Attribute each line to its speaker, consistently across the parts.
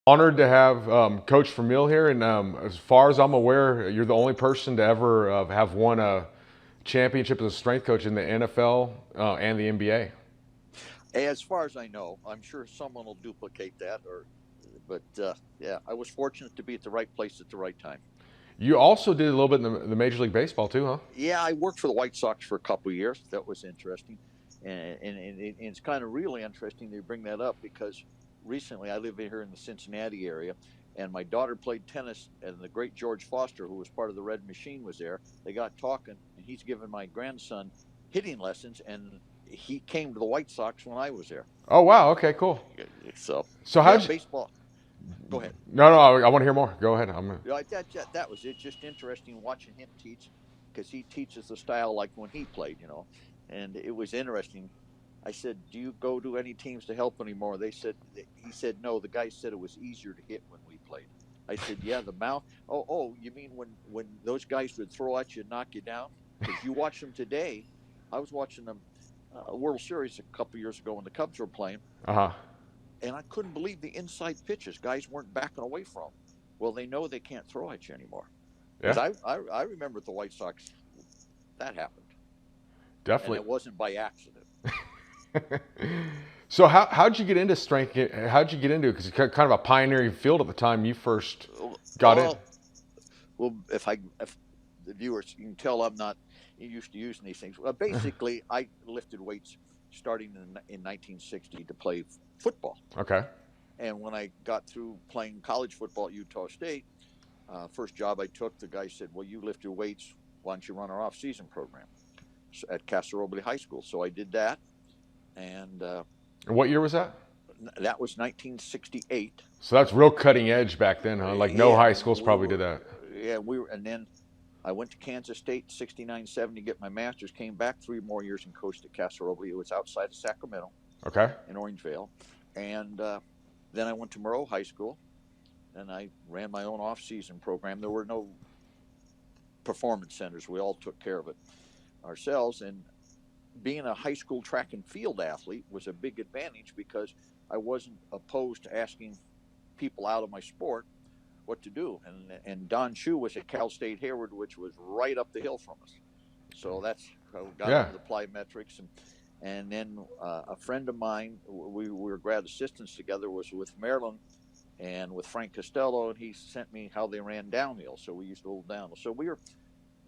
Speaker 1: Honored to have Coach Vermeil here, and as far as I'm aware, you're the only person to ever have won a championship as a strength coach in the NFL and the NBA.
Speaker 2: As far as I know, I'm sure someone will duplicate that. But yeah, I was fortunate to be at the right place at the right time.
Speaker 1: You also did a little bit in the Major League Baseball too, huh?
Speaker 2: Yeah, I worked for the White Sox for a couple of years. That was interesting, it's kind of really interesting to bring that up because recently I live here in the Cincinnati area, and my daughter played tennis, and the great George Foster, who was part of the Red Machine, was there. They got talking, and he's given my grandson hitting lessons, and he came to the White Sox when I was there.
Speaker 1: Oh wow, okay, cool.
Speaker 2: So
Speaker 1: So
Speaker 2: yeah,
Speaker 1: how'd you?
Speaker 2: baseball. Go ahead.
Speaker 1: No, I want to hear more. Go ahead.
Speaker 2: That was it. Just interesting watching him teach because he teaches the style like when he played. And it was interesting. I said, "Do you go to any teams to help anymore?" He said, "No." The guy said it was easier to hit when we played. I said, "Yeah, the mount. Oh, you mean when those guys would throw at you and knock you down? Because you watch them today. I was watching them World Series a couple years ago when the Cubs were playing,
Speaker 1: Uh huh.
Speaker 2: and I couldn't believe the inside pitches. Guys weren't backing away from. Well, they know they can't throw at you anymore. Because
Speaker 1: Yeah,
Speaker 2: I remember at the White Sox that happened, and
Speaker 1: definitely.
Speaker 2: it wasn't by accident.
Speaker 1: So how'd you get into strength? How'd you get into it? Because it's kind of a pioneering field at the time you first got in.
Speaker 2: Well, if the viewers, you can tell I'm not used to using these things. Well, basically, I lifted weights starting in 1960 to play football,
Speaker 1: Okay.
Speaker 2: and when I got through playing college football at Utah State, first job I took, the guy said, "Well, you lift your weights. Why don't you run our off-season program at Casa Roble High School?" So I did that, and
Speaker 1: And what year was that?
Speaker 2: that was 1968.
Speaker 1: So that's real cutting edge back then, huh? Like no
Speaker 2: Yeah,
Speaker 1: high
Speaker 2: and
Speaker 1: schools probably did that.
Speaker 2: and then I went to Kansas State 69, 70 to get my master's. Came back 3 more years and coached at Casa Roble. It was outside of Sacramento
Speaker 1: Okay.
Speaker 2: in Orangevale, and then I went to Moreau High School, and I ran my own off-season program. There were no performance centers. We all took care of it ourselves, and being a high school track and field athlete was a big advantage because I wasn't opposed to asking people out of my sport what to do. And Don Chu was at Cal State Hayward, which was right up the hill from us. So that's how we got
Speaker 1: Yeah.
Speaker 2: into the plyometrics. And then a friend of mine, we were grad assistants together, was with Maryland and with Frank Costello, and he sent me how they ran downhill. So we used to hold downhill. So we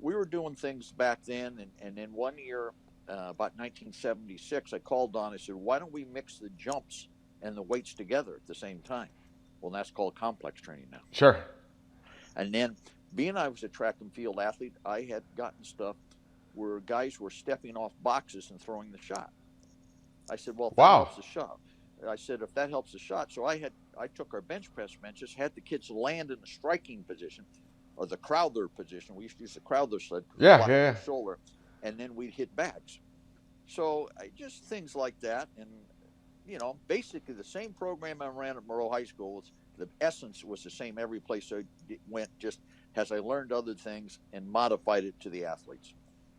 Speaker 2: were doing things back then. And then one year, about 1976, I called Don. I said, "Why don't we mix the jumps and the weights together at the same time?" Well, that's called complex training now.
Speaker 1: Sure.
Speaker 2: And then, being I was a track and field athlete, I had gotten stuff where guys were stepping off boxes and throwing the shot. I said, "Well, if that
Speaker 1: Wow.
Speaker 2: helps the shot," I said, "if that helps the shot," so I took our bench press benches, had the kids land in the striking position or the Crowther position. We used to use the Crowther sled,
Speaker 1: Yeah,
Speaker 2: block
Speaker 1: yeah,
Speaker 2: their
Speaker 1: yeah.
Speaker 2: shoulder, and then we'd hit bags. So just things like that, and basically the same program I ran at Moreau High School. The essence was the same every place I went. Just as I learned other things and modified it to the athletes,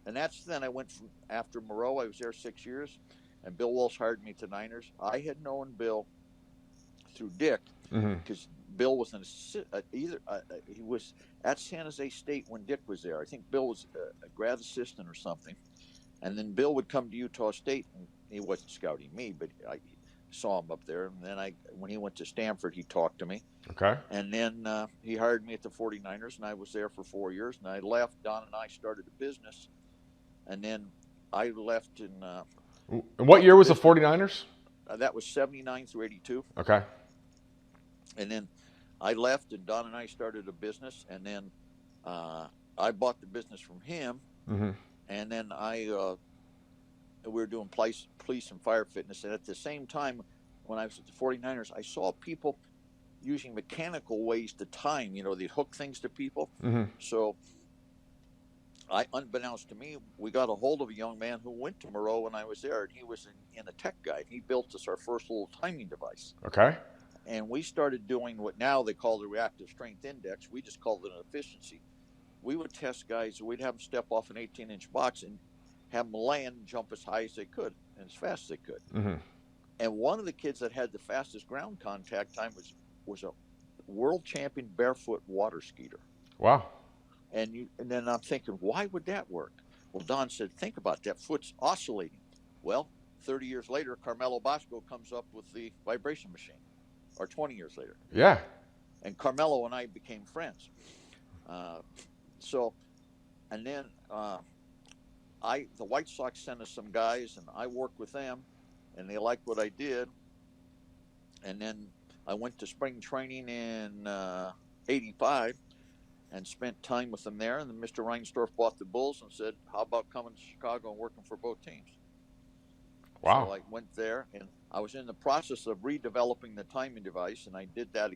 Speaker 2: and that's then I went from after Moreau. I was there 6 years, and Bill Walsh hired me to Niners. I had known Bill through Dick
Speaker 1: Hmm.
Speaker 2: because Bill was he was at San Jose State when Dick was there. I think Bill was a grad assistant or something, and then Bill would come to Utah State, and he wasn't scouting me, but I saw him up there. And then when he went to Stanford, he talked to me.
Speaker 1: Okay.
Speaker 2: And then he hired me at the 49ers, and I was there for 4 years. And I left. Don and I started a business. And then I left and
Speaker 1: And what
Speaker 2: bought
Speaker 1: year
Speaker 2: the
Speaker 1: was the
Speaker 2: business.
Speaker 1: 49ers?
Speaker 2: That was 79 through 82.
Speaker 1: Okay.
Speaker 2: And then I left, and Don and I started a business. And then I bought the business from him.
Speaker 1: Hmm.
Speaker 2: And then we were doing police and fire fitness. And at the same time, when I was at the 49ers, I saw people using mechanical ways to time. They hook things to people.
Speaker 1: Hmm.
Speaker 2: So unbeknownst to me, we got a hold of a young man who went to Moreau when I was there, and he was in a tech guide. He built us our first little timing device.
Speaker 1: Okay.
Speaker 2: And we started doing what now they call the reactive strength index. We just called it an efficiency. We would test guys, we'd have them step off an 18-inch box and have them land and jump as high as they could and as fast as they could.
Speaker 1: Hmm.
Speaker 2: And one of the kids that had the fastest ground contact time was a world champion barefoot water skier.
Speaker 1: Wow.
Speaker 2: And then I'm thinking, why would that work? Well, Don said, think about that. Foot's oscillating. Well, 30 years later, Carmelo Bosco comes up with the vibration machine, or 20 years later.
Speaker 1: Yeah.
Speaker 2: And Carmelo and I became friends. Uh, so, and then the White Sox sent us some guys, and I worked with them, and they liked what I did. And then I went to spring training in '85 and spent time with them there. And then Mr. Reinsdorf bought the Bulls and said, "How about coming to Chicago and working for both teams?" So
Speaker 1: Wow.
Speaker 2: I went there, and I was in the process of redeveloping the timing device, and I did that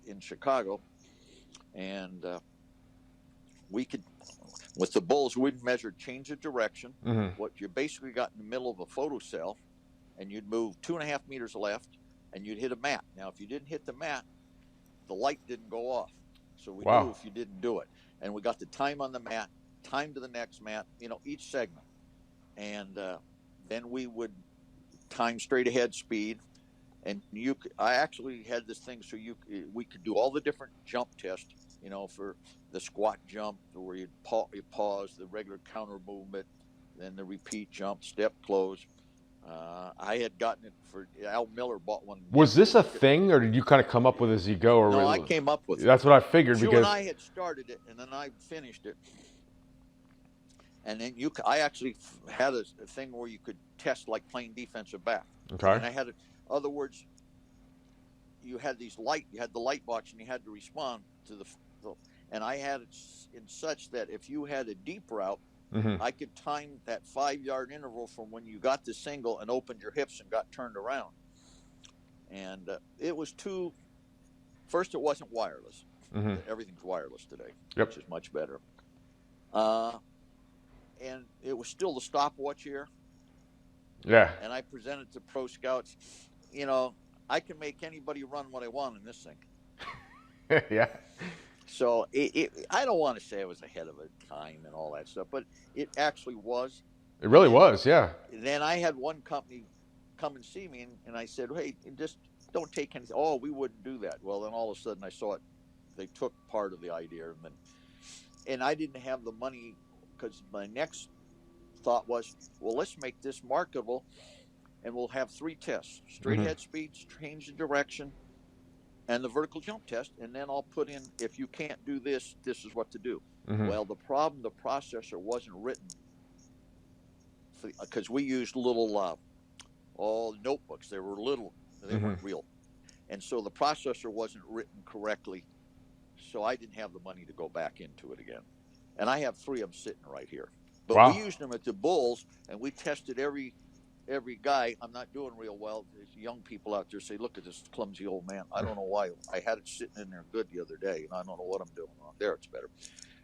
Speaker 2: in Chicago. And we could, with the Bulls, we'd measure change of direction.
Speaker 1: Mm-hmm.
Speaker 2: What you basically got in the middle of a photocell, and you'd move 2.5 meters left, and you'd hit a mat. Now, if you didn't hit the mat, the light didn't go off. So we knew
Speaker 1: Wow.
Speaker 2: if you didn't do it. And we got the time on the mat, time to the next mat, each segment. And then we would time straight ahead speed. And I actually had this thing so we could do all the different jump tests, for the squat jump where you pause, the regular counter movement, then the repeat jump, step close. I had gotten it for Al Miller bought one.
Speaker 1: Was this a thing, or did you kind of come up with it as you go? Or
Speaker 2: No, I came up with it.
Speaker 1: That's what I figured.
Speaker 2: Joe
Speaker 1: because
Speaker 2: and I had started it, and then I finished it. And then I actually had a thing where you could test like playing defensive back.
Speaker 1: Okay.
Speaker 2: And I had, other words, you had the light box, and you had to respond to and I had it in such that if you had a deep route,
Speaker 1: mm-hmm.
Speaker 2: I could time that 5-yard interval from when you got the single and opened your hips and got turned around. And it was first, it wasn't wireless.
Speaker 1: Mm-hmm.
Speaker 2: Everything's wireless today,
Speaker 1: Yep.
Speaker 2: which is much better. And it was still the stopwatch era.
Speaker 1: Yeah.
Speaker 2: And I presented to pro scouts, I can make anybody run what I want in this thing.
Speaker 1: Yeah.
Speaker 2: So I don't want to say I was ahead of a time and all that stuff, but it actually was.
Speaker 1: It really was, yeah.
Speaker 2: Then I had one company come and see me, and I said, hey, just don't take anything. Oh, we wouldn't do that. Well, then all of a sudden I saw it. They took part of the idea, and I didn't have the money, because my next thought was, well, let's make this marketable, and we'll have 3 tests: straight ahead speeds, change of direction, and the vertical jump test. And then I'll put in, if you can't do this, this is what to do.
Speaker 1: Mm-hmm.
Speaker 2: Well, the processor wasn't written, because we used little notebooks. They were little, they weren't real. And so the processor wasn't written correctly. So I didn't have the money to go back into it again. And I have 3 of them sitting right here. But
Speaker 1: wow.
Speaker 2: We used them at the Bulls, and we tested every guy. I'm not doing real well. There's young people out there say, look at this clumsy old man. I don't know why. I had it sitting in there good the other day, and I don't know what I'm doing wrong. There, it's better.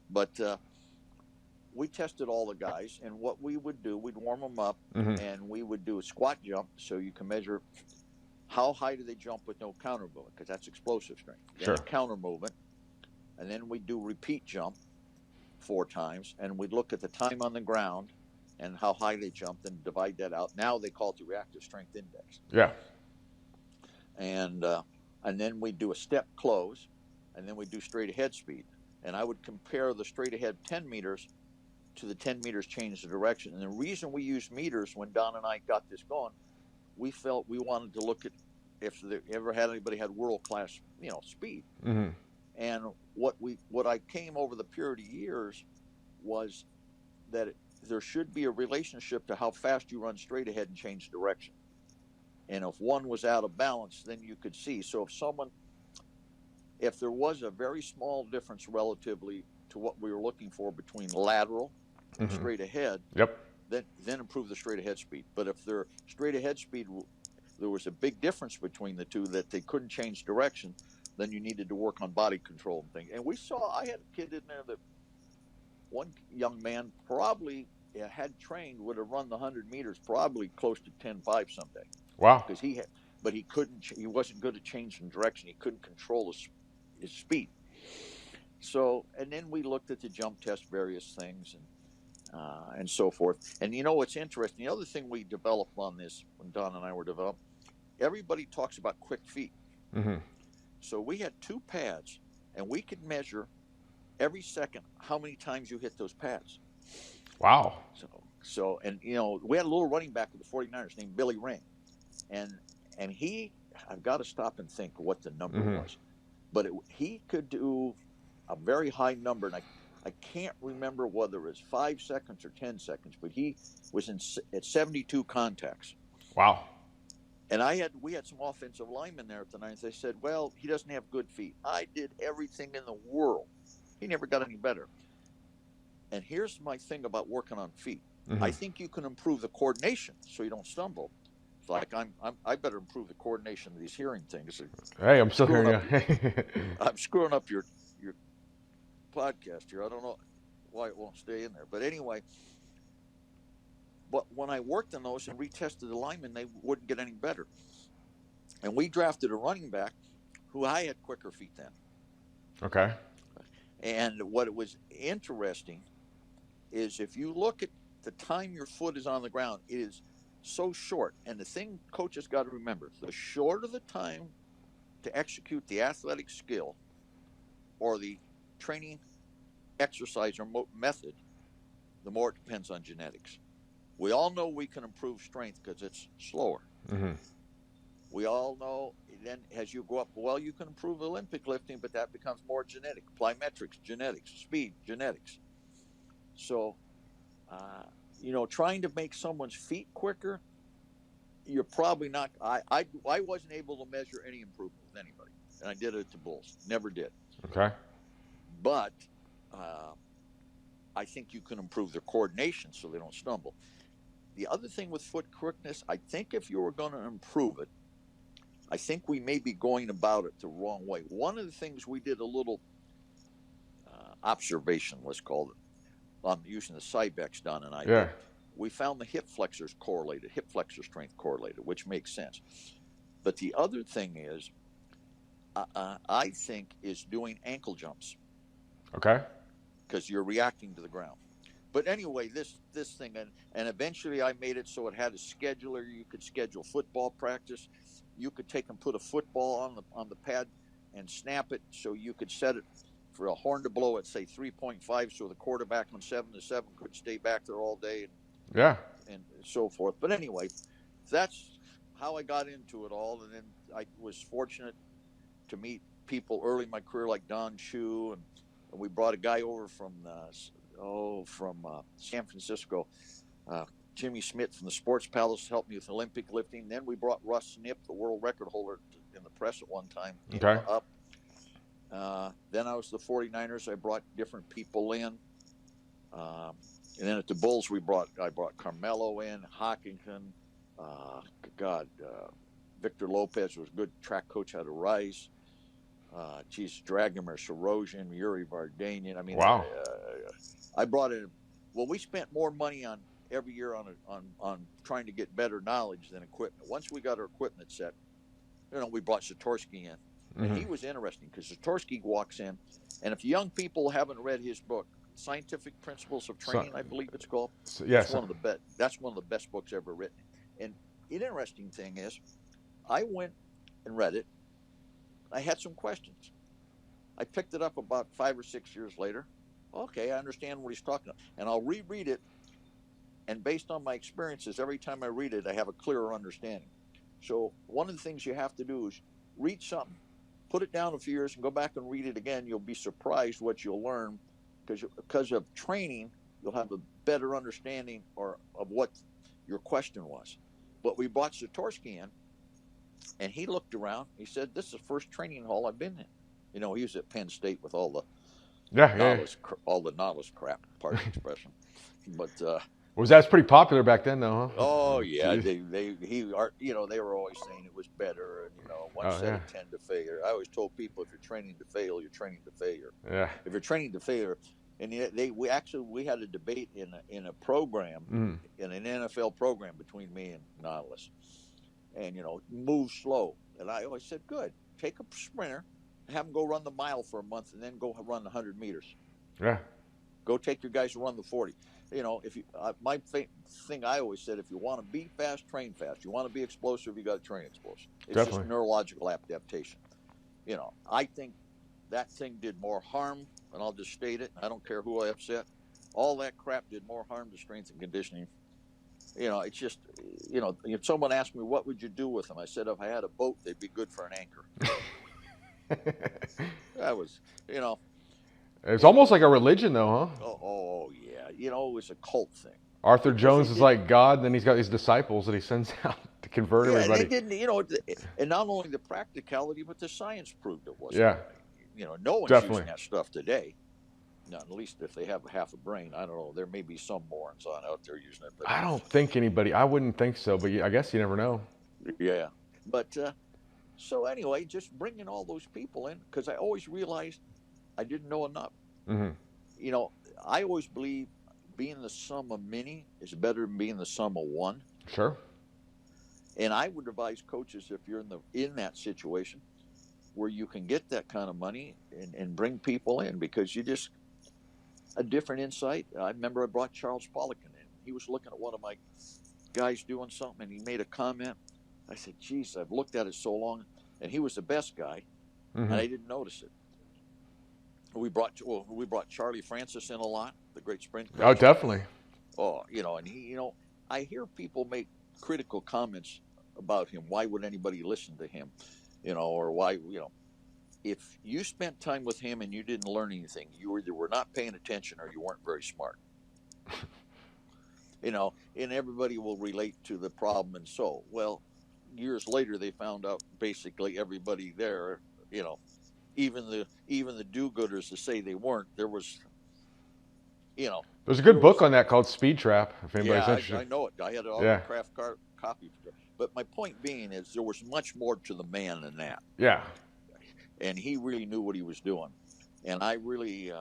Speaker 2: But we tested all the guys, and what we would do, we'd warm them up, and we would do a squat jump, so you can measure how high do they jump with no counter movement, because that's explosive strength. Then
Speaker 1: sure.
Speaker 2: a counter movement, and then we'd do repeat jump 4 times, and we'd look at the time on the ground and how high they jumped and divide that out. Now they call it the reactive strength index.
Speaker 1: Yeah.
Speaker 2: And then we'd do a step close, and then we'd do straight ahead speed. And I would compare the straight ahead 10 meters to the 10 meters change of direction. And the reason we used meters when Don and I got this going, we felt we wanted to look at if there ever had anybody had world-class, speed. And what I came over the period of years was that there should be a relationship to how fast you run straight ahead and change direction. And if one was out of balance, then you could see. So if there was a very small difference relatively to what we were looking for between lateral and straight ahead,
Speaker 1: yep.
Speaker 2: then improve the straight ahead speed. But if their straight ahead speed, there was a big difference between the two, that they couldn't change direction, then you needed to work on body control and things. And I had a kid in there that one young man probably had trained, would have run the 100 meters probably close to 10.5 someday.
Speaker 1: Wow.
Speaker 2: Because he wasn't good at changing direction. He couldn't control his speed. So, and then we looked at the jump test, various things, and so forth. And what's interesting, the other thing we developed on this, when Don and I were developing, everybody talks about quick feet. So we had 2 pads, and we could measure every second how many times you hit those pads.
Speaker 1: Wow.
Speaker 2: And we had a little running back with the 49ers named Billy Ring, and I've got to stop and think what the number was, but he could do a very high number, and I can't remember whether it was 5 seconds or 10 seconds, but he was at 72 contacts.
Speaker 1: Wow.
Speaker 2: And we had some offensive linemen there at the Niners. They said, well, he doesn't have good feet. I did everything in the world. He never got any better. And here's my thing about working on feet. I think you can improve the coordination so you don't stumble. It's like I better improve the coordination of these hearing things.
Speaker 1: Hey, I'm still hearing you.
Speaker 2: I'm screwing up your podcast here. I don't know why it won't stay in there. But anyway, but when I worked on those and retested the linemen, they wouldn't get any better. And we drafted a running back who I had quicker feet than.
Speaker 1: Okay.
Speaker 2: And what was interesting is if you look at the time your foot is on the ground, it is so short. And the thing coaches got to remember, the shorter the time to execute the athletic skill or the training exercise or method, the more it depends on genetics. We all know we can improve strength because it's slower. We all know then as you go up, well, you can improve Olympic lifting, but that becomes more genetic. Plyometrics, genetics, speed, genetics. So, trying to make someone's feet quicker, you're probably not. I wasn't able to measure any improvement with anybody, and I did it at the Bulls. Never did.
Speaker 1: Okay.
Speaker 2: But I think you can improve their coordination so they don't stumble. The other thing with foot quickness, I think if you were going to improve it, I think we may be going about it the wrong way. One of the things we did a little observation, let's call it, on using the Cybex Don and I did. We found the hip flexors correlated, hip flexor strength correlated, which makes sense. But the other thing is, I think, is doing ankle jumps.
Speaker 1: Okay.
Speaker 2: Because you're reacting to the ground. But anyway, this thing, and eventually I made it so it had a scheduler. You could schedule football practice. You could take and put a football on the pad and snap it, so you could set it for a horn to blow at, say, 3.5, so the quarterback on 7-7 could stay back there all day and so forth. But anyway, that's how I got into it all. And then I was fortunate to meet people early in my career like Don Chu, and we brought a guy over from San Francisco, Jimmy Schmidt from the Sports Palace, helped me with Olympic lifting. Then we brought Russ Nip, the world record holder in the press at one time, up. Then I was the 49ers. I brought different people in. And then at the Bulls, I brought Carmelo in, Hawkinson, Victor Lopez was a good track coach out of Rice. Dragomir Sorosian, Yuri Vardanian. I mean,
Speaker 1: wow.
Speaker 2: I brought in. Well, we spent more money every year on trying to get better knowledge than equipment. Once we got our equipment set, we brought Satorsky in, and he was interesting because Satorsky walks in, and if young people haven't read his book, Scientific Principles of Training, I believe it's called.
Speaker 1: Yes.
Speaker 2: That's one of the best books ever written. And the interesting thing is, I went and read it. I had some questions. I picked it up about 5 or 6 years later. Okay, I understand what he's talking about. And I'll reread it. And based on my experiences, every time I read it, I have a clearer understanding. So one of the things you have to do is read something, put it down a few years, and go back and read it again. You'll be surprised what you'll learn because of training. You'll have a better understanding of what your question was. But we brought Satorsky in, and he looked around. He said, "This is the first training hall I've been in." He was at Penn State with all the novice crap, pardon the expression. But
Speaker 1: that's pretty popular back then, though, huh?
Speaker 2: Oh yeah, they were always saying it was better, and one set of 10 to failure. I always told people, if you're training to fail, you're training to failure.
Speaker 1: Yeah.
Speaker 2: If you're training to failure, and we had a debate in a program, in an NFL program between me and Nautilus, and move slow. And I always said, good, take a sprinter, have them go run the mile for a month, and then go run the 100 meters.
Speaker 1: Yeah.
Speaker 2: Go take your guys to run the 40. My thing I always said, if you want to be fast, train fast. You want to be explosive, you got to train explosive. It's Definitely. Just neurological adaptation. I think that thing did more harm, and I'll just state it. I don't care who I upset. All that crap did more harm to strength and conditioning. It's just, if someone asked me, what would you do with them? I said, if I had a boat, they'd be good for an anchor. That was, you know,
Speaker 1: It's
Speaker 2: it,
Speaker 1: almost like a religion, though, huh?
Speaker 2: oh, yeah. It was a cult thing
Speaker 1: Arthur
Speaker 2: because they
Speaker 1: Jones is
Speaker 2: didn't,
Speaker 1: like God, and then he's got these disciples that he sends out to convert
Speaker 2: yeah, and they
Speaker 1: everybody.
Speaker 2: didn't, and not only the practicality, but the science proved it wasn't
Speaker 1: Yeah,
Speaker 2: right. No one's
Speaker 1: definitely.
Speaker 2: using that stuff today. Not at least if they have half a brain. I don't know. There may be some morons on out there using it, but
Speaker 1: I don't think anybody. I wouldn't think so, but I guess you never know.
Speaker 2: yeah. But so anyway, just bringing all those people in because I always realized I didn't know enough.
Speaker 1: Hmm.
Speaker 2: You know, I always believe being the sum of many is better than being the sum of one.
Speaker 1: Sure.
Speaker 2: And I would advise coaches if you're in that situation where you can get that kind of money and bring people in because you just a different insight. I remember I brought Charles Poliquin in. He was looking at one of my guys doing something and he made a comment. I said, geez, I've looked at it so long. And he was the best guy, and
Speaker 1: Hmm.
Speaker 2: I didn't notice it. We brought Charlie Francis in a lot, the great sprint
Speaker 1: Oh,
Speaker 2: coach.
Speaker 1: definitely.
Speaker 2: Oh, and he, I hear people make critical comments about him. Why would anybody listen to him? Or why, if you spent time with him and you didn't learn anything, you either were not paying attention or you weren't very smart. And everybody will relate to the problem. And so, well, years later, they found out basically everybody there, you know, even the do-gooders to say they weren't. You know,
Speaker 1: There's a
Speaker 2: there
Speaker 1: good book
Speaker 2: was.
Speaker 1: on that called Speed Trap, if
Speaker 2: Yeah,
Speaker 1: anybody's interested.
Speaker 2: I know it. I had an
Speaker 1: Yeah.
Speaker 2: autographed copy. But my point being is there was much more to the man than that,
Speaker 1: Yeah.
Speaker 2: and he really knew what he was doing. And I really,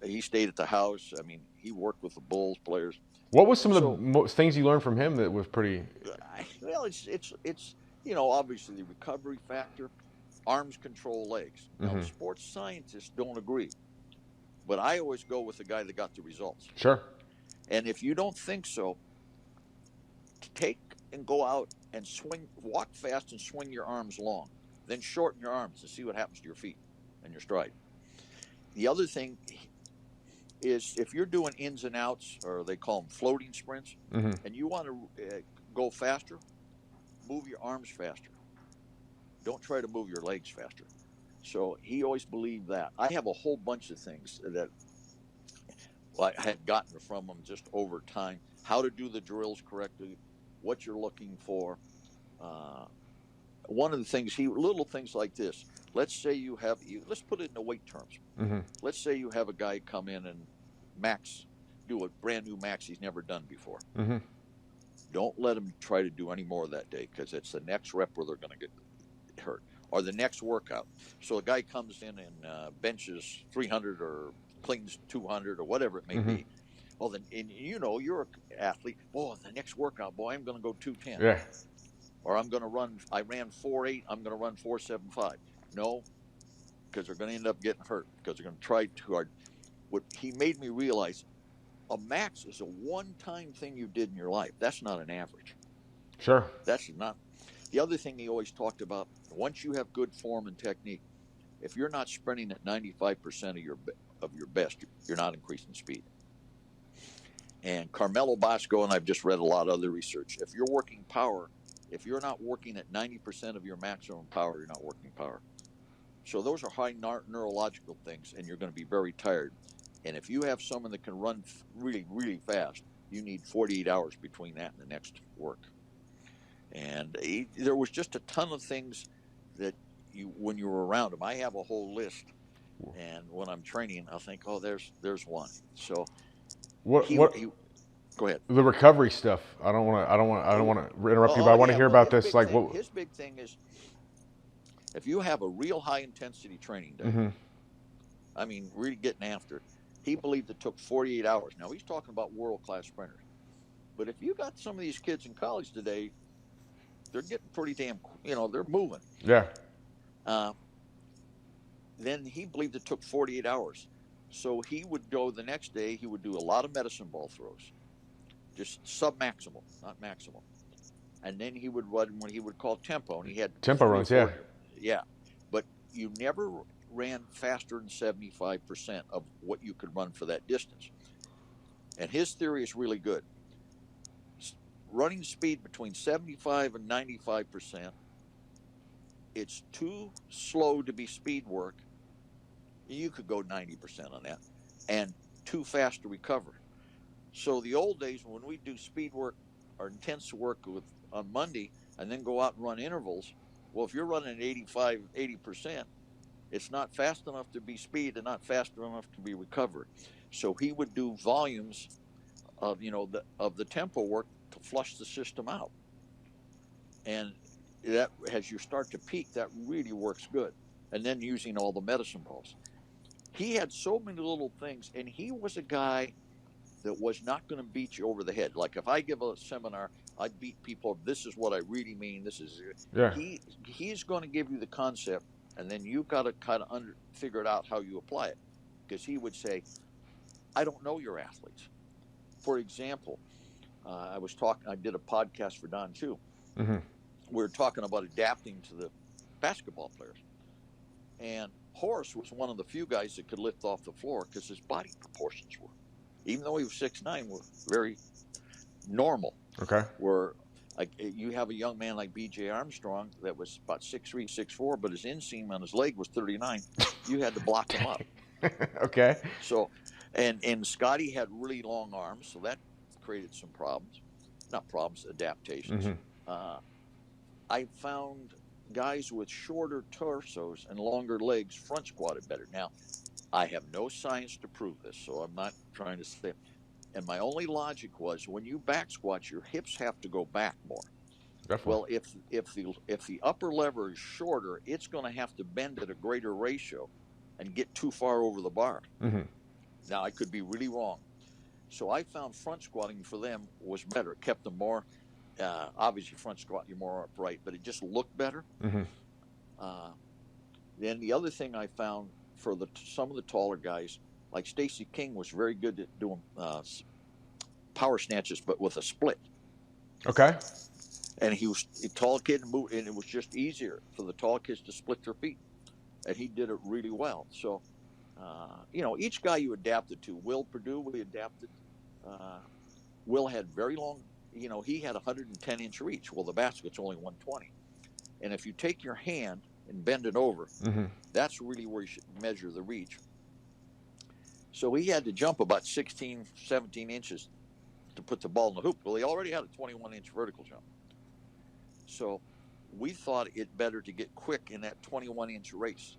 Speaker 2: he stayed at the house. I mean, he worked with the Bulls players.
Speaker 1: What was some of the
Speaker 2: So,
Speaker 1: things you learned from him that was pretty?
Speaker 2: well, it's obviously the recovery factor, arms control legs. Now,
Speaker 1: Hmm.
Speaker 2: sports scientists don't agree, but I always go with the guy that got the results.
Speaker 1: Sure.
Speaker 2: And if you don't think so, take and go out and walk fast and swing your arms long, then shorten your arms and see what happens to your feet and your stride. The other thing is if you're doing ins and outs, or they call them floating sprints,
Speaker 1: Hmm.
Speaker 2: and you want to go faster, move your arms faster. Don't try to move your legs faster. So he always believed that. I have a whole bunch of things that I had gotten from him just over time. How to do the drills correctly, what you're looking for. Uh, One of the things little things like this. Let's say let's put it in the weight terms.
Speaker 1: Hmm.
Speaker 2: Let's say you have a guy come in and do a brand new max he's never done before.
Speaker 1: Hmm.
Speaker 2: Don't let him try to do any more that day because it's the next rep where they're going to get hurt or the next workout. So a guy comes in and benches 300 or cleans 200 or whatever it may
Speaker 1: Hmm.
Speaker 2: be. Well, then, and you're an athlete. Oh, the next workout, boy, I'm going to go 210.
Speaker 1: Yeah.
Speaker 2: Or I'm going to run. I ran 4.8. I'm going to run 4.75. No, because they're going to end up getting hurt because they're going to try too hard. What he made me realize, a max is a one-time thing you did in your life. That's not an average.
Speaker 1: Sure.
Speaker 2: That's not. The other thing he always talked about, once you have good form and technique, if you're not sprinting at 95% of your best, you're not increasing speed. And Carmelo Bosco, and I've just read a lot of other research, if you're working power, if you're not working at 90% of your maximum power, you're not working power. So those are high neurological things, and you're going to be very tired. And if you have someone that can run really, really fast, you need 48 hours between that and the next work. And there was just a ton of things that when you were around him, I have a whole list. And when I'm training, I'll think, oh, there's one. So
Speaker 1: What
Speaker 2: he go ahead.
Speaker 1: the recovery stuff? I don't want to interrupt you, but I
Speaker 2: Oh
Speaker 1: want to
Speaker 2: yeah.
Speaker 1: hear
Speaker 2: Well,
Speaker 1: about this. Like what?
Speaker 2: his big thing is if you have a real high intensity training day.
Speaker 1: Hmm.
Speaker 2: I mean, really getting after it. He believed it took 48 hours. Now he's talking about world class sprinters. But if you got some of these kids in college today, they're getting pretty damn, they're moving.
Speaker 1: Yeah.
Speaker 2: Uh, then he believed it took 48 hours. So he would go the next day, he would do a lot of medicine ball throws, just sub-maximal, not maximal. And then he would run what he would call tempo, and he had
Speaker 1: Tempo
Speaker 2: three or
Speaker 1: runs. Yeah.
Speaker 2: four. Yeah. But you never ran faster than 75% of what you could run for that distance. And his theory is really good. Running speed between 75 and 95%, it's too slow to be speed work. You could go 90% on that, and too fast to recover. So the old days when we do speed work or intense work on Monday and then go out and run intervals, well, if you're running at 85, 80%, it's not fast enough to be speed and not fast enough to be recovery. So he would do volumes of the tempo work to flush the system out, and that as you start to peak, that really works good. And then using all the medicine balls, he had so many little things, and he was a guy that was not going to beat you over the head. Like if I give a seminar, I'd beat people. This is what I really mean. This is
Speaker 1: Yeah.
Speaker 2: He's going to give you the concept, and then you've got to kind of figure it out how you apply it. Because he would say, "I don't know your athletes." For example, I did a podcast for Don too.
Speaker 1: Mm-hmm.
Speaker 2: We were talking about adapting to the basketball players, and Horace was one of the few guys that could lift off the floor because his body proportions were, even though he was 6'9", were very normal.
Speaker 1: Okay.
Speaker 2: Where like you have a young man like B.J. Armstrong that was about 6'3", 6'4", but his inseam on his leg was 39. You had to block him up.
Speaker 1: Okay.
Speaker 2: So, and Scotty had really long arms, so that created some problems. Not problems, adaptations.
Speaker 1: Mm-hmm.
Speaker 2: I found guys with shorter torsos and longer legs front squatted better. Now, I have no science to prove this, so I'm not trying to say. And my only logic was when you back squat, your hips have to go back more.
Speaker 1: Definitely.
Speaker 2: Well, if the upper lever is shorter, it's going to have to bend at a greater ratio and get too far over the bar.
Speaker 1: Mm-hmm.
Speaker 2: Now, I could be really wrong. So I found front squatting for them was better. It kept them more, obviously front squat, you're more upright, but it just looked better.
Speaker 1: Mm-hmm.
Speaker 2: Then the other thing I found for some of the taller guys, like Stacey King was very good at doing power snatches, but with a split.
Speaker 1: Okay.
Speaker 2: And he was a tall kid, and it was just easier for the tall kids to split their feet. And he did it really well. So, each guy you adapted to. Will Purdue, we adapted. Will had very long, he had 110-inch reach. Well, the basket's only 120. And if you take your hand and bend it over,
Speaker 1: mm-hmm.
Speaker 2: that's really where you should measure the reach. So he had to jump about 16, 17 inches to put the ball in the hoop. Well, he already had a 21-inch vertical jump. So we thought it better to get quick in that 21-inch race.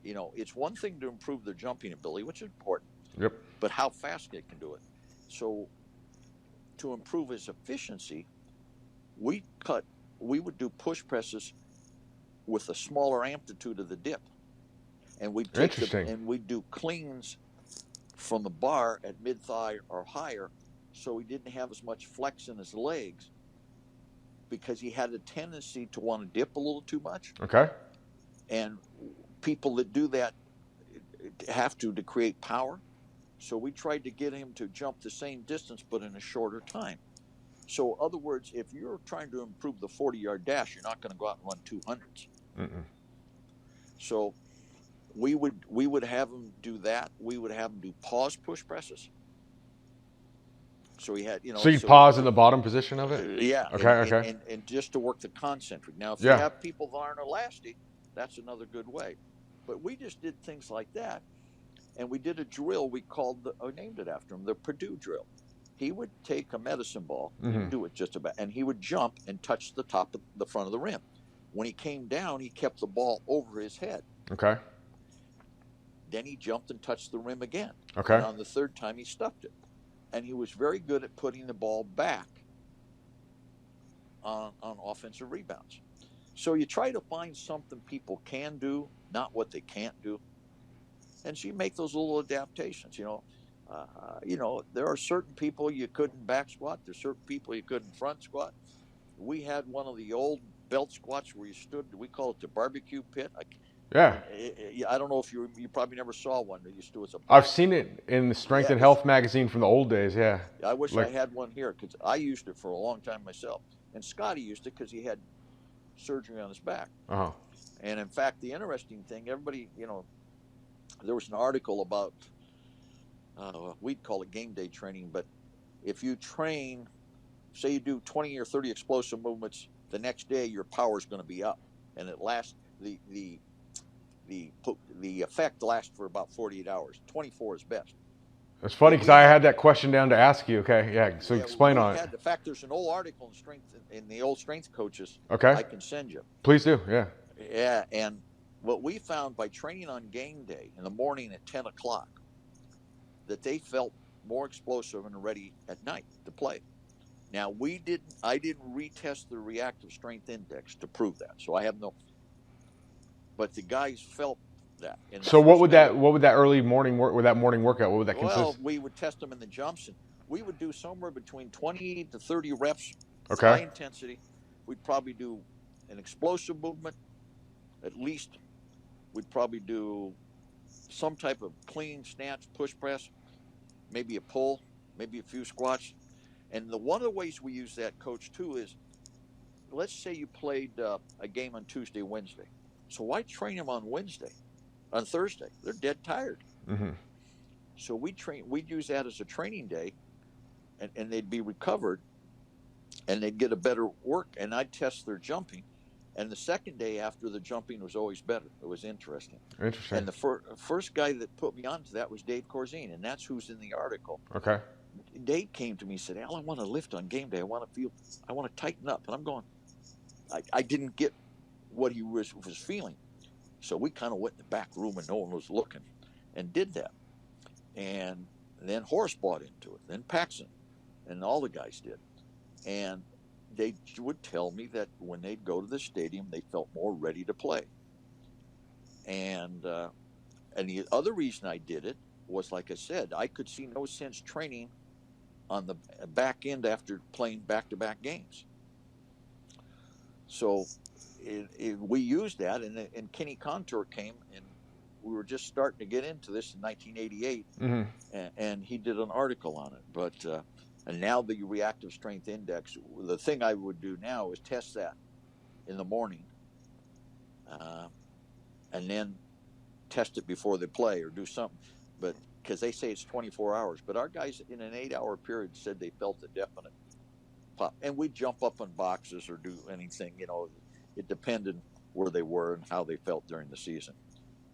Speaker 2: It's one thing to improve their jumping ability, which is important.
Speaker 1: Yep.
Speaker 2: But how fast they can do it. So to improve his efficiency, we would do push presses with a smaller amplitude of the dip. And we'd do cleans from the bar at mid-thigh or higher, so he didn't have as much flex in his legs because he had a tendency to want to dip a little too much.
Speaker 1: Okay.
Speaker 2: And people that do that have to create power. So we tried to get him to jump the same distance but in a shorter time. So in other words, if you're trying to improve the 40-yard dash, you're not going to go out and run 200s.
Speaker 1: Mm-mm.
Speaker 2: So we would have him do that. We would have him do pause push presses. So he had,
Speaker 1: So you pause in the bottom position of it?
Speaker 2: Yeah.
Speaker 1: Okay.
Speaker 2: And just to work the concentric. Now, if you have people that aren't elastic, that's another good way. But we just did things like that. And we did a drill we named it after him, the Purdue drill. He would take a medicine ball,
Speaker 1: mm-hmm.
Speaker 2: he'd do it just about, and he would jump and touch the top of the front of the rim. When he came down, he kept the ball over his head.
Speaker 1: Okay.
Speaker 2: Then he jumped and touched the rim again.
Speaker 1: Okay.
Speaker 2: And on the third time, he stuffed it. And he was very good at putting the ball back on offensive rebounds. So you try to find something people can do, not what they can't do. And so you make those little adaptations, there are certain people you couldn't back squat. There's certain people you couldn't front squat. We had one of the old belt squats where you stood, we call it the barbecue pit. I don't know if you probably never saw one. That used to as a
Speaker 1: I've seen it in the Strength and Health magazine from the old days. Yeah.
Speaker 2: I wish I had one here because I used it for a long time myself. And Scotty used it because he had surgery on his back.
Speaker 1: Uh-huh.
Speaker 2: And in fact, the interesting thing, everybody, there was an article about, we'd call it game day training, but if you train, say you do 20 or 30 explosive movements, the next day your power is going to be up, and it lasts the effect lasts for about 48 hours. 24 is best.
Speaker 1: It's funny
Speaker 2: Well,
Speaker 1: because
Speaker 2: we
Speaker 1: I
Speaker 2: had
Speaker 1: had that question down to ask you. Okay, yeah. So
Speaker 2: yeah,
Speaker 1: explain
Speaker 2: we
Speaker 1: on it.
Speaker 2: had. In fact, there's an old article in strength in the old strength coaches.
Speaker 1: Okay,
Speaker 2: I can send you.
Speaker 1: please do. Yeah.
Speaker 2: Yeah, and what we found by training on game day in the morning at 10 o'clock, that they felt more explosive and ready at night to play. Now I didn't retest the reactive strength index to prove that, so I have no. But the guys felt that in the
Speaker 1: So what
Speaker 2: first
Speaker 1: would
Speaker 2: day.
Speaker 1: that early morning work with that morning workout? What would that
Speaker 2: Well,
Speaker 1: consist?
Speaker 2: we would test them in the jumps, and we would do somewhere between 20 to 30 reps, high
Speaker 1: Okay.
Speaker 2: intensity. We'd probably do an explosive movement. At least we'd probably do some type of clean snatch, push press, maybe a pull, maybe a few squats. And one of the ways we use that, coach, too, is let's say you played a game on Tuesday, Wednesday. So why train them on Wednesday, on Thursday? They're dead tired.
Speaker 1: Mm-hmm.
Speaker 2: So we'd use that as a training day, and they'd be recovered, and they'd get a better work. And I'd test their jumping. And the second day after the jumping was always better. It was interesting.
Speaker 1: Interesting.
Speaker 2: And the first guy that put me onto that was Dave Corzine, and that's who's in the article.
Speaker 1: Okay.
Speaker 2: Dave came to me and said, Al, I want to lift on game day. I want to tighten up. And I'm going, I didn't get what he was feeling. So we kind of went in the back room and no one was looking and did that. And then Horace bought into it, then Paxson, and all the guys did. And they would tell me that when they'd go to the stadium, they felt more ready to play. And the other reason I did it was, like I said, I could see no sense training on the back end after playing back-to-back games. So we used that, and Kenny Contour came, and we were just starting to get into this in 1988,
Speaker 1: Mm-hmm.
Speaker 2: and he did an article on it. But and now the reactive strength index, the thing I would do now is test that in the morning, and then test it before they play or do something. But because they say it's 24 hours, but our guys in an 8-hour period said they felt a definite pop, and we'd jump up on boxes or do anything. It depended where they were and how they felt during the season.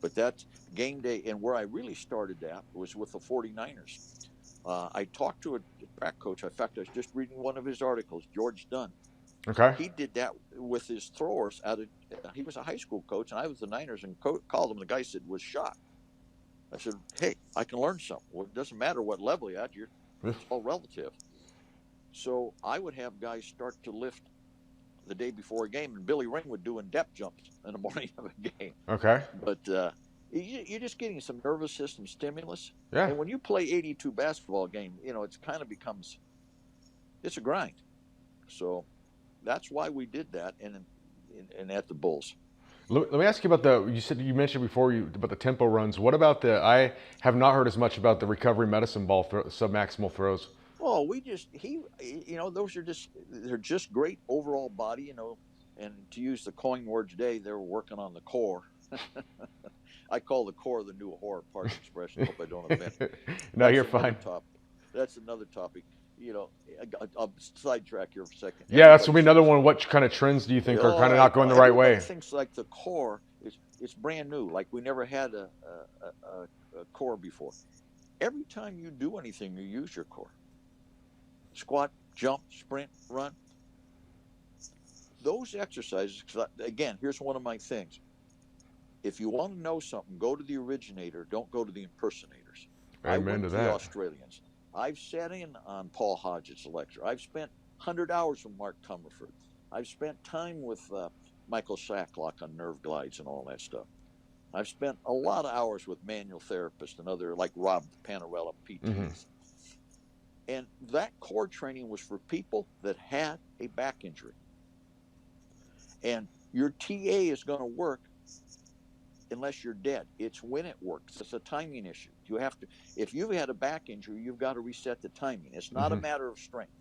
Speaker 2: But that's game day, and where I really started that was with the 49ers. I talked to a track coach. In fact, I was just reading one of his articles, George Dunn.
Speaker 1: Okay.
Speaker 2: He did that with his throwers. He was a high school coach, and I was the Niners and called him. The guy said was shocked. I said, "Hey, I can learn something. Well, it doesn't matter what level you're at. It's all relative." So I would have guys start to lift the day before a game, and Billy Ring would do in-depth jumps in the morning of a game.
Speaker 1: Okay.
Speaker 2: But you're just getting some nervous system stimulus.
Speaker 1: Yeah.
Speaker 2: And when you play 82 basketball game, it's kind of becomes, it's a grind. So that's why we did that, and at the Bulls.
Speaker 1: Let me ask you about you mentioned before about the tempo runs. What about I have not heard as much about the recovery medicine ball submaximal throws.
Speaker 2: Oh, they're just great overall body, and to use the coin word today, they're working on the core. I call the core the new horror park expression. Hope I don't offend.
Speaker 1: No, you're fine.
Speaker 2: That's another topic. I'll sidetrack here for a second.
Speaker 1: Yeah, that's gonna be another one. What kind of trends do you think are kind of not going the right way?
Speaker 2: Everybody thinks like the core it's brand new, like we never had a core before. Every time you do anything, you use your core. Squat, jump, sprint, run. Those exercises, again, here's one of my things. If you want to know something, go to the originator. Don't go to the impersonators.
Speaker 1: Amen
Speaker 2: I went
Speaker 1: to
Speaker 2: to
Speaker 1: that.
Speaker 2: the Australians. I've sat in on Paul Hodgett's lecture. I've spent 100 hours with Mark Comerford. I've spent time with Michael Sacklock on nerve glides and all that stuff. I've spent a lot of hours with manual therapists and other, like Rob Panarella, PTs. Mm-hmm. And that core training was for people that had a back injury. And your TA is going to work unless you're dead. It's when it works. It's a timing issue. You have to, if you've had a back injury, you've got to reset the timing. It's not a matter of strength.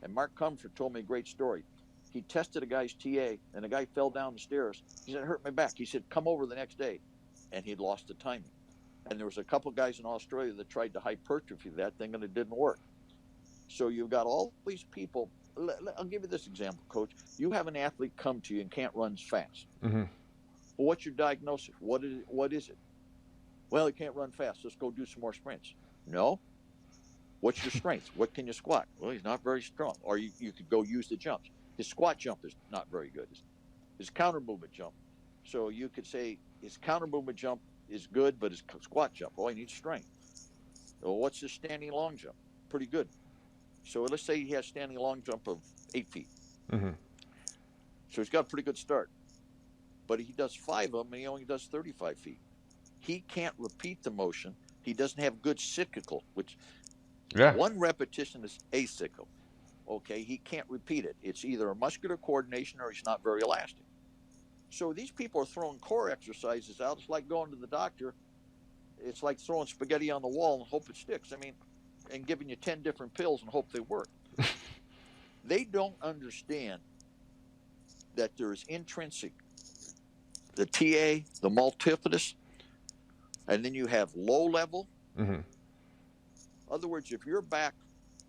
Speaker 2: And Mark Comfort told me a great story. He tested a guy's TA, and the guy fell down the stairs. He said, "It hurt my back." He said, "Come over the next day," and he'd lost the timing. And there was a couple guys in Australia that tried to hypertrophy that thing, and it didn't work. So you've got all these people. I'll give you this example, Coach. You have an athlete come to you and can't run fast.
Speaker 1: Mm-hmm.
Speaker 2: Well, what's your diagnosis? What is it? Well, he can't run fast. Let's go do some more sprints. No. What's your strength? What can you squat? Well, he's not very strong. Or you could go use the jumps. His squat jump is not very good. His counter movement jump. So you could say his counter movement jump is good, but his squat jump, he needs strength. Well, what's his standing long jump? Pretty good. So let's say he has standing long jump of 8 feet.
Speaker 1: Mm-hmm.
Speaker 2: So he's got a pretty good start. But he does 5 of them, and he only does 35 feet. He can't repeat the motion. He doesn't have good cyclical, which one repetition is acyclical. Okay, he can't repeat it. It's either a muscular coordination or he's not very elastic. So these people are throwing core exercises out. It's like going to the doctor. It's like throwing spaghetti on the wall and hope it sticks. I mean, and giving you 10 different pills and hope they work. They don't understand that there's intrinsic, the TA, the multifidus, and then you have low level.
Speaker 1: Mm-hmm.
Speaker 2: In other words, if your back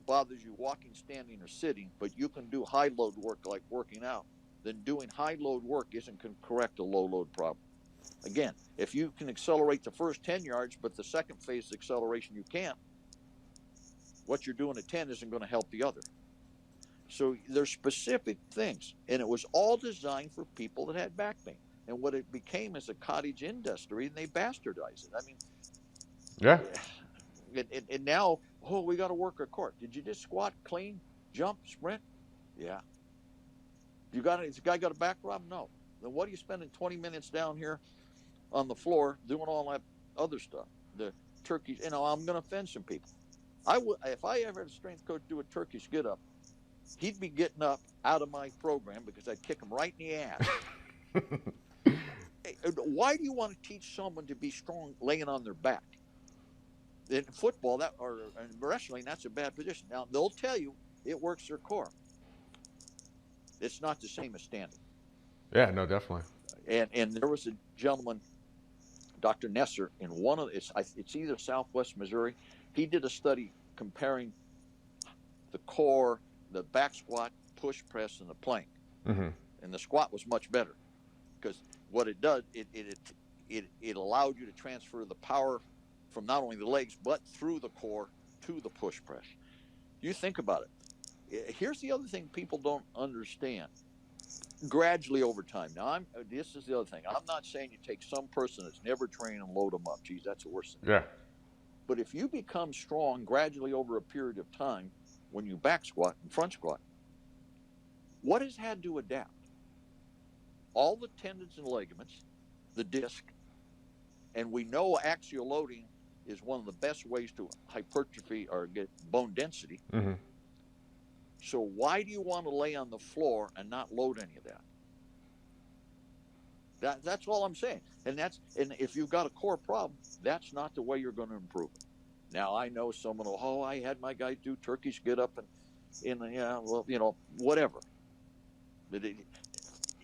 Speaker 2: bothers you walking, standing, or sitting, but you can do high load work like working out, then doing high load work isn't going to correct a low load problem. Again, if you can accelerate the first 10 yards, but the second phase of acceleration you can't, what you're doing at 10 isn't going to help the other. So there's specific things, and it was all designed for people that had back pain. And what it became is a cottage industry, and they bastardized it. I mean, and now, we got to work our core. Did you just squat, clean, jump, sprint? Yeah. Has the guy got a back problem? No. Then what are you spending 20 minutes down here on the floor doing all that other stuff? The Turkish, I'm going to offend some people. If I ever had a strength coach do a Turkish get up, he'd be getting up out of my program because I'd kick him right in the ass. Why do you want to teach someone to be strong laying on their back? In football, or in wrestling, that's a bad position. Now, they'll tell you it works their core. It's not the same as standing.
Speaker 1: Yeah, no, definitely.
Speaker 2: And there was a gentleman, Dr. Nesser, in one of it's either Southwest Missouri. He did a study comparing the core, the back squat, push press, and the plank.
Speaker 1: Mm-hmm.
Speaker 2: And the squat was much better because what it does, it allowed you to transfer the power from not only the legs but through the core to the push press. You think about it. Here's the other thing people don't understand. Gradually over time. Now, this is the other thing. I'm not saying you take some person that's never trained and load them up. Geez, that's the worst thing.
Speaker 1: Yeah.
Speaker 2: But if you become strong gradually over a period of time, when you back squat and front squat, what has had to adapt? All the tendons and ligaments, the disc, and we know axial loading is one of the best ways to hypertrophy or get bone density.
Speaker 1: Mm-hmm.
Speaker 2: So why do you want to lay on the floor and not load any of that? That's all I'm saying. And if you've got a core problem, that's not the way you're going to improve it. Now, I know someone will, I had my guy do Turkish get up whatever. But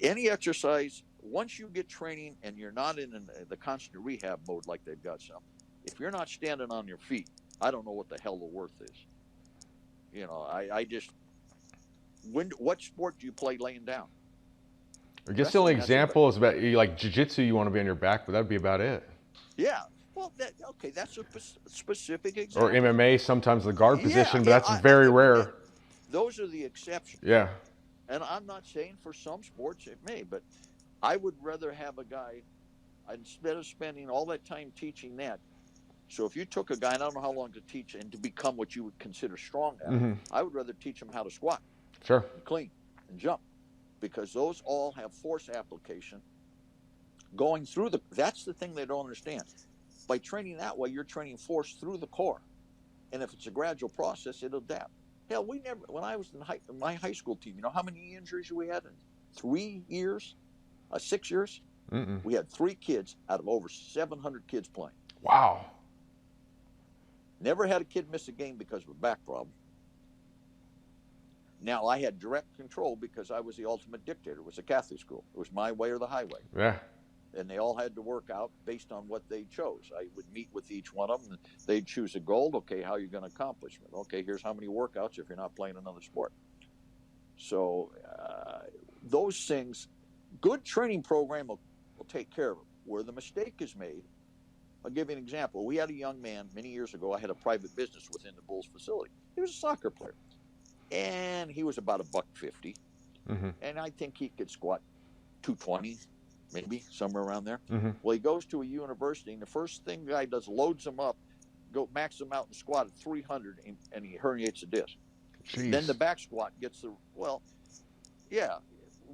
Speaker 2: any exercise, once you get training and you're not in the constant rehab mode like they've got some, if you're not standing on your feet, I don't know what the hell the worth is. What sport do you play laying down?
Speaker 1: I guess the only example is about like jiu-jitsu, you want to be on your back, but that'd be about it.
Speaker 2: Yeah. Well, that's a specific example.
Speaker 1: Or MMA, sometimes the guard position, but that's very rare.
Speaker 2: Those are the exceptions.
Speaker 1: Yeah.
Speaker 2: And I'm not saying for some sports it may, but I would rather have a guy, instead of spending all that time teaching that. So if you took a guy, and I don't know how long to teach and to become what you would consider strong at,
Speaker 1: mm-hmm.
Speaker 2: I would rather teach him how to squat.
Speaker 1: Sure.
Speaker 2: And clean and jump, because those all have force application going through that's the thing they don't understand. By training that way, you're training force through the core. And if it's a gradual process, it'll adapt. Hell, when I was in my high school team, you know how many injuries we had in 3 years? 6 years?
Speaker 1: Mm-mm.
Speaker 2: We had 3 kids out of over 700 kids playing.
Speaker 1: Wow.
Speaker 2: Never had a kid miss a game because of a back problem. Now I had direct control because I was the ultimate dictator. It was a Catholic school. It was my way or the highway.
Speaker 1: Yeah.
Speaker 2: And they all had to work out based on what they chose. I would meet with each one of them. And they'd choose a goal. Okay, how are you going to accomplish it? Okay, here's how many workouts if you're not playing another sport. So those things, good training program will take care of it. Where the mistake is made, I'll give you an example. We had a young man many years ago. I had a private business within the Bulls facility. He was a soccer player, and he was about $150,
Speaker 1: Mm-hmm.
Speaker 2: and I think he could squat 220, maybe somewhere around there.
Speaker 1: Mm-hmm.
Speaker 2: Well, he goes to a university, and the first thing the guy does, loads him up, go max him out and squat at 300, and he herniates a disc. Then the
Speaker 1: Jeez.
Speaker 2: back squat gets the, well, yeah,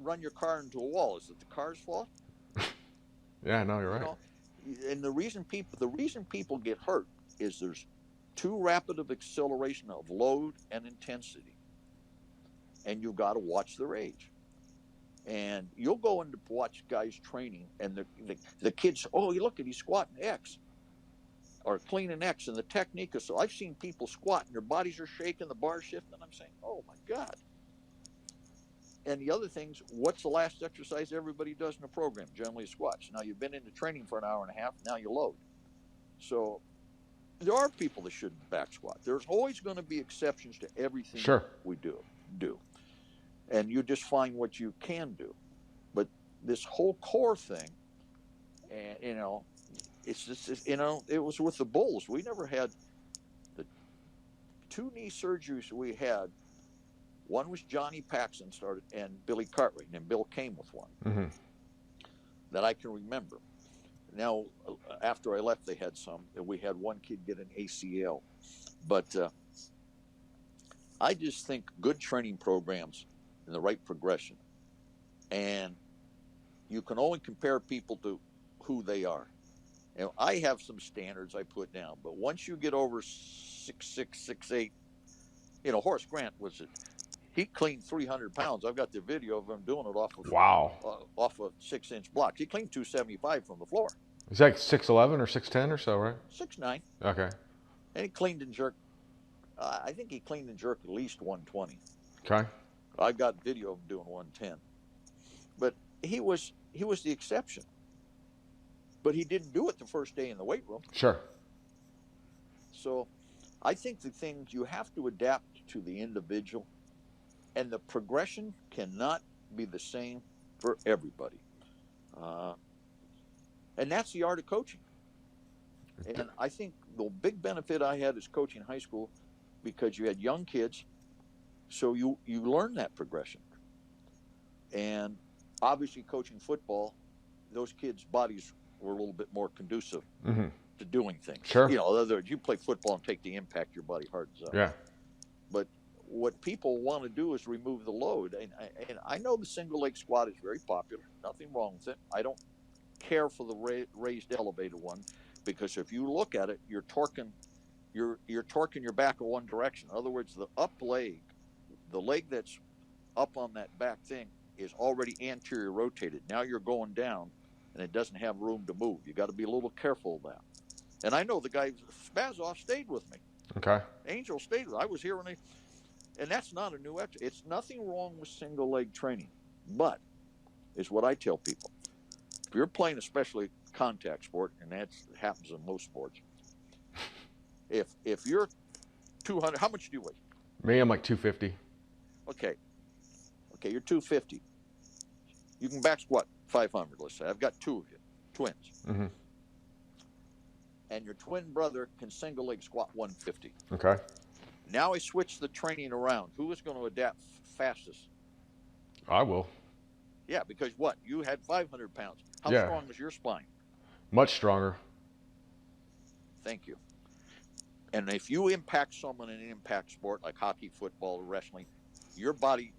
Speaker 2: run your car into a wall. Is it the car's fault?
Speaker 1: Yeah, no, you're
Speaker 2: You
Speaker 1: right.
Speaker 2: know, and the reason people get hurt is there's too rapid of acceleration of load and intensity, and you've got to watch their age. And you'll go in to watch guys training, and the kids, oh, you look at he's squatting X or cleaning X, and the technique is so. I've seen people squat and their bodies are shaking, the bar shifting. And I'm saying, oh my God. And the other things, what's the last exercise everybody does in a program? Generally squats. Now you've been into training for an hour and a half, now you load. So there are people that shouldn't back squat. There's always going to be exceptions to everything
Speaker 1: Sure.
Speaker 2: we do. And you just find what you can do. But this whole core thing, and it's just, it was with the Bulls. We never had the two knee surgeries we had. One was Johnny Paxson started, and Billy Cartwright, and Bill came with one
Speaker 1: Mm-hmm.
Speaker 2: that I can remember. Now, after I left, they had some. We had one kid get an ACL, but I just think good training programs and the right progression, and you can only compare people to who they are. I have some standards I put down, but once you get over 6'6", 6'8", Horace Grant he cleaned 300 pounds. I've got the video of him doing it
Speaker 1: Wow.
Speaker 2: off of 6-inch blocks. He cleaned 275 from the floor.
Speaker 1: He's like 6'11" or 6'10" or so, right?
Speaker 2: 6'9",
Speaker 1: Okay.
Speaker 2: and he cleaned and jerked. I think he cleaned and jerked at least 120.
Speaker 1: Okay.
Speaker 2: I've got video of him doing 110. But he was the exception. But he didn't do it the first day in the weight room.
Speaker 1: Sure.
Speaker 2: So I think the things you have to adapt to the individual, and the progression cannot be the same for everybody. And that's the art of coaching. And I think the big benefit I had is coaching high school, because you had young kids, so you learn that progression. And obviously coaching football, those kids' bodies were a little bit more conducive
Speaker 1: Mm-hmm.
Speaker 2: to doing things.
Speaker 1: Sure.
Speaker 2: In other words, you play football and take the impact, your body hardens up.
Speaker 1: Yeah.
Speaker 2: But what people want to do is remove the load. And I know the single leg squat is very popular. Nothing wrong with it. I don't care for the raised elevated one, because if you look at it, you're torquing your back in one direction. In other words, the up leg, the leg that's up on that back thing, is already anterior rotated. Now you're going down, and it doesn't have room to move. You got to be a little careful of that. And I know the guy Spazoff stayed with me.
Speaker 1: Okay.
Speaker 2: Angel stayed with me. I was here and that's not a new exercise. It's nothing wrong with single leg training, but it's what I tell people. If you're playing especially contact sport, and that happens in most sports, if you're 200, how much do you weigh?
Speaker 1: Me, I'm like 250.
Speaker 2: Okay, you're 250. You can back squat 500, let's say. I've got two of you, twins.
Speaker 1: Mm-hmm.
Speaker 2: And your twin brother can single leg squat 150.
Speaker 1: Okay.
Speaker 2: Now I switch the training around. Who is going to adapt fastest?
Speaker 1: I will.
Speaker 2: Yeah, because what? You had 500 pounds. How
Speaker 1: Yeah.
Speaker 2: strong was your spine?
Speaker 1: Much stronger.
Speaker 2: Thank you. And if you impact someone in an impact sport like hockey, football, or wrestling, your body,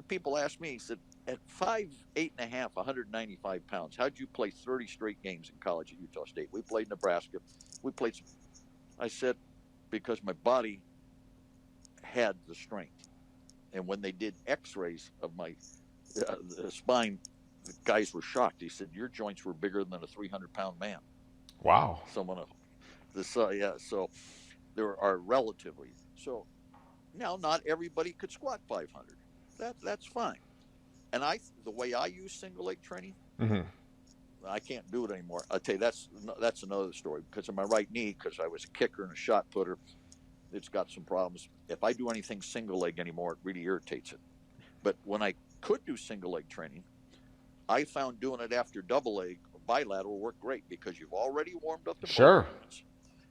Speaker 2: people ask me, said, at 5'8.5", 195 pounds, how'd you play 30 straight games in college at Utah State? We played Nebraska. I said, because my body had the strength. And when they did x-rays of my the spine, the guys were shocked. He said, your joints were bigger than a 300-pound man.
Speaker 1: Wow.
Speaker 2: So there are relatively. So Now, not everybody could squat 500. That's fine. And the way I use single leg training,
Speaker 1: Hmm.
Speaker 2: I can't do it anymore. I tell you, that's another story because of my right knee. Because I was a kicker and a shot putter, it's got some problems. If I do anything single leg anymore, it really irritates it. But when I could do single leg training, I found doing it after double leg or bilateral worked great because you've already warmed up the motor
Speaker 1: Sure.
Speaker 2: units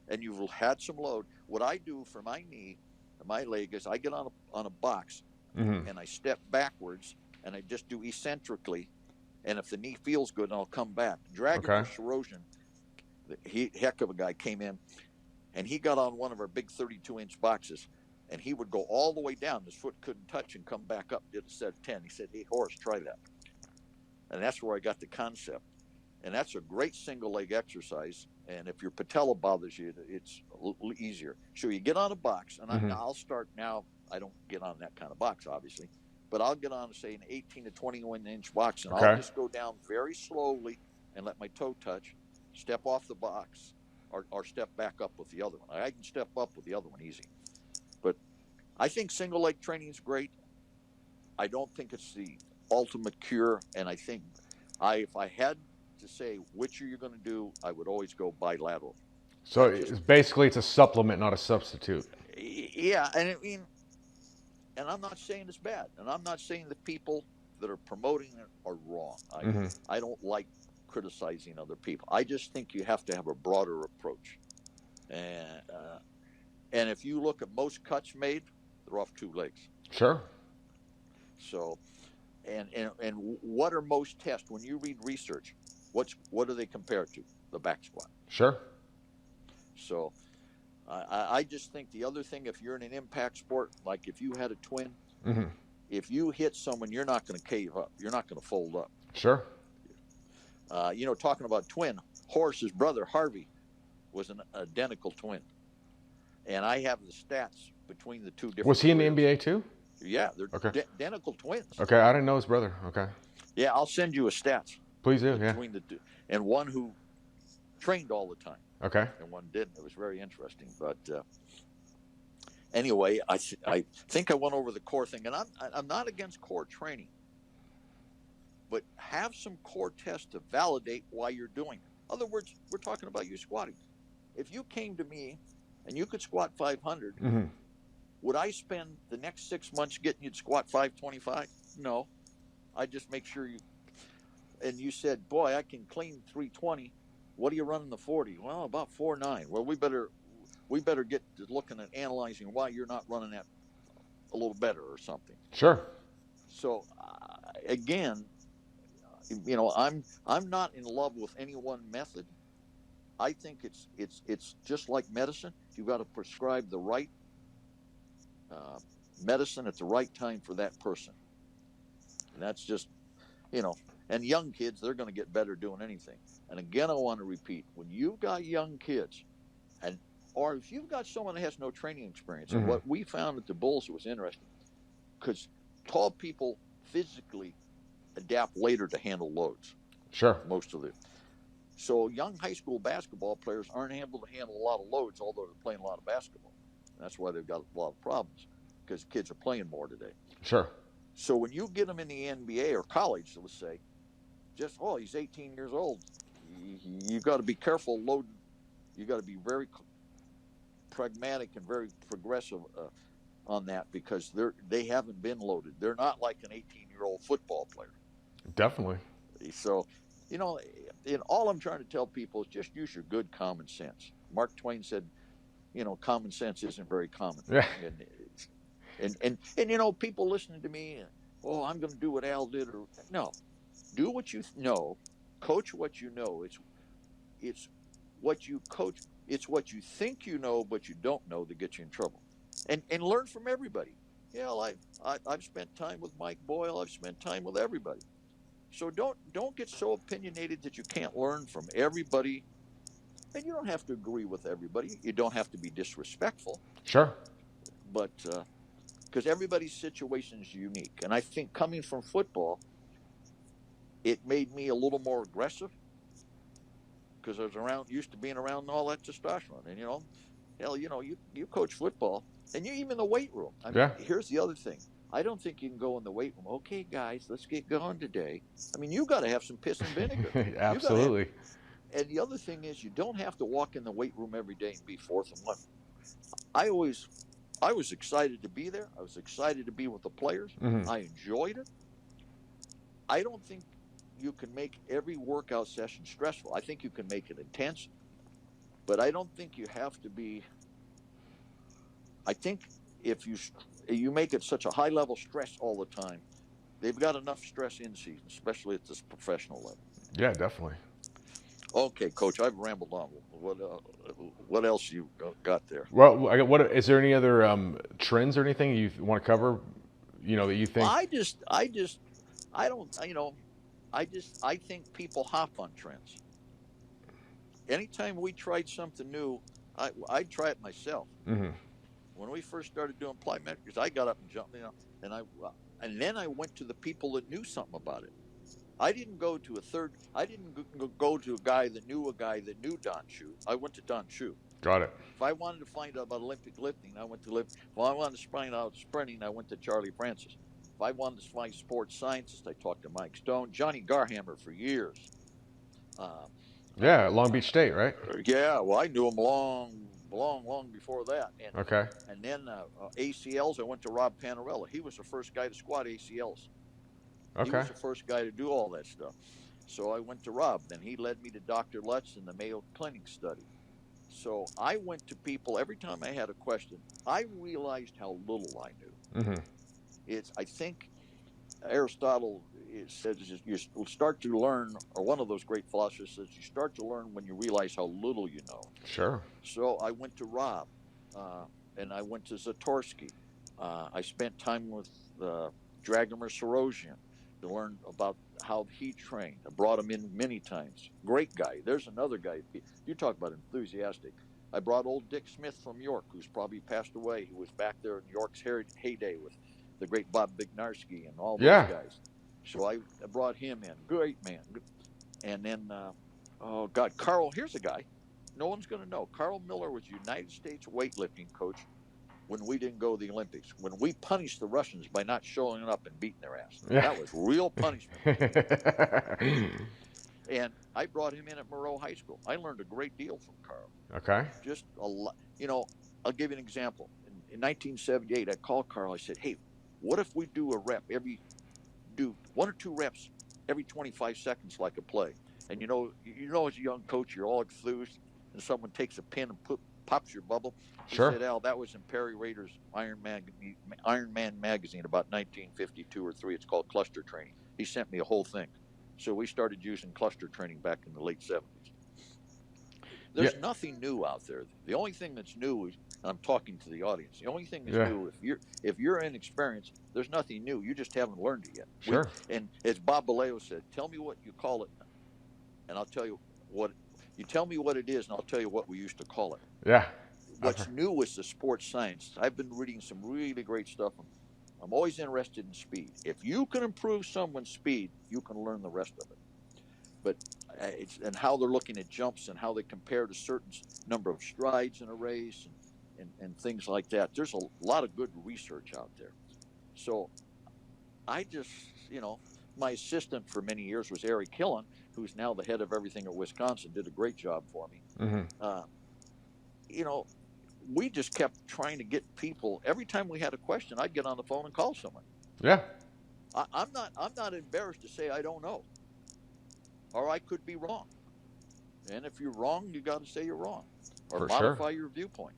Speaker 2: and you've had some load. What I do for my knee, my leg is I get on a box
Speaker 1: Hmm.
Speaker 2: and I step backwards and I just do eccentrically. And if the knee feels good, I'll come back. Dragon
Speaker 1: Okay.
Speaker 2: for Sorojan, heck of a guy, came in and he got on one of our big 32-inch boxes and he would go all the way down. His foot couldn't touch and come back up. Did a set of 10. He said, "Hey, Horace, try that." And that's where I got the concept. And that's a great single leg exercise. And if your patella bothers you, it's a little easier. So you get on a box, and
Speaker 1: Hmm.
Speaker 2: I'll start now. I don't get on that kind of box, obviously, but I'll get on, say, an 18 to 21-inch box, and I'll
Speaker 1: Okay.
Speaker 2: just go down very slowly and let my toe touch, step off the box, or step back up with the other one. I can step up with the other one easy. But I think single leg training is great. I don't think it's the ultimate cure, and I think if I had to say which are you going to do, I would always go bilateral.
Speaker 1: So
Speaker 2: That just
Speaker 1: it's basically it's a supplement, not a substitute.
Speaker 2: yeah, and I mean, and I'm not saying it's bad, and I'm not saying the people that are promoting it are wrong.
Speaker 1: Hmm.
Speaker 2: I don't like criticizing other people. I just think you have to have a broader approach, and and if you look at most cuts made, they're off two legs.
Speaker 1: Sure.
Speaker 2: So and what are most tests when you read research? What do they compare to? The back squat.
Speaker 1: Sure.
Speaker 2: So I just think the other thing, if you're in an impact sport, like if you had a twin,
Speaker 1: Hmm.
Speaker 2: if you hit someone, you're not going to cave up. You're not going to fold up.
Speaker 1: Sure.
Speaker 2: Talking about twin, Horace's brother Harvey was an identical twin, and I have the stats between the two
Speaker 1: Was
Speaker 2: different
Speaker 1: he in the
Speaker 2: careers.
Speaker 1: NBA too?
Speaker 2: Yeah, they're
Speaker 1: Okay.
Speaker 2: identical twins.
Speaker 1: Okay. I didn't know his brother. Okay.
Speaker 2: Yeah, I'll send you a stats
Speaker 1: Please do. Yeah.
Speaker 2: between the two, and one who trained all the time
Speaker 1: Okay.
Speaker 2: and one didn't. It was very interesting. But anyway, I think I went over the core thing, and I'm not against core training, but have some core tests to validate why you're doing it. In other words, we're talking about you squatting. If you came to me and you could squat 500,
Speaker 1: Hmm.
Speaker 2: would I spend the next 6 months getting you to squat 525? No, I just make sure you. And you said, "Boy, I can clean 320. What are you running the 40?" Well, about 4.9. Well, we better get to looking at analyzing why you're not running that a little better or something.
Speaker 1: Sure.
Speaker 2: So again, I'm not in love with any one method. I think it's just like medicine. You've got to prescribe the right uh, medicine at the right time for that person. And that's just you know. And young kids, they're going to get better doing anything. And again, I want to repeat: when you've got young kids, and or if you've got someone that has no training experience, and
Speaker 1: Hmm.
Speaker 2: what we found at the Bulls was interesting, because tall people physically adapt later to handle loads.
Speaker 1: Sure.
Speaker 2: Most of it. So young high school basketball players aren't able to handle a lot of loads, although they're playing a lot of basketball. That's why they've got a lot of problems because kids are playing more today.
Speaker 1: Sure.
Speaker 2: So when you get them in the NBA or college, let's say, he's 18 years old. You got to be careful loading. You got to be very pragmatic and very progressive on that because they haven't been loaded. They're not like an 18-year-old football player.
Speaker 1: Definitely.
Speaker 2: So, you know, all I'm trying to tell people is just use your good common sense. Mark Twain said, common sense isn't very common,
Speaker 1: Yeah.
Speaker 2: and people listening to me, oh, I'm going to do what Al did, or no, do what you know, coach what you know. It's what you coach. It's what you think you know, but you don't know that gets you in trouble, and learn from everybody. I've spent time with Mike Boyle. I've spent time with everybody. So don't get so opinionated that you can't learn from everybody, and you don't have to agree with everybody. You don't have to be disrespectful,
Speaker 1: Sure.
Speaker 2: but because everybody's situation is unique, and I think coming from football, it made me a little more aggressive because I was used to being around all that testosterone, and hell, you coach football. And you even the weight room. I mean,
Speaker 1: Yeah.
Speaker 2: here's the other thing. I don't think you can go in the weight room. Okay, guys, let's get going today. I mean, you got to have some piss and vinegar. You got to have.
Speaker 1: Absolutely.
Speaker 2: And the other thing is, you don't have to walk in the weight room every day and be fourth and one. I was excited to be there. I was excited to be with the players.
Speaker 1: Hmm.
Speaker 2: I enjoyed it. I don't think you can make every workout session stressful. I think you can make it intense, but I don't think you have to be. I think if you make it such a high level stress all the time, they've got enough stress in season, especially at this professional level.
Speaker 1: Yeah, definitely.
Speaker 2: Okay, Coach, I've rambled on. What else you got there?
Speaker 1: Well, what is there any other trends or anything you want to cover? That you
Speaker 2: Well,
Speaker 1: think?
Speaker 2: I don't, I think people hop on trends. Anytime we tried something new, I'd try it myself.
Speaker 1: Hmm.
Speaker 2: When we first started doing plyometrics, I got up and jumped, and and then I went to the people that knew something about it. I didn't go to a third. I didn't go to a guy that knew Don Chu. I went to Don Chu.
Speaker 1: Got it.
Speaker 2: If I wanted to find out about Olympic lifting, I went to lift. If I wanted to find out sprinting, I went to Charlie Francis. If I wanted to find sports scientists, I talked to Mike Stone, Johnny Garhammer for years. Uh,
Speaker 1: Yeah, Long
Speaker 2: uh,
Speaker 1: Beach State, right?
Speaker 2: yeah, well, I knew him long before that.
Speaker 1: Okay.
Speaker 2: And then ACLs, I went to Rob Panarella. He was the first guy to squat ACLs. He
Speaker 1: Okay.
Speaker 2: was the first guy to do all that stuff. So I went to Rob. Then he led me to Dr. Lutz in the Mayo Clinic study. So I went to people every time I had a question. I realized how little I knew.
Speaker 1: Hmm.
Speaker 2: I think Aristotle says you start to learn, or one of those great philosophers says you start to learn when you realize how little you know.
Speaker 1: Sure.
Speaker 2: So I went to Rob, and I went to Zatorsky. I spent time with Dragomir Sorosian to learn about how he trained. I brought him in many times. Great guy. There's another guy. You talk about enthusiastic. I brought old Dick Smith from York, who's probably passed away. He was back there in York's heyday with the great Bob Bignarski and all those
Speaker 1: Yeah.
Speaker 2: guys. So I brought him in. Great man. And then, oh God, Carl. Here's a guy no one's going to know. Carl Miller was United States weightlifting coach when we didn't go to the Olympics. When we punished the Russians by not showing up and beating their ass.
Speaker 1: Yeah.
Speaker 2: That was real punishment. And I brought him in at Moreau High School. I learned a great deal from Carl.
Speaker 1: Okay.
Speaker 2: Just a lot. I'll give you an example. In 1978, I called Carl. I said, hey, what if we do one or two reps every 25 seconds like a play? And as a young coach, you're all enthused, and someone takes a pin and pops your bubble. He
Speaker 1: Sure.
Speaker 2: said, Al, that was in Perry Rader's Iron Man magazine about 1952 or 3. It's called Cluster Training. He sent me a whole thing. So we started using cluster training back in the late 70s. There's nothing new out there. The only thing that's new is, I'm talking to the audience. The only thing that's new, if you're inexperienced, there's nothing new. You just haven't learned it yet.
Speaker 1: Sure.
Speaker 2: And as Bob Baleo said, tell me what you call it, and I'll tell you what. You tell me what it is, and I'll tell you what we used to call it.
Speaker 1: Yeah.
Speaker 2: What's new is the sports science. I've been reading some really great stuff. I'm always interested in speed. If you can improve someone's speed, you can learn the rest of it. But and how they're looking at jumps and how they compare to certain number of strides in a race and things like that. There's a lot of good research out there. So I just, my assistant for many years was Eric Killen, who's now the head of everything at Wisconsin, did a great job for me.
Speaker 1: Mm-hmm.
Speaker 2: We just kept trying to get people. Every time we had a question, I'd get on the phone and call someone.
Speaker 1: Yeah.
Speaker 2: I'm not embarrassed to say I don't know, or I could be wrong. And if you're wrong, you got to say you're wrong, or
Speaker 1: For
Speaker 2: modify
Speaker 1: sure.
Speaker 2: your viewpoint.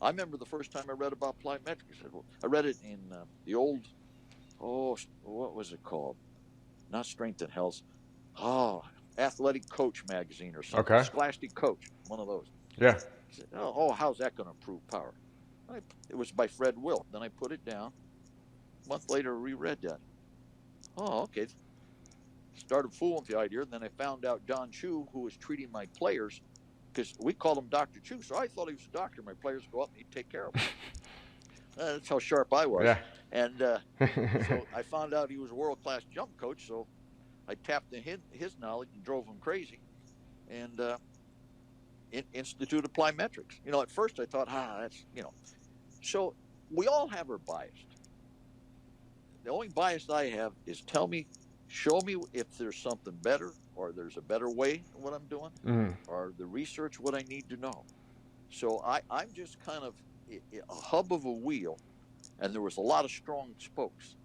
Speaker 2: I remember the first time I read about plyometrics. I read it in the old, what was it called? Not Strength and Health. Athletic Coach magazine or something.
Speaker 1: Okay.
Speaker 2: Scholastic Coach, one of those.
Speaker 1: Yeah.
Speaker 2: I said, how's that going to improve power? It was by Fred Wilt. Then I put it down. A month later, I reread that. Oh, okay. Started fooling with the idea. Then I found out Don Chu, who was treating my players, because we called him Dr. Chu. So I thought he was a doctor. My players would go up and he'd take care of them. That's how sharp I was.
Speaker 1: Yeah.
Speaker 2: And so I found out he was a world-class jump coach. So I tapped his knowledge and drove him crazy. And instituted plyometrics. At first I thought, that's, So we all have our bias. The only bias I have is show me if there's something better, or there's a better way in what I'm doing,
Speaker 1: Mm.
Speaker 2: or the research what I need to know. So I'm just kind of a hub of a wheel, and there was a lot of strong spokes: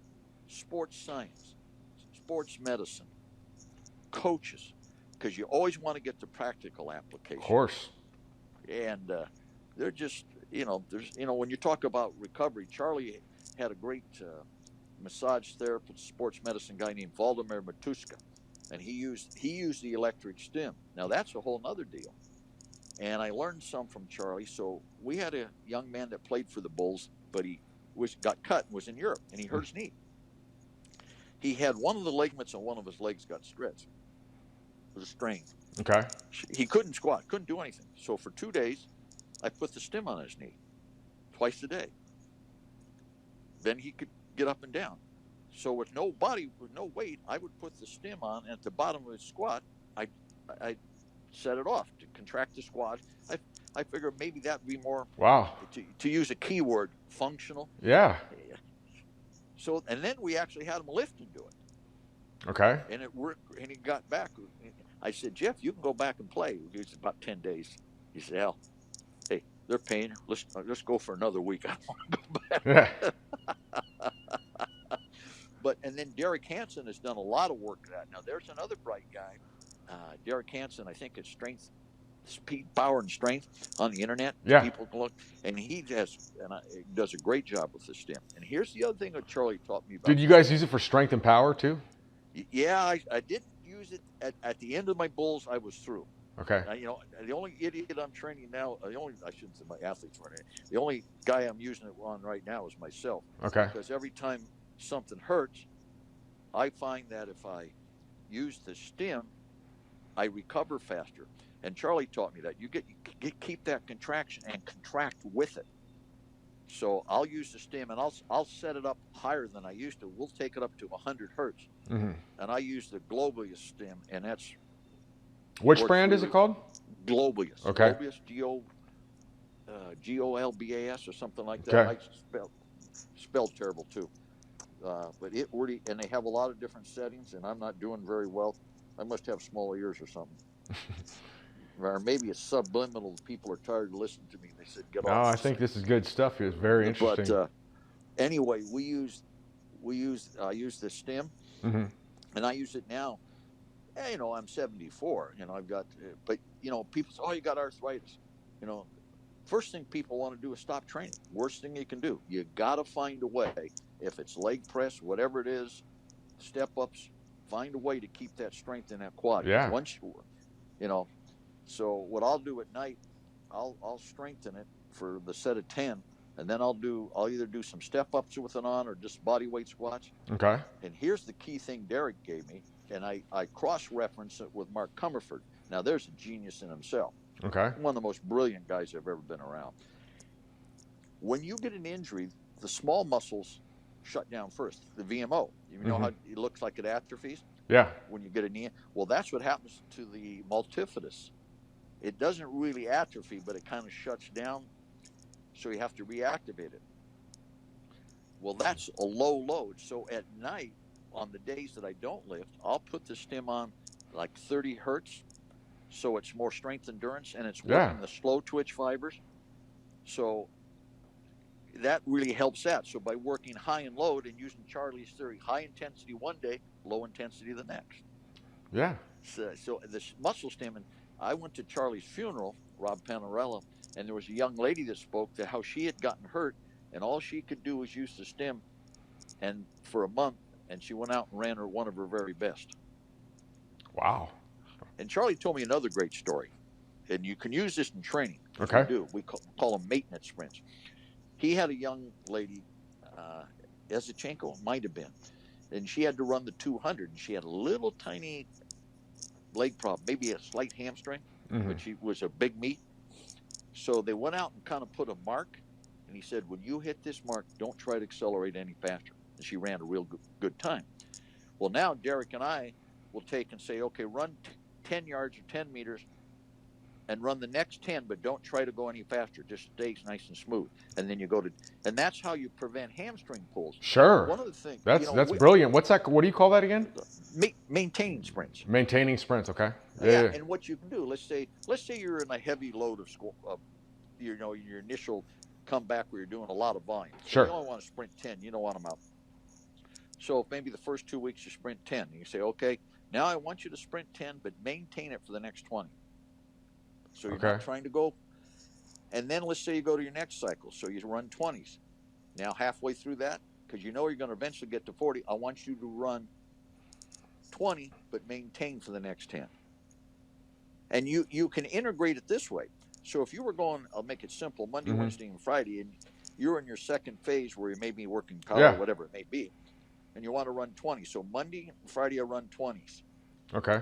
Speaker 2: sports science, sports medicine, coaches, because you always want to get the practical
Speaker 1: Of
Speaker 2: application.
Speaker 1: course.
Speaker 2: And they're just, there's, when you talk about recovery, Charlie had a great massage therapist, sports medicine guy named Valdemar Matuska, and he used the electric stim. Now that's a whole nother deal. And I learned some from Charlie. So we had a young man that played for the Bulls, but he got cut and was in Europe, and he hurt his knee. He had one of the ligaments on one of his legs got stretched. It was strained.
Speaker 1: Okay.
Speaker 2: He couldn't squat, couldn't do anything. So for 2 days, I put the stim on his knee twice a day. Then he could get up and down. So with no weight, I would put the stim on, and at the bottom of his squat, I set it off to contract the squat. I figured maybe that'd be more,
Speaker 1: Wow.
Speaker 2: to use a keyword, functional.
Speaker 1: Yeah.
Speaker 2: So, and then we actually had him lift and do it,
Speaker 1: Okay.
Speaker 2: and it worked. And he got back. I said, Jeff, you can go back and play. It was about 10 days. He said, hell, hey, they're paying. Let's go for another week. I want to go back.
Speaker 1: Yeah.
Speaker 2: And then Derek Hansen has done a lot of work to that. Now there's another bright guy, Derek Hansen. I think it's Strength, Speed, Power, and Strength on the internet.
Speaker 1: Yeah.
Speaker 2: People can look, and he does a great job with the stem. And here's the other thing that Charlie taught me about.
Speaker 1: Did you guys use it for strength and power too?
Speaker 2: Yeah, I didn't use it at the end of my Bulls. I was through.
Speaker 1: Okay.
Speaker 2: The only idiot I'm training now, I shouldn't say my athletes running. The only guy I'm using it on right now is myself.
Speaker 1: Okay.
Speaker 2: Because every time something hurts, I find that if I use the stim, I recover faster. And Charlie taught me that you keep that contraction and contract with it. So I'll use the stim, and I'll set it up higher than I used to. We'll take it up to 100 hertz,
Speaker 1: Mm-hmm.
Speaker 2: and I use the Globius stim, and that's
Speaker 1: Which brand is it called?
Speaker 2: Globius.
Speaker 1: Okay.
Speaker 2: Globius, Golbas or something like that.
Speaker 1: Okay.
Speaker 2: I spelled terrible too. But it really, and they have a lot of different settings, and I'm not doing very well. I must have small ears or something. Or maybe it's subliminal. People are tired of listening to me. They said, get
Speaker 1: No,
Speaker 2: off.
Speaker 1: I think this is good stuff. It's very interesting.
Speaker 2: But anyway, I use the stem,
Speaker 1: Mm-hmm.
Speaker 2: and I use it now. I'm 74. I've got, but people say, oh, you got arthritis. First thing people want to do is stop training. Worst thing you can do. You got to find a way. If it's leg press, whatever it is, step ups, find a way to keep that strength in that quad.
Speaker 1: Yeah.
Speaker 2: Once so what I'll do at night, I'll strengthen it for the set of 10, and then I'll either do some step ups with it on, or just body weight squats.
Speaker 1: Okay.
Speaker 2: And here's the key thing Derek gave me, and I cross-reference it with Mark Comerford. Now there's a genius in himself.
Speaker 1: Okay.
Speaker 2: One of the most brilliant guys I've ever been around. When you get an injury, the small muscles shut down first. The VMO. You know how it looks like it atrophies?
Speaker 1: Yeah.
Speaker 2: When you get a knee. Well, that's what happens to the multifidus. It doesn't really atrophy, but it kind of shuts down. So you have to reactivate it. Well, that's a low load. So at night, on the days that I don't lift, I'll put the stim on like 30 hertz. So it's more strength endurance, and it's working the slow twitch fibers. So that really helps that. So by working high and load and using Charlie's theory, high intensity one day, low intensity the next.
Speaker 1: Yeah.
Speaker 2: So this muscle stim, and I went to Charlie's funeral, Rob Panarella, and there was a young lady that spoke to how she had gotten hurt, and all she could do was use the stim, and for a month, and she went out and ran one of her very best.
Speaker 1: Wow.
Speaker 2: And Charlie told me another great story, and you can use this in training.
Speaker 1: Okay.
Speaker 2: We call them maintenance sprints. He had a young lady, Ezachenko, might have been, and she had to run the 200, and she had a little tiny leg problem, maybe a slight hamstring, but she was a big meat. So they went out and kind of put a mark, and he said, when you hit this mark, don't try to accelerate any faster. And she ran a real good time. Well, now Derek and I will take and say, okay, run 10 yards or 10 meters and run the next 10, but don't try to go any faster. Just stay nice and smooth. And then you go to, and that's how you prevent hamstring pulls.
Speaker 1: Sure.
Speaker 2: One of the things,
Speaker 1: That's brilliant. What's that? What do you call that again?
Speaker 2: maintaining sprints.
Speaker 1: Maintaining sprints. Okay.
Speaker 2: Yeah,
Speaker 1: Yeah.
Speaker 2: and what you can do, let's say you're in a heavy load of school, your initial comeback where you're doing a lot of volume. So
Speaker 1: Sure.
Speaker 2: you only want to sprint 10. You don't want them out. So if maybe the first 2 weeks you sprint 10, and you say, okay, now I want you to sprint 10, but maintain it for the next 20. So you're not trying to go. And then let's say you go to your next cycle. So you run 20s. Now halfway through that, because you know you're going to eventually get to 40, I want you to run 20, but maintain for the next 10. And you can integrate it this way. So if you were going, I'll make it simple, Monday, Wednesday, and Friday, and you're in your second phase where you may be working power, or whatever it may be, and you want to run 20. So Monday and Friday, I run 20s.
Speaker 1: Okay.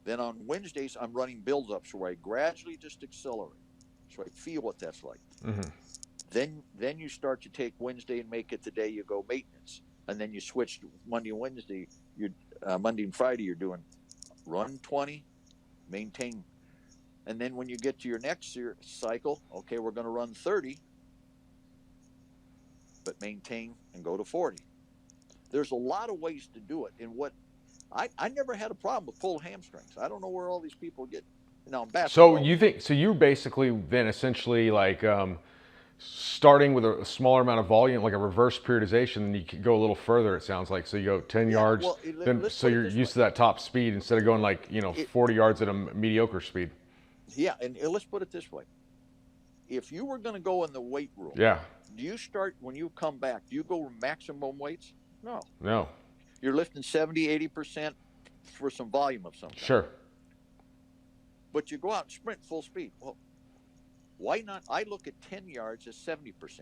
Speaker 2: Then on Wednesdays, I'm running build-ups where I gradually just accelerate. So I feel what that's like. Then you start to take Wednesday and make it the day you go maintenance. And then you switch to Monday and Wednesday. Monday and Friday, you're doing run 20, maintain. And then when you get to your next cycle, okay, we're going to run 30, but maintain and go to 40. There's a lot of ways to do it. And what I never had a problem with pulled hamstrings. I don't know where all these people get. Now, basketball.
Speaker 1: So you're basically then essentially like starting with a smaller amount of volume, like a reverse periodization, and you can go a little further. It sounds like so you go 10 yards,
Speaker 2: well,
Speaker 1: then so you're used to that top speed instead of going like 40 yards at a mediocre speed.
Speaker 2: Yeah, and let's put it this way: if you were going to go in the weight room, do you start when you come back? Do you go maximum weights? No. You're lifting 70, 80% for some volume of some kind.
Speaker 1: Sure.
Speaker 2: But you go out and sprint full speed. Well, why not? I look at 10 yards as 70%.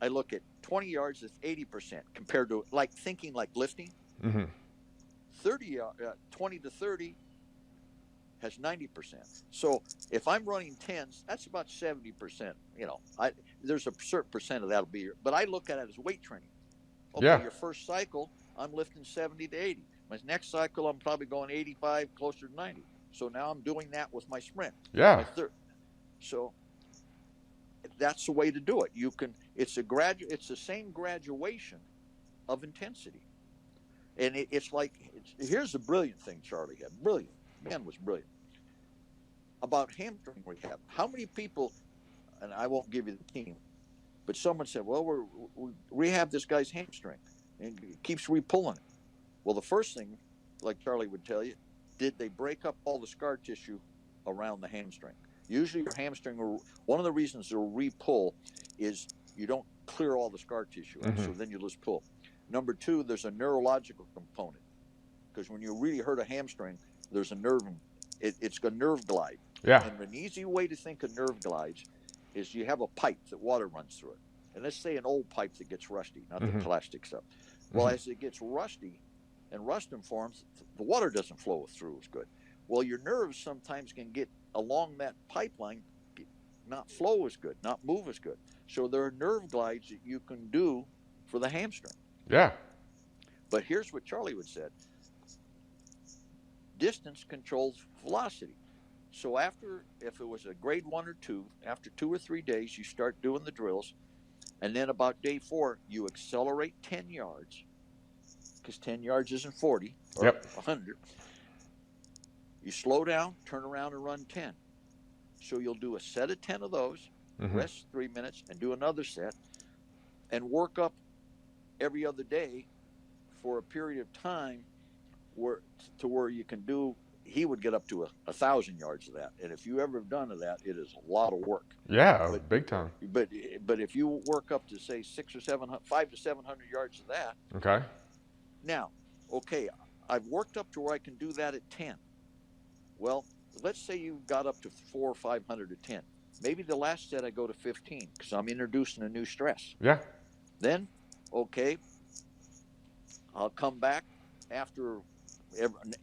Speaker 2: I look at 20 yards as 80% compared to thinking like lifting. 20 to 30 has 90%. So if I'm running 10s, that's about 70%. There's a certain percent of that'll be, but I look at it as weight training. Okay, your first cycle, I'm lifting 70 to 80. My next cycle, I'm probably going 85, closer to 90. So now I'm doing that with my sprint.
Speaker 1: Yeah.
Speaker 2: So that's the way to do it. It's the same graduation of intensity. And here's the brilliant thing Charlie had. Brilliant. Man was brilliant. About hamstring rehab. How many people, and I won't give you the team, but someone said, well, we rehab this guy's hamstring and he keeps re-pulling it. Well, the first thing, like Charlie would tell you, did they break up all the scar tissue around the hamstring? Usually your hamstring, one of the reasons they'll re-pull is you don't clear all the scar tissue out, so then you just pull. Number two, there's a neurological component, because when you really hurt a hamstring, there's a nerve, it's a nerve glide.
Speaker 1: Yeah.
Speaker 2: And an easy way to think of nerve glides is you have a pipe that water runs through it. And let's say an old pipe that gets rusty, not the plastic stuff. Well, as it gets rusty and rust informs, the water doesn't flow through as good. Well, your nerves sometimes can get along that pipeline, not flow as good, not move as good. So there are nerve glides that you can do for the hamstring.
Speaker 1: Yeah.
Speaker 2: But here's what Charlie would said. Distance controls velocity. So if it was a grade 1 or 2, after 2 or 3 days, you start doing the drills. And then about day 4, you accelerate 10 yards, because 10 yards isn't 40 or 100. You slow down, turn around, and run 10. So you'll do a set of 10 of those, rest 3 minutes, and do another set, and work up every other day for a period of time where you can do. He would get up to 1,000 yards of that, and if you ever have done that, it is a lot of work.
Speaker 1: Yeah, big time.
Speaker 2: But if you work up to say 500 to 700 yards of that.
Speaker 1: Okay.
Speaker 2: Now, I've worked up to where I can do that at 10. Well, let's say you got up to 400 or 500 at 10. Maybe the last set I go to 15 because I'm introducing a new stress.
Speaker 1: Yeah.
Speaker 2: Then, I'll come back after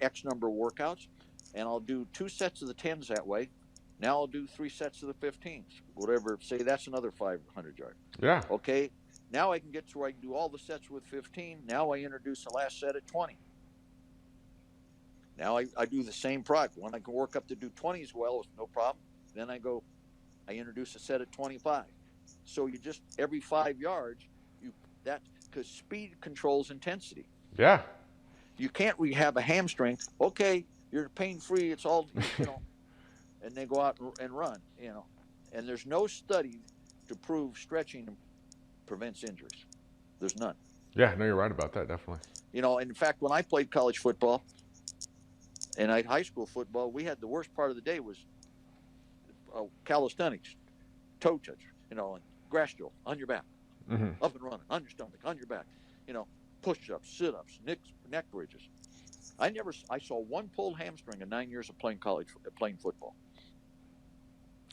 Speaker 2: X number of workouts, and I'll do 2 sets of the 10s that way. Now I'll do 3 sets of the 15s, whatever. Say that's another 500 yards.
Speaker 1: Yeah.
Speaker 2: Okay. Now I can get to where I can do all the sets with 15. Now I introduce the last set at 20. Now I do the same product. When I can work up to do 20s well, no problem. Then I introduce a set of 25. So you just every 5 yards, you that because speed controls intensity.
Speaker 1: Yeah.
Speaker 2: You can't rehab a hamstring. Okay, you're pain free. It's all and they go out and run. And there's no study to prove stretching prevents injuries. There's none.
Speaker 1: Yeah, no, you're right about that, definitely.
Speaker 2: In fact, when I played college football and high school football, we had the worst part of the day was calisthenics, toe touch, and grass drill on your back, up and running, on your stomach, on your back, push-ups, sit-ups, neck bridges. I saw one pulled hamstring in 9 years of playing football.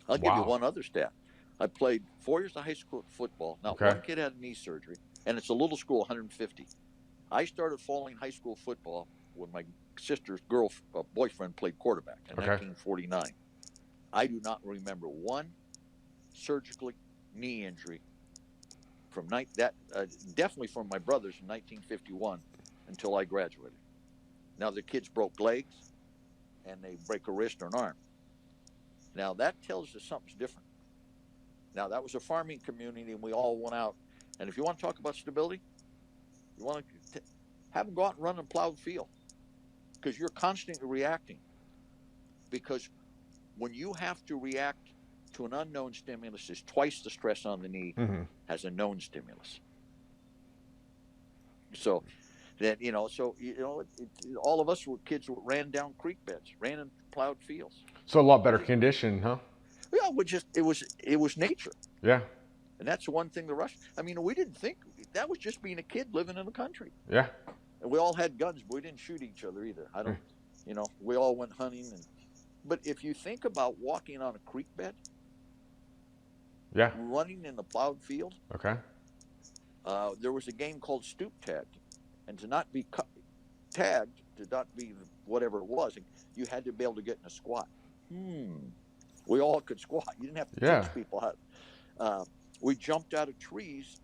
Speaker 2: I'll give you
Speaker 1: Wow.
Speaker 2: one other stat. I played 4 years of high school football. Not
Speaker 1: Okay.
Speaker 2: one kid had knee surgery, and it's a little school, 150. I started following high school football when my sister's boyfriend played quarterback in 1949. I do not remember one surgical knee injury from definitely from my brothers in 1951 until I graduated. Now the kids broke legs and they break a wrist or an arm. Now that tells us something's different. Now that was a farming community and we all went out. And if you want to talk about stability, you want to have them go out and run a plowed field because you're constantly reacting. Because when you have to react to an unknown stimulus, is twice the stress on the knee as a known stimulus. So that all of us were kids who ran down creek beds, ran in plowed fields.
Speaker 1: So a lot better condition, huh?
Speaker 2: Yeah, it was nature.
Speaker 1: Yeah.
Speaker 2: And that's one thing the Russians. I mean, we didn't think that was just being a kid living in the country.
Speaker 1: Yeah.
Speaker 2: And we all had guns, but we didn't shoot each other either. I don't. We all went hunting. But if you think about walking on a creek bed,
Speaker 1: yeah,
Speaker 2: running in the plowed field.
Speaker 1: Okay.
Speaker 2: There was a game called stoop tag, and to not be tagged, to not be whatever it was, you had to be able to get in a squat. We all could squat. You didn't have to teach people how. We jumped out of trees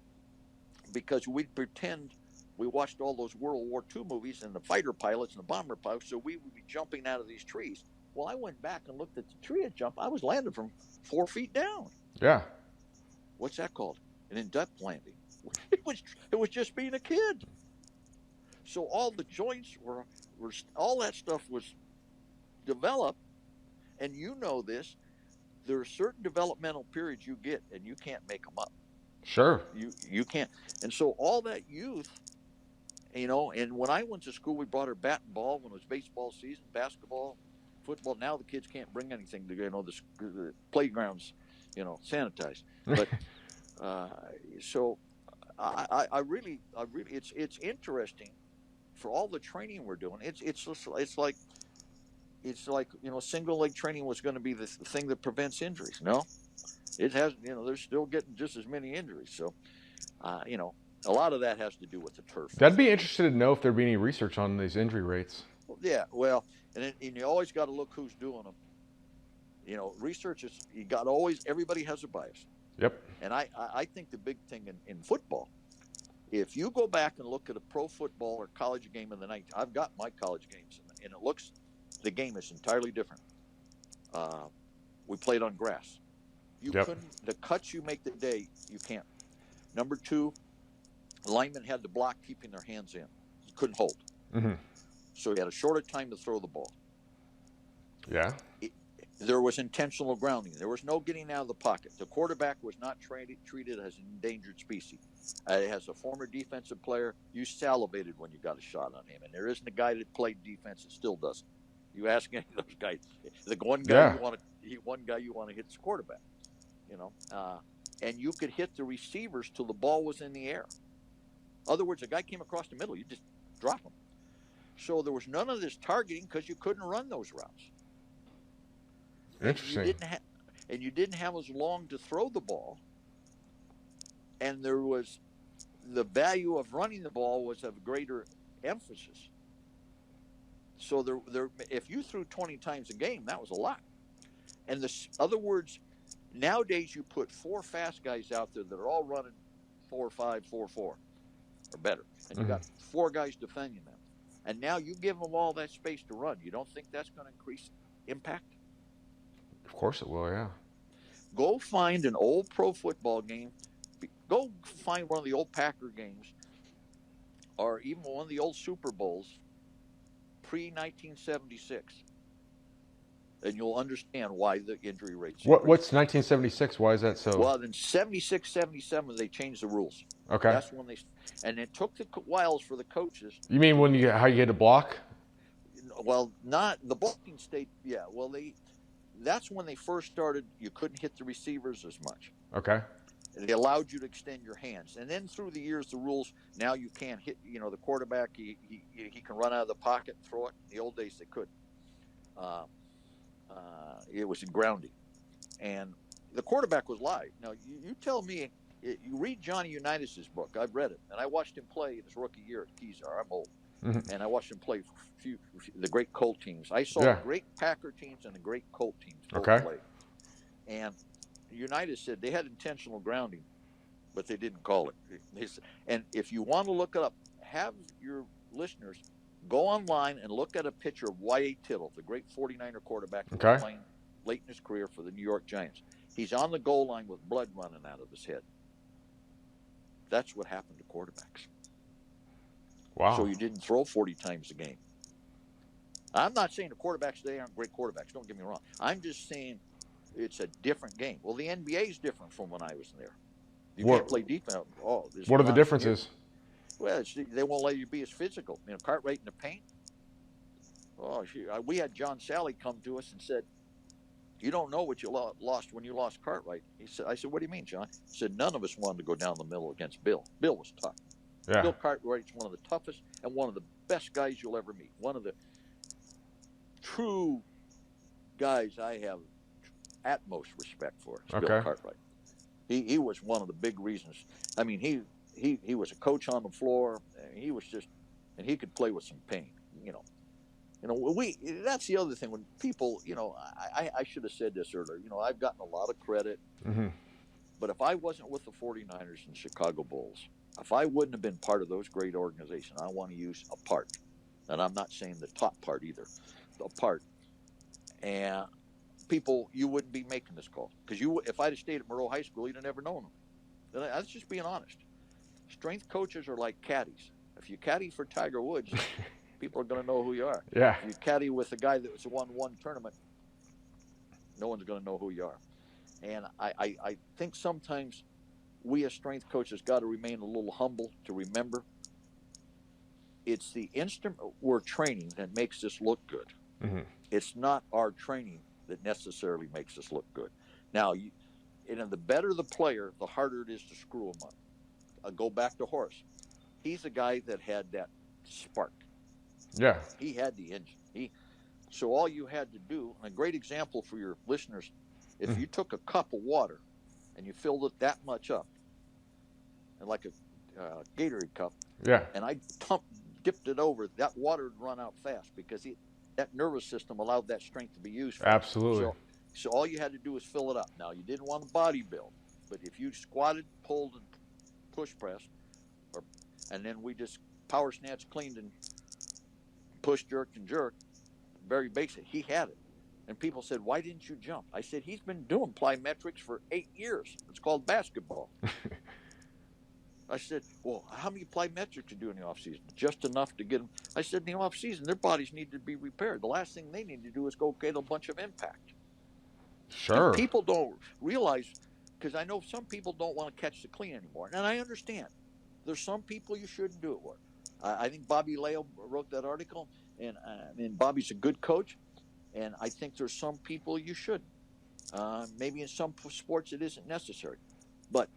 Speaker 2: because we'd pretend we watched all those World War II movies and the fighter pilots and the bomber pilots, so we would be jumping out of these trees. Well, I went back and looked at the tree I jumped. I was landing from 4 feet down.
Speaker 1: Yeah.
Speaker 2: What's that called? An in-depth landing. It was just being a kid. So all the joints were all that stuff was developed, and this. There are certain developmental periods you get, and you can't make them up.
Speaker 1: Sure.
Speaker 2: You can't. And so all that youth, and when I went to school, we brought our bat and ball when it was baseball season, basketball, football. Now the kids can't bring anything to the playgrounds, sanitized. But so I really, it's interesting for all the training we're doing. It's like single leg training was going to be the thing that prevents injuries. No, it has. They're still getting just as many injuries. So, a lot of that has to do with the turf.
Speaker 1: I'd be interested to know if there'd be any research on these injury rates.
Speaker 2: Yeah, well, and you always got to look who's doing them. Research is everybody has a bias.
Speaker 1: Yep.
Speaker 2: And I think the big thing in football, if you go back and look at a pro football or college game in the night, I've got my college games, and the game is entirely different. We played on grass. The cuts you make the day, you can't. Number two, the linemen had to block keeping their hands in. You couldn't hold. So you had a shorter time to throw the ball.
Speaker 1: Yeah.
Speaker 2: There was intentional grounding. There was no getting out of the pocket. The quarterback was not treated as an endangered species. As a former defensive player, you salivated when you got a shot on him. And there isn't a guy that played defense that still doesn't. You ask any of those guys. The one guy you want to hit is quarterback. And you could hit the receivers till the ball was in the air. In other words, a guy came across the middle, you just drop him. So there was none of this targeting because you couldn't run those routes.
Speaker 1: Interesting.
Speaker 2: And you didn't have as long to throw the ball. And there was the value of running the ball was of greater emphasis. So if you threw 20 times a game, that was a lot. And other words, nowadays you put 4 fast guys out there that are all running 4.5, 4.4 or better, and you got 4 guys defending them. And now you give them all that space to run. You don't think that's going to increase impact?
Speaker 1: Of course it will, yeah.
Speaker 2: Go find an old pro football game. Go find one of the old Packer games, or even one of the old Super Bowls pre 1976, and you'll understand why the injury rates increased.
Speaker 1: What's 1976? Why is that so?
Speaker 2: Well, in 76, 77, they changed the rules.
Speaker 1: Okay.
Speaker 2: That's when they, and it took the whiles for the coaches.
Speaker 1: You mean when how you had to block?
Speaker 2: Well, not the blocking state. Yeah. Well, that's when they first started. You couldn't hit the receivers as much.
Speaker 1: Okay.
Speaker 2: They allowed you to extend your hands, and then through the years, the rules now you can't hit. The quarterback he can run out of the pocket and throw it. In the old days they couldn't. It was grounding, and the quarterback was live. Now you tell me. You read Johnny Unitas's book. I've read it, and I watched him play in his rookie year at Kezar. I'm old, and I watched him play for the great Colt teams. I saw the great Packer teams and the great Colt teams both play. And Unitas said they had intentional grounding, but they didn't call it. And if you want to look it up, have your listeners go online and look at a picture of Y.A. Tittle, the great 49er quarterback who was playing late in his career for the New York Giants. He's on the goal line with blood running out of his head. That's what happened to quarterbacks.
Speaker 1: Wow.
Speaker 2: So you didn't throw 40 times a game. I'm not saying the quarterbacks today aren't great quarterbacks. Don't get me wrong. I'm just saying it's a different game. Well, the NBA is different from when I was there. You can't play defense.
Speaker 1: What are the differences?
Speaker 2: Well, they won't let you be as physical. Cartwright in the paint. We had John Sally come to us and said, "You don't know what you lost when you lost Cartwright." I said, "What do you mean, John?" He said, "None of us wanted to go down the middle against Bill. Bill was tough.
Speaker 1: Yeah.
Speaker 2: Bill Cartwright's one of the toughest and one of the best guys you'll ever meet. One of the true guys I have utmost respect for is Bill Cartwright. He was one of the big reasons. I mean, he was a coach on the floor. He was just, and he could play with some pain. That's the other thing when people, I should have said this earlier. I've gotten a lot of credit, but if I wasn't with the 49ers and Chicago Bulls, if I wouldn't have been part of those great organizations, I want to use a part, and I'm not saying the top part either, a part, and people, you wouldn't be making this call because if I'd have stayed at Monroe High School, you'd have never known them. That's just being honest. Strength coaches are like caddies. If you caddy for Tiger Woods, people are going to know who you are.
Speaker 1: Yeah.
Speaker 2: If you caddy with a guy that won one tournament, no one's going to know who you are. And I think sometimes we as strength coaches got to remain a little humble to remember it's the instrument we're training that makes us look good. It's not our training that necessarily makes us look good. Now, the better the player, the harder it is to screw him up. I'll go back to Horace. He's a guy that had that spark.
Speaker 1: Yeah.
Speaker 2: He had the engine. So all you had to do, and a great example for your listeners, if you took a cup of water and you filled it that much up, and like a Gatorade cup, and I dipped it over, that water would run out fast because that nervous system allowed that strength to be used.
Speaker 1: Absolutely.
Speaker 2: So all you had to do was fill it up. Now, you didn't want to body build, but if you squatted, pulled, and push pressed, and then we just power snatched, cleaned, and push, jerked, and jerked, very basic. He had it. And people said, "Why didn't you jump?" I said, "He's been doing plyometrics for 8 years. It's called basketball." I said, "Well, how many plyometrics do you do in the offseason?" "Just enough to get them." I said, "In the offseason, their bodies need to be repaired. The last thing they need to do is go get a bunch of impact."
Speaker 1: Sure.
Speaker 2: And people don't realize, because I know some people don't want to catch the clean anymore. And I understand. There's some people you shouldn't do it with. I think Bobby Leo wrote that article, and Bobby's a good coach, and I think there's some people you shouldn't. Maybe in some sports it isn't necessary. But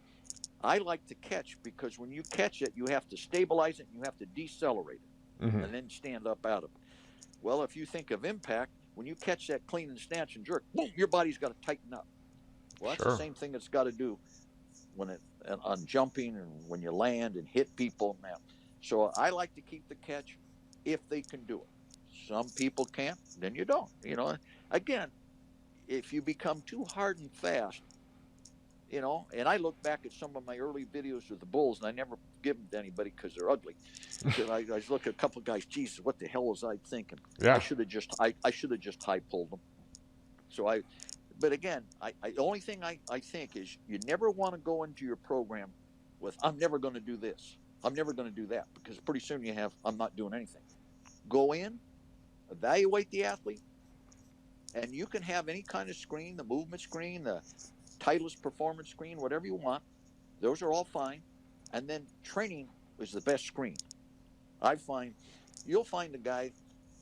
Speaker 2: I like to catch because when you catch it, you have to stabilize it and you have to decelerate it and then stand up out of it. Well, if you think of impact, when you catch that clean and snatch and jerk, boom, your body's got to tighten up. Well, that's the same thing it's got to do on jumping and when you land and hit people now. So I like to keep the catch if they can do it. Some people can't, then you don't. Again, if you become too hard and fast, and I look back at some of my early videos with the Bulls, and I never give them to anybody because they're ugly. So I look at a couple of guys. Jesus, what the hell was I thinking?
Speaker 1: Yeah.
Speaker 2: I should have just high pulled them. So but again, the only thing I think is you never want to go into your program with I'm never going to do this. I'm never going to do that, because pretty soon you have I'm not doing anything. Go in, evaluate the athlete, and you can have any kind of screen, the movement screen, the Titleist performance screen, whatever you want. Those are all fine. And then training is the best screen. You'll find a guy.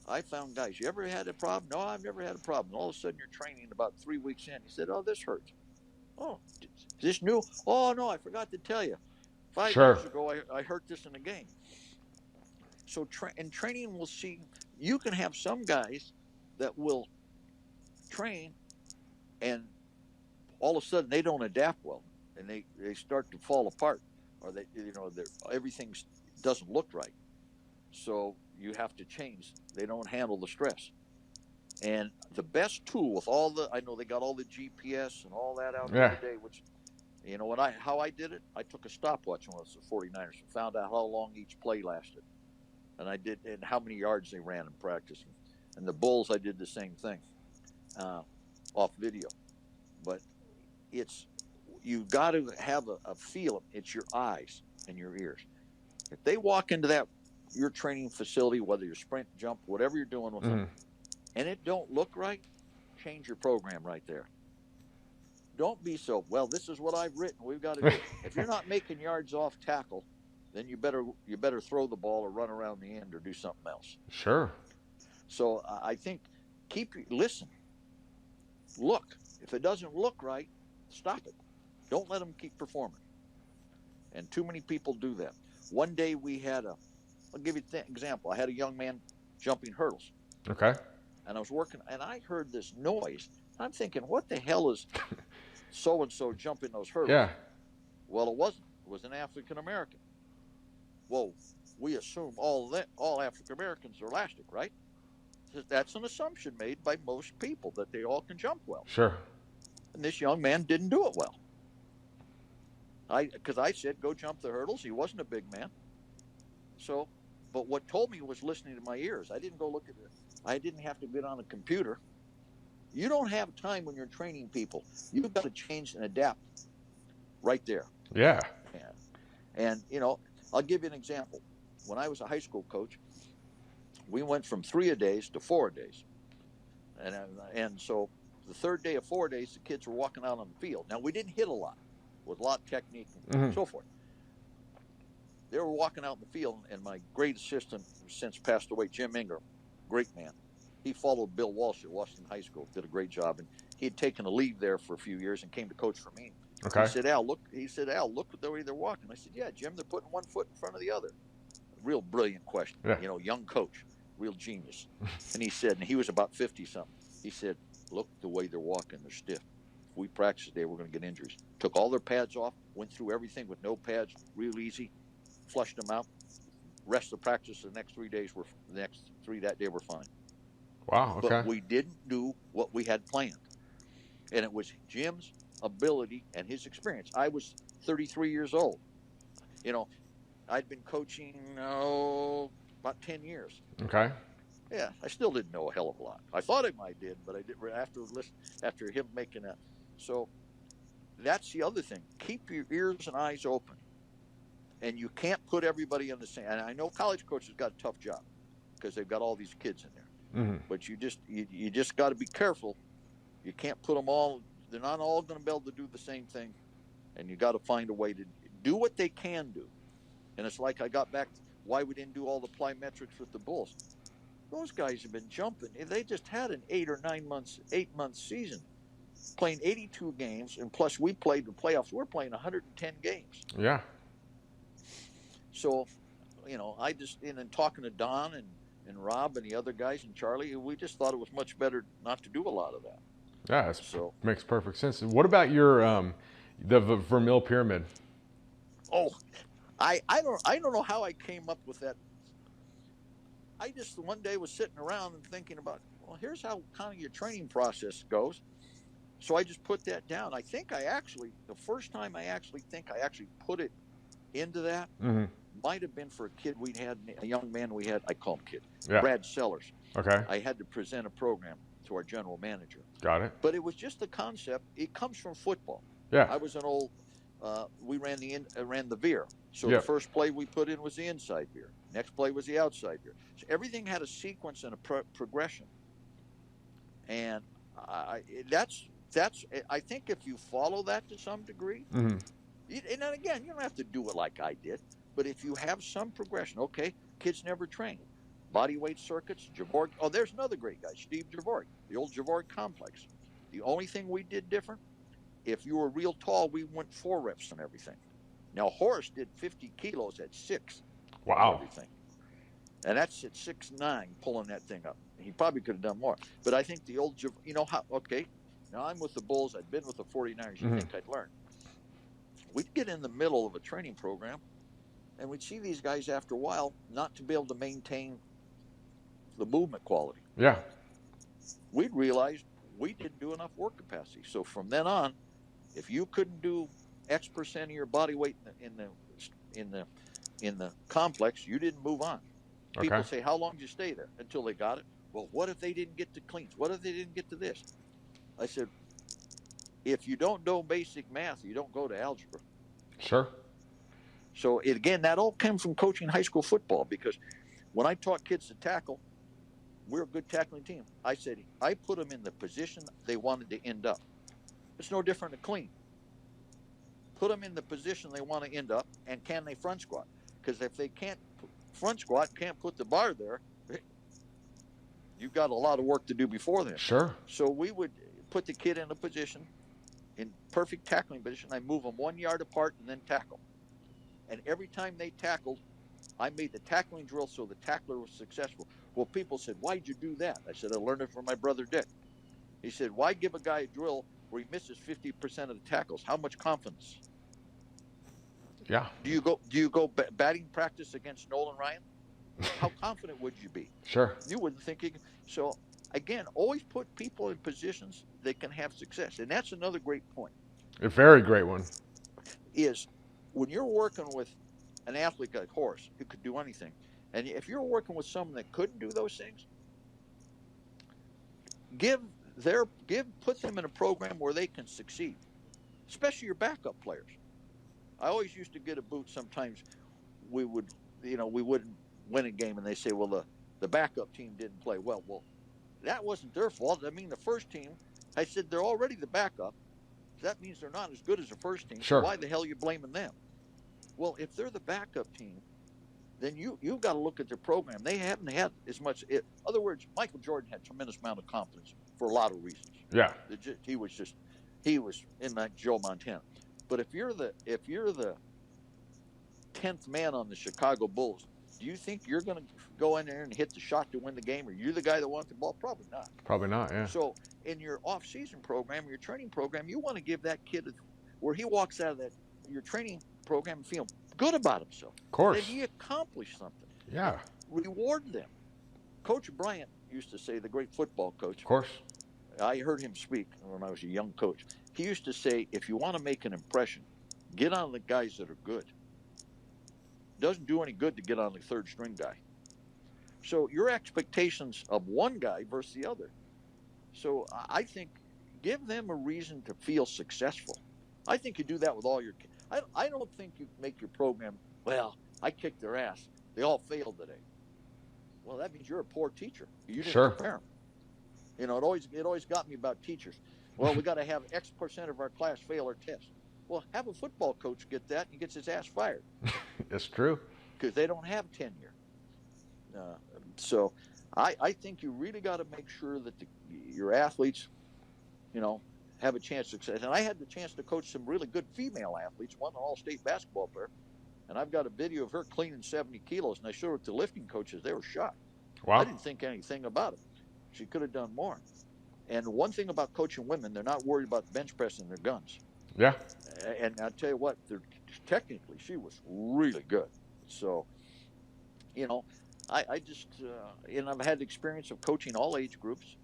Speaker 2: I found guys. You ever had a problem? No, I've never had a problem. And all of a sudden, you're training about 3 weeks in. He said, "Oh, this hurts. Oh, is this new? Oh, no, I forgot to tell you. 5 years
Speaker 1: Sure.
Speaker 2: ago, I hurt this in a game." So, in training, we'll see. You can have some guys that will train, and all of a sudden they don't adapt well, and they start to fall apart, or everything doesn't look right. So you have to change. They don't handle the stress. And the best tool with I know they got all the GPS and all that out there
Speaker 1: Yeah.
Speaker 2: today, which, how I did it, I took a stopwatch when I was the 49ers and found out how long each play lasted. And I did, and how many yards they ran in practice. And the Bulls, I did the same thing off video. But you got to have a feel. It's your eyes and your ears. If they walk into your training facility, whether you're sprint, jump, whatever you're doing with them, and it don't look right, change your program right there. Don't be so, well, this is what I've written, we've got to do it. If you're not making yards off tackle, then you better throw the ball or run around the end or do something else.
Speaker 1: Sure.
Speaker 2: So I think listen, look. If it doesn't look right, stop it. Don't let them keep performing. And too many people do that. One day I'll give you an example. I had a young man jumping hurdles.
Speaker 1: Okay.
Speaker 2: And I was working, and I heard this noise. I'm thinking, what the hell is so-and-so jumping those hurdles?
Speaker 1: Yeah.
Speaker 2: Well, it wasn't. It was an African-American. Well, we assume all African-Americans are elastic, right? That's an assumption made by most people, that they all can jump well.
Speaker 1: Sure.
Speaker 2: And this young man didn't do it well. Because I said, go jump the hurdles. He wasn't a big man. So, but what told me was listening to my ears. I didn't go look at it. I didn't have to get on a computer. You don't have time when you're training people. You've got to change and adapt right there.
Speaker 1: Yeah.
Speaker 2: And I'll give you an example. When I was a high school coach, we went from 3-a-days to 4-a-days. And so the third day of 4 days, the kids were walking out on the field. Now, we didn't hit a lot, with a lot of technique and so forth. They were walking out in the field, and my great assistant, who's since passed away, Jim Ingram, great man, he followed Bill Walsh at Washington High School, did a great job, and he had taken a leave there for a few years and came to coach for me.
Speaker 1: Okay.
Speaker 2: He said, Al, look at the way they're walking. I said, yeah, Jim, they're putting one foot in front of the other. Real brilliant question.
Speaker 1: Yeah.
Speaker 2: Young coach, real genius. And he said, and he was about 50-something. He said, look the way they're walking, they're stiff. If we practice today, we're going to get injuries. Took all their pads off, went through everything with no pads, real easy, flushed them out. Rest of the practice the next 3 days that day were fine.
Speaker 1: Wow. Okay.
Speaker 2: But we didn't do what we had planned. And it was Jim's ability and his experience. I was 33 years old. I'd been coaching about 10 years.
Speaker 1: Okay.
Speaker 2: Yeah, I still didn't know a hell of a lot. I thought I did, but I did after him making that. So that's the other thing. Keep your ears and eyes open. And you can't put everybody in the same. And I know college coaches got a tough job because they've got all these kids in there. But you just got to be careful. You can't put them all. They're not all going to be able to do the same thing, and you got to find a way to do what they can do. And it's like I got back to why we didn't do all the plyometrics with the Bulls. Those guys have been jumping. They just had an 8-month season, playing 82 games, and plus we played the playoffs. We're playing 110 games.
Speaker 1: Yeah.
Speaker 2: So, I just and then talking to Don and Rob and the other guys and Charlie, we just thought it was much better not to do a lot of that.
Speaker 1: Yeah, makes perfect sense. What about your the Vermeil pyramid?
Speaker 2: Oh, I don't know how I came up with that. I just one day was sitting around and thinking about, well, here's how kind of your training process goes. So I just put that down. I think the first time I actually put it into that
Speaker 1: Mm-hmm.
Speaker 2: might have been for a kid we had, a young man we had. I call him kid,
Speaker 1: Yeah.
Speaker 2: Brad Sellers.
Speaker 1: Okay.
Speaker 2: I had to present a program to our general manager,
Speaker 1: Got it.
Speaker 2: but it was just the concept. It comes from football.
Speaker 1: Yeah.
Speaker 2: I was an old. We ran the veer. So the
Speaker 1: Yep.
Speaker 2: first play we put in was the inside veer. Next play was the outside veer. So everything had a sequence and a progression. And I, that's I think if you follow that to some degree,
Speaker 1: Mm-hmm.
Speaker 2: and then again, you don't have to do it like I did, but if you have some progression, okay, kids never train. Body weight circuits, Javork. Oh, there's another great guy, Steve Javork, the old Javork complex. The only thing we did different, if you were real tall, we went 4 reps and everything. Now, Horace did 50 kilos at 6 on
Speaker 1: Wow.
Speaker 2: everything. And that's at 6'9", pulling that thing up. He probably could have done more. But I think the old, okay, now I'm with the Bulls. I'd been with the 49ers. You
Speaker 1: Mm-hmm.
Speaker 2: think I'd learn. We'd get in the middle of a training program, and we'd see these guys after a while not to be able to maintain the movement quality.
Speaker 1: Yeah.
Speaker 2: We'd realized we didn't do enough work capacity. So from then on, if you couldn't do X percent of your body weight in the complex, you didn't move on. People
Speaker 1: Okay.
Speaker 2: say, how long did you stay there? Until they got it. Well, what if they didn't get to cleans? What if they didn't get to this? I said, if you don't know basic math, you don't go to algebra.
Speaker 1: Sure.
Speaker 2: So again, that all came from coaching high school football, because when I taught kids to tackle, we're a good tackling team. I said, I put them in the position they wanted to end up. It's no different than clean. Put them in the position they want to end up, and can they front squat? Because if they can't front squat, can't put the bar there, you've got a lot of work to do before then.
Speaker 1: Sure.
Speaker 2: So we would put the kid in a position, in perfect tackling position. I move them 1 yard apart and then tackle. And every time they tackled, I made the tackling drill so the tackler was successful. Well, people said, why'd you do that? I said, I learned it from my brother Dick. He said, why give a guy a drill where he misses 50% of the tackles? How much confidence?
Speaker 1: Yeah.
Speaker 2: Do you go batting practice against Nolan Ryan? How confident would you be?
Speaker 1: Sure.
Speaker 2: You wouldn't think you can. So again, always put people in positions that can have success. And that's another great point.
Speaker 1: A very great one.
Speaker 2: Is when you're working with an athlete like Horace, who could do anything, and if you're working with someone that couldn't do those things, put them in a program where they can succeed, especially your backup players. I always used to get a boot. Sometimes we wouldn't win a game, and they say, well, the backup team didn't play well. Well, that wasn't their fault. I mean, the first team, I said, they're already the backup. So that means they're not as good as the first team.
Speaker 1: Sure.
Speaker 2: So why the hell are you blaming them? Well, if they're the backup team, then you've got to look at their program. They haven't had as much. In other words, Michael Jordan had a tremendous amount of confidence for a lot of reasons.
Speaker 1: Yeah.
Speaker 2: He was in that Joe Montana. But if you're the 10th man on the Chicago Bulls, do you think you're going to go in there and hit the shot to win the game? Or you're the guy that wants the ball? Probably not.
Speaker 1: Probably not. Yeah.
Speaker 2: So in your off-season program, your training program, you want to give that kid where he walks out of your training program and feel good about himself.
Speaker 1: Of course.
Speaker 2: That he accomplished something.
Speaker 1: Yeah.
Speaker 2: Reward them. Coach Bryant used to say, the great football coach.
Speaker 1: Of course.
Speaker 2: I heard him speak when I was a young coach. He used to say, if you want to make an impression, get on the guys that are good. Doesn't do any good to get on the third string guy. So your expectations of one guy versus the other. So I think give them a reason to feel successful. I think you do that with all your kids. I don't think you make your program, well, I kicked their ass. They all failed today. Well, that means you're a poor teacher. You didn't prepare them. You know, it always got me about teachers. Well, we got to have X percent of our class fail our test. Well, have a football coach get that and he gets his ass fired.
Speaker 1: It's true.
Speaker 2: Because they don't have tenure. So I think you really got to make sure that your athletes, have a chance to success. And I had the chance to coach some really good female athletes, one an all-state basketball player. And I've got a video of her cleaning 70 kilos, and I showed it to lifting coaches. They were shocked.
Speaker 1: Wow.
Speaker 2: I didn't think anything about it. She could have done more. And one thing about coaching women, they're not worried about bench pressing their guns.
Speaker 1: Yeah.
Speaker 2: And I'll tell you what, technically, she was really good. So, I just, I've had the experience of coaching all age groups.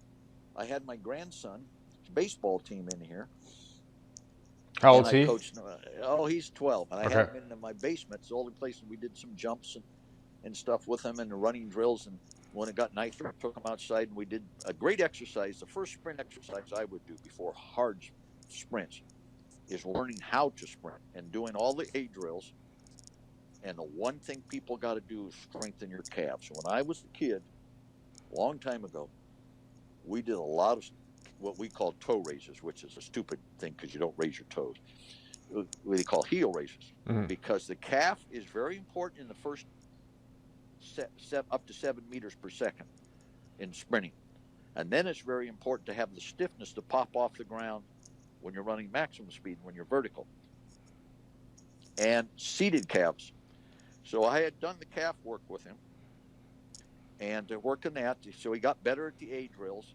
Speaker 2: I had my grandson's baseball team in here.
Speaker 1: How
Speaker 2: And
Speaker 1: old's
Speaker 2: I
Speaker 1: he?
Speaker 2: coached. Oh, he's 12, and I had
Speaker 1: Okay.
Speaker 2: him in my basement. It's the only place we did some jumps and stuff with him and the running drills. And when it got nicer, I took him outside and we did a great exercise. The first sprint exercise I would do before hard sprints is learning how to sprint and doing all the A drills. And the one thing people got to do is strengthen your calves. When I was a kid, a long time ago, we did a lot of what we call toe raises, which is a stupid thing because you don't raise your toes. What they call heel raises,
Speaker 1: Hmm.
Speaker 2: because the calf is very important in the first up to 7 meters per second in sprinting. And then it's very important to have the stiffness to pop off the ground when you're running maximum speed, when you're vertical. And seated calves. So I had done the calf work with him and working that. So he got better at the A drills.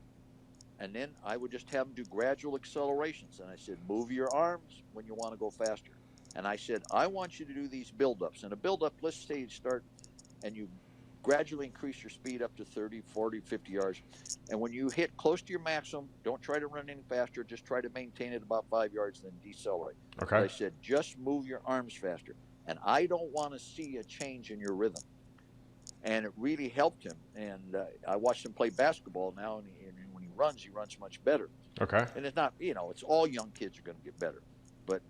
Speaker 2: And then I would just have him do gradual accelerations. And I said, move your arms when you want to go faster. And I said, I want you to do these buildups. And a buildup, let's say you start and you gradually increase your speed up to 30, 40, 50 yards. And when you hit close to your maximum, don't try to run any faster. Just try to maintain it about 5 yards, then decelerate. But
Speaker 1: Okay.
Speaker 2: I said, just move your arms faster. And I don't want to see a change in your rhythm. And it really helped him. And I watched him play basketball now, and when he runs much better.
Speaker 1: Okay.
Speaker 2: And it's not, it's all young kids are going to get better. But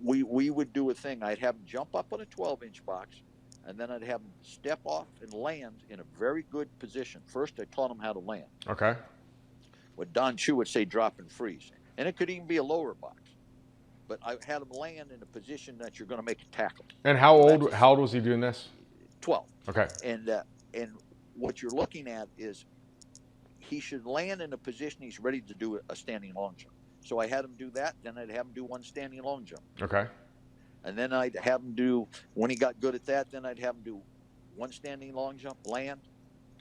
Speaker 2: we would do a thing. I'd have him jump up on a 12-inch box, and then I'd have him step off and land in a very good position. First, I taught him how to land.
Speaker 1: Okay.
Speaker 2: What Don Chu would say, drop and freeze. And it could even be a lower box. But I had him land in a position that you're going to make a tackle.
Speaker 1: And how
Speaker 2: So
Speaker 1: old? How old was he doing this?
Speaker 2: 12.
Speaker 1: Okay.
Speaker 2: And what you're looking at is he should land in a position he's ready to do a standing long jump. So I had him do that. Then I'd have him do one standing long jump.
Speaker 1: Okay.
Speaker 2: And then I'd have him do, when he got good at that, then I'd have him do one standing long jump, land,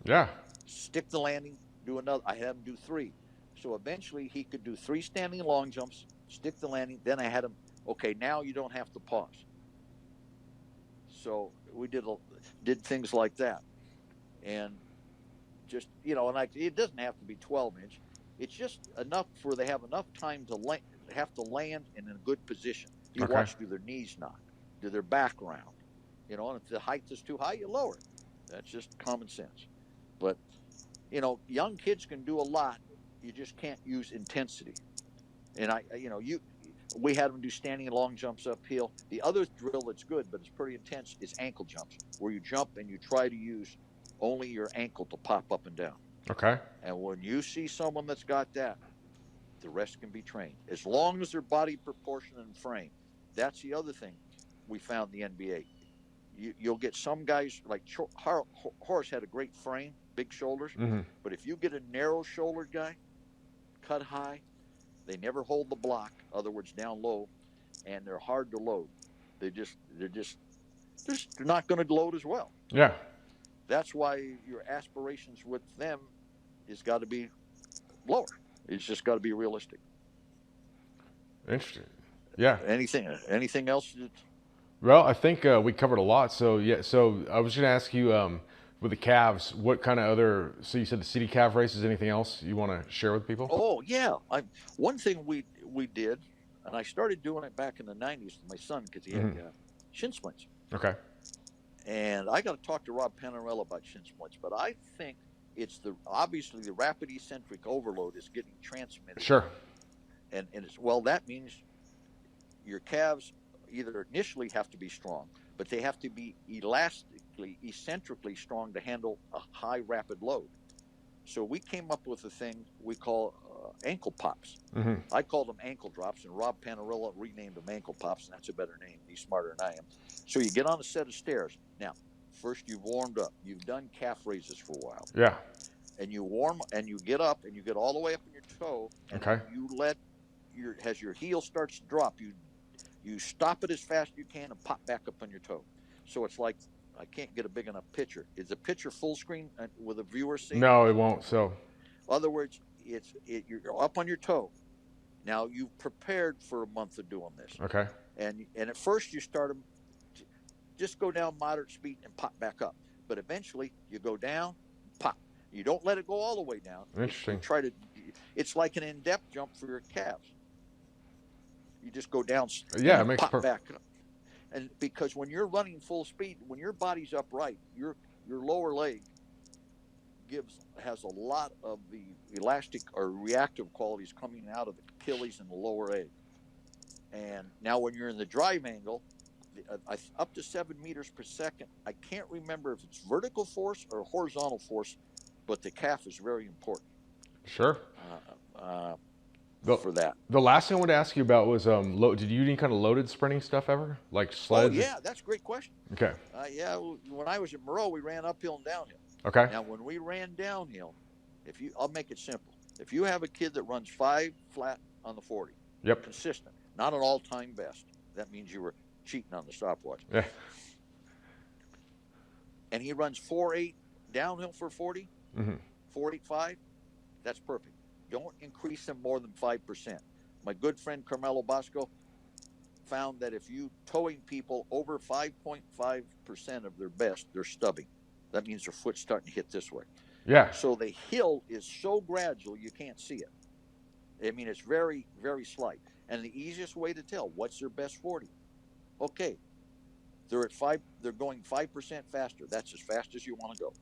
Speaker 1: Yeah.
Speaker 2: stick the landing, do another. I had him do 3. So eventually he could do 3 standing long jumps, stick the landing. Then I had him, okay, now you don't have to pause. So we did things like that. And just, and it doesn't have to be 12-inch. It's just enough for they have enough time to have to land in a good position. You
Speaker 1: Okay.
Speaker 2: watch, do their knees knock, do their back round, and if the height is too high, you lower it. That's just common sense. But young kids can do a lot. You just can't use intensity. And we had them do standing long jumps uphill. The other drill that's good, but it's pretty intense, is ankle jumps, where you jump and you try to use only your ankle to pop up and down.
Speaker 1: Okay.
Speaker 2: And when you see someone that's got that, the rest can be trained as long as their body proportion and frame. That's the other thing we found in the NBA. You'll get some guys like Horace had a great frame, big shoulders,
Speaker 1: Mm-hmm.
Speaker 2: but if you get a narrow-shouldered guy, cut high, they never hold the block. In other words, down low, and they're hard to load. They're not going to load as well.
Speaker 1: Yeah.
Speaker 2: That's why your aspirations with them has got to be lower. It's just got to be realistic.
Speaker 1: Interesting. Yeah.
Speaker 2: Anything else?
Speaker 1: Well, I think we covered a lot. So yeah. So I was going to ask you, with the calves, what kind of other? So you said the city calf races. Anything else you want to share with people?
Speaker 2: Oh yeah, one thing we did, and I started doing it back in the '90s with my son because he had shin splints.
Speaker 1: Okay.
Speaker 2: And I got to talk to Rob Panarella about shin splints, but I think it's obviously the rapid eccentric overload is getting transmitted.
Speaker 1: Sure.
Speaker 2: And that means your calves either initially have to be strong, but they have to be eccentrically strong to handle a high rapid load. So we came up with a thing we call ankle pops.
Speaker 1: Mm-hmm.
Speaker 2: I called them ankle drops, and Rob Panarella renamed them ankle pops, and that's a better name. He's smarter than I am. So you get on a set of stairs. Now, first you've warmed up. You've done calf raises for a while.
Speaker 1: Yeah.
Speaker 2: And you warm, and you get up, and you get all the way up in your toe. And
Speaker 1: Okay.
Speaker 2: you let as your heel starts to drop, you stop it as fast as you can and pop back up on your toe. So it's like, I can't get a big enough picture. Is the picture full screen with a viewer seeing?
Speaker 1: No, it won't. So.
Speaker 2: In other words, you're up on your toe. Now you've prepared for a month of doing this.
Speaker 1: Okay.
Speaker 2: And at first you start them, just go down moderate speed and pop back up. But eventually you go down, pop. You don't let it go all the way down.
Speaker 1: Interesting.
Speaker 2: It's like an in-depth jump for your calves. You just go down
Speaker 1: Yeah, it
Speaker 2: and
Speaker 1: makes
Speaker 2: pop back up. And because when you're running full speed, when your body's upright, your lower leg has a lot of the elastic or reactive qualities coming out of the Achilles and the lower leg. And now when you're in the drive angle, up to 7 meters per second, I can't remember if it's vertical force or horizontal force, but the calf is very important.
Speaker 1: Sure. The,
Speaker 2: For that.
Speaker 1: the last thing I wanted to ask you about was, did you do any kind of loaded sprinting stuff ever? Like
Speaker 2: Oh,
Speaker 1: sleds?
Speaker 2: yeah, that's a great question.
Speaker 1: Okay.
Speaker 2: Yeah, when I was at Moreau, we ran uphill and downhill.
Speaker 1: Okay.
Speaker 2: Now, when we ran downhill, I'll make it simple. If you have a kid that runs 5 flat on the 40,
Speaker 1: Yep.
Speaker 2: consistent, not an all-time best, that means you were cheating on the stopwatch.
Speaker 1: Yeah.
Speaker 2: And he runs 4.8 downhill for 40, 4.85, that's perfect. Don't increase them more than 5%. My good friend Carmelo Bosco found that if you towing people over 5.5% of their best, they're stubbing. That means their foot's starting to hit this way.
Speaker 1: Yeah.
Speaker 2: So the hill is so gradual you can't see it. I mean, it's very, very slight. And the easiest way to tell what's their best 40. Okay, they're at 5. They're going 5% faster. That's as fast as you want to go.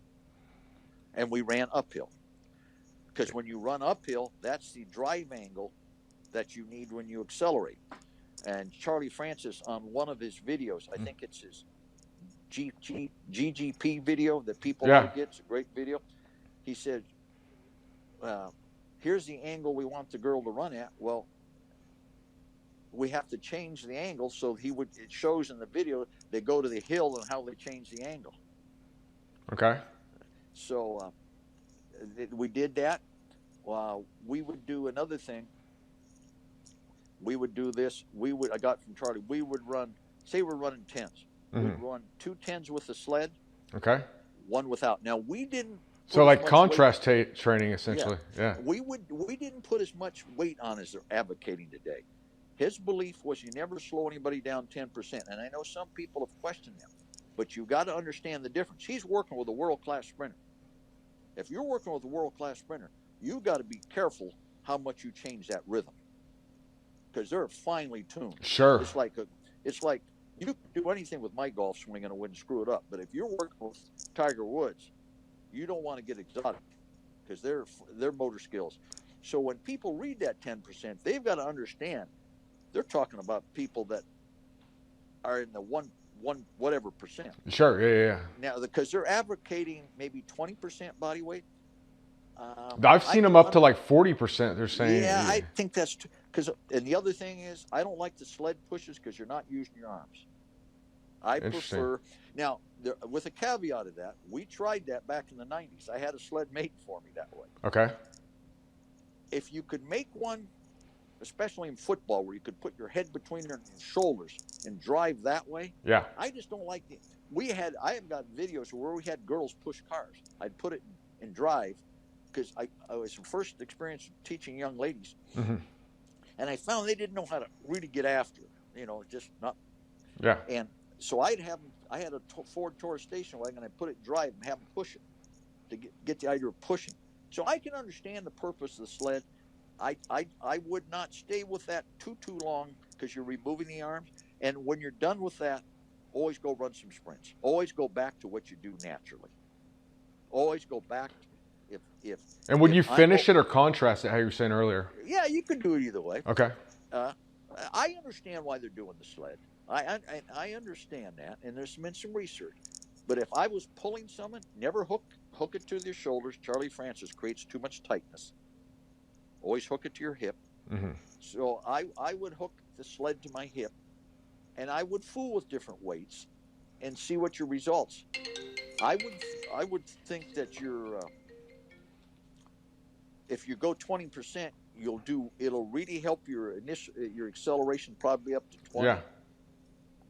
Speaker 2: And we ran uphill. Because when you run uphill, that's the drive angle that you need when you accelerate. And Charlie Francis, on one of his videos, I think it's his GGP video that people ought to get. It's a great video. He said, here's the angle we want the girl to run at. Well, we have to change the angle. So it shows in the video, they go to the hill and how they change the angle.
Speaker 1: Okay.
Speaker 2: So we did that. We would do another thing. We would do this. I got from Charlie. We would run. Say we're running 10s. We'd run 2 10s with the sled.
Speaker 1: Okay.
Speaker 2: 1 without. Now we didn't.
Speaker 1: So like contrast training, essentially. Yeah.
Speaker 2: We didn't put as much weight on as they're advocating today. His belief was you never slow anybody down 10%. And I know some people have questioned that, but you've got to understand the difference. He's working with a world-class sprinter. If you're working with a world-class sprinter, you got to be careful how much you change that rhythm, because they're finely tuned.
Speaker 1: Sure.
Speaker 2: It's like you can do anything with my golf swing and I wouldn't screw it up. But if you're working with Tiger Woods, you don't want to get exotic because their motor skills. So when people read that 10%, they've got to understand they're talking about people that are in the one whatever percent.
Speaker 1: Sure. Yeah.
Speaker 2: Now, because they're advocating maybe 20% body weight.
Speaker 1: I've seen them up to like 40%. They're saying.
Speaker 2: Yeah, I think that's because. And the other thing is, I don't like the sled pushes because you're not using your arms. I prefer now with a caveat of that. We tried that back in the 90s. I had a sled made for me that way.
Speaker 1: Okay.
Speaker 2: If you could make one, especially in football, where you could put your head between your shoulders and drive that way.
Speaker 1: Yeah.
Speaker 2: I just don't like it. I have got videos where we had girls push cars. I'd put it in drive. Because I was first experience teaching young ladies, and I found they didn't know how to really get after it. Just not.
Speaker 1: Yeah.
Speaker 2: And so I had a Ford Taurus station wagon. I put it in drive and have them push it to get the idea of pushing. So I can understand the purpose of the sled. I would not stay with that too long because you're removing the arms. And when you're done with that, always go run some sprints. Always go back to what you do naturally. Always go back.
Speaker 1: And would you finish it or contrast it, how you were saying earlier?
Speaker 2: Yeah, you could do it either way.
Speaker 1: Okay.
Speaker 2: I understand why they're doing the sled. I understand that, and there's been some research. But if I was pulling someone, never hook it to their shoulders. Charlie Francis creates too much tightness. Always hook it to your hip. So I would hook the sled to my hip, and I would fool with different weights and see what your results. I would think that if you go 20%, it'll really help your acceleration probably up to 20.
Speaker 1: Yeah.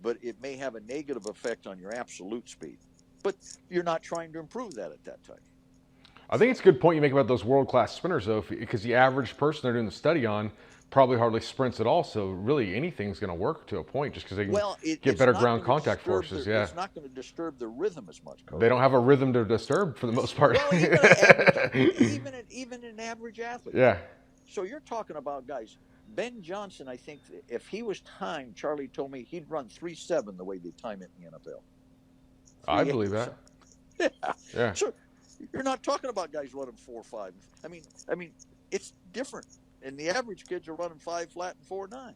Speaker 2: But it may have a negative effect on your absolute speed. But you're not trying to improve that at that time.
Speaker 1: I think it's a good point you make about those world-class sprinters, though, because the average person they're doing the study on probably hardly sprints at all. So really anything's going to work to a point just because they can get better ground contact forces. Yeah.
Speaker 2: It's not going to disturb the rhythm as much, Coach.
Speaker 1: They don't have a rhythm to disturb for the most part.
Speaker 2: Well, even an average athlete.
Speaker 1: Yeah.
Speaker 2: So you're talking about guys Ben Johnson, I think if he was timed, Charlie told me he'd run 3.7 the way they time it in the NFL.
Speaker 1: I
Speaker 2: 3.8
Speaker 1: believe
Speaker 2: or
Speaker 1: that.
Speaker 2: something. Yeah.
Speaker 1: Yeah.
Speaker 2: So you're not talking about guys running 4.5. I mean, it's different. And the average kids are running 5 flat and 4.9.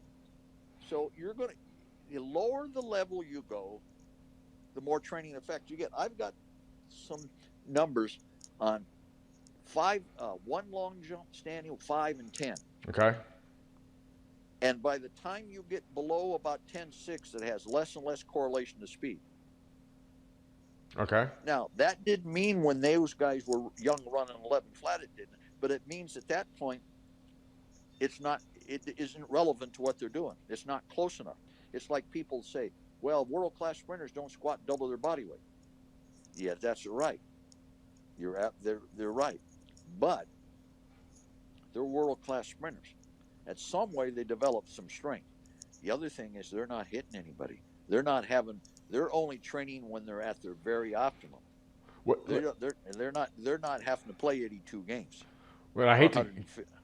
Speaker 2: So you lower the level you go, the more training effect you get. I've got some numbers on one long jump standing, 5 and 10.
Speaker 1: Okay.
Speaker 2: And by the time you get below about 10.6, it has less and less correlation to speed.
Speaker 1: Okay.
Speaker 2: Now, that didn't mean when those guys were young running 11 flat, it didn't. But it means at that point, it isn't relevant to what they're doing. It's not close enough. It's like people say, well, world-class sprinters don't squat double their body weight. Yeah, that's right. They're right. But they're world-class sprinters. At some way, they develop some strength. The other thing is they're not hitting anybody. They're only training when they're at their very optimum.
Speaker 1: What,
Speaker 2: They're not having to play 82 games.
Speaker 1: well, I hate to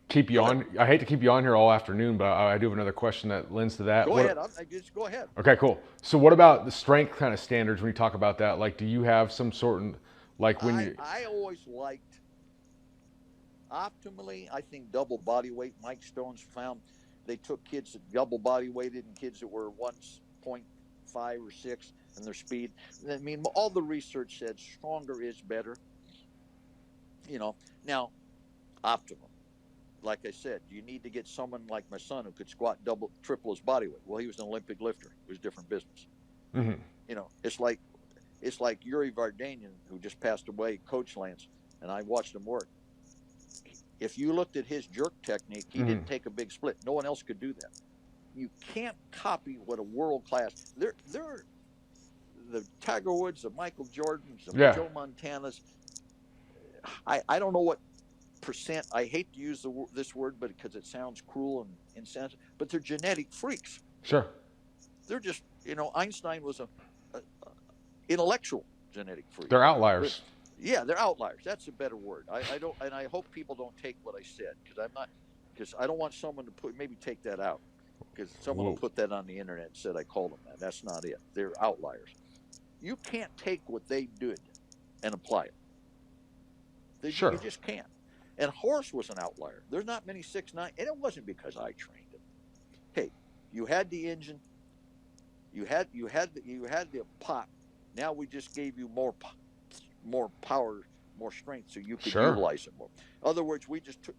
Speaker 1: keep you on. I hate to keep you on here all afternoon, but I do have another question that lends to that.
Speaker 2: Go ahead. Just go ahead.
Speaker 1: Okay, cool. So what about the strength kind of standards when you talk about that? Like, do you have some sort of, like when
Speaker 2: I always liked, optimally, I think double body weight. Mike Stone's found they took kids that double body weighted and kids that were 1.5 or 6 and their speed. I mean, all the research said stronger is better. Now, optimum. Like I said, you need to get someone like my son who could squat triple his body weight. Well, he was an Olympic lifter. It was different business.
Speaker 1: Mm-hmm.
Speaker 2: It's like Yuri Vardanyan, who just passed away, Coach Lance, and I watched him work. If you looked at his jerk technique, he didn't take a big split. No one else could do that. You can't copy what a world class. They're the Tiger Woods, the Michael Jordans, the Joe Montanas. I don't know what percent. I hate to use this word, but because it sounds cruel and insensitive. But they're genetic freaks.
Speaker 1: Sure.
Speaker 2: They're just Einstein was a intellectual genetic freak.
Speaker 1: They're outliers.
Speaker 2: They're outliers. That's a better word. I don't, and I hope people don't take what I said because I don't want someone to maybe take that out because someone will put that on the internet and said I called them that. That's not it. They're outliers. You can't take what they did and apply it. You just can't. And Horace was an outlier. There's not many 6'9", and it wasn't because I trained him. Hey, you had the engine, you had the pop. Now we just gave you more power, more strength, so you could utilize it more. In other words,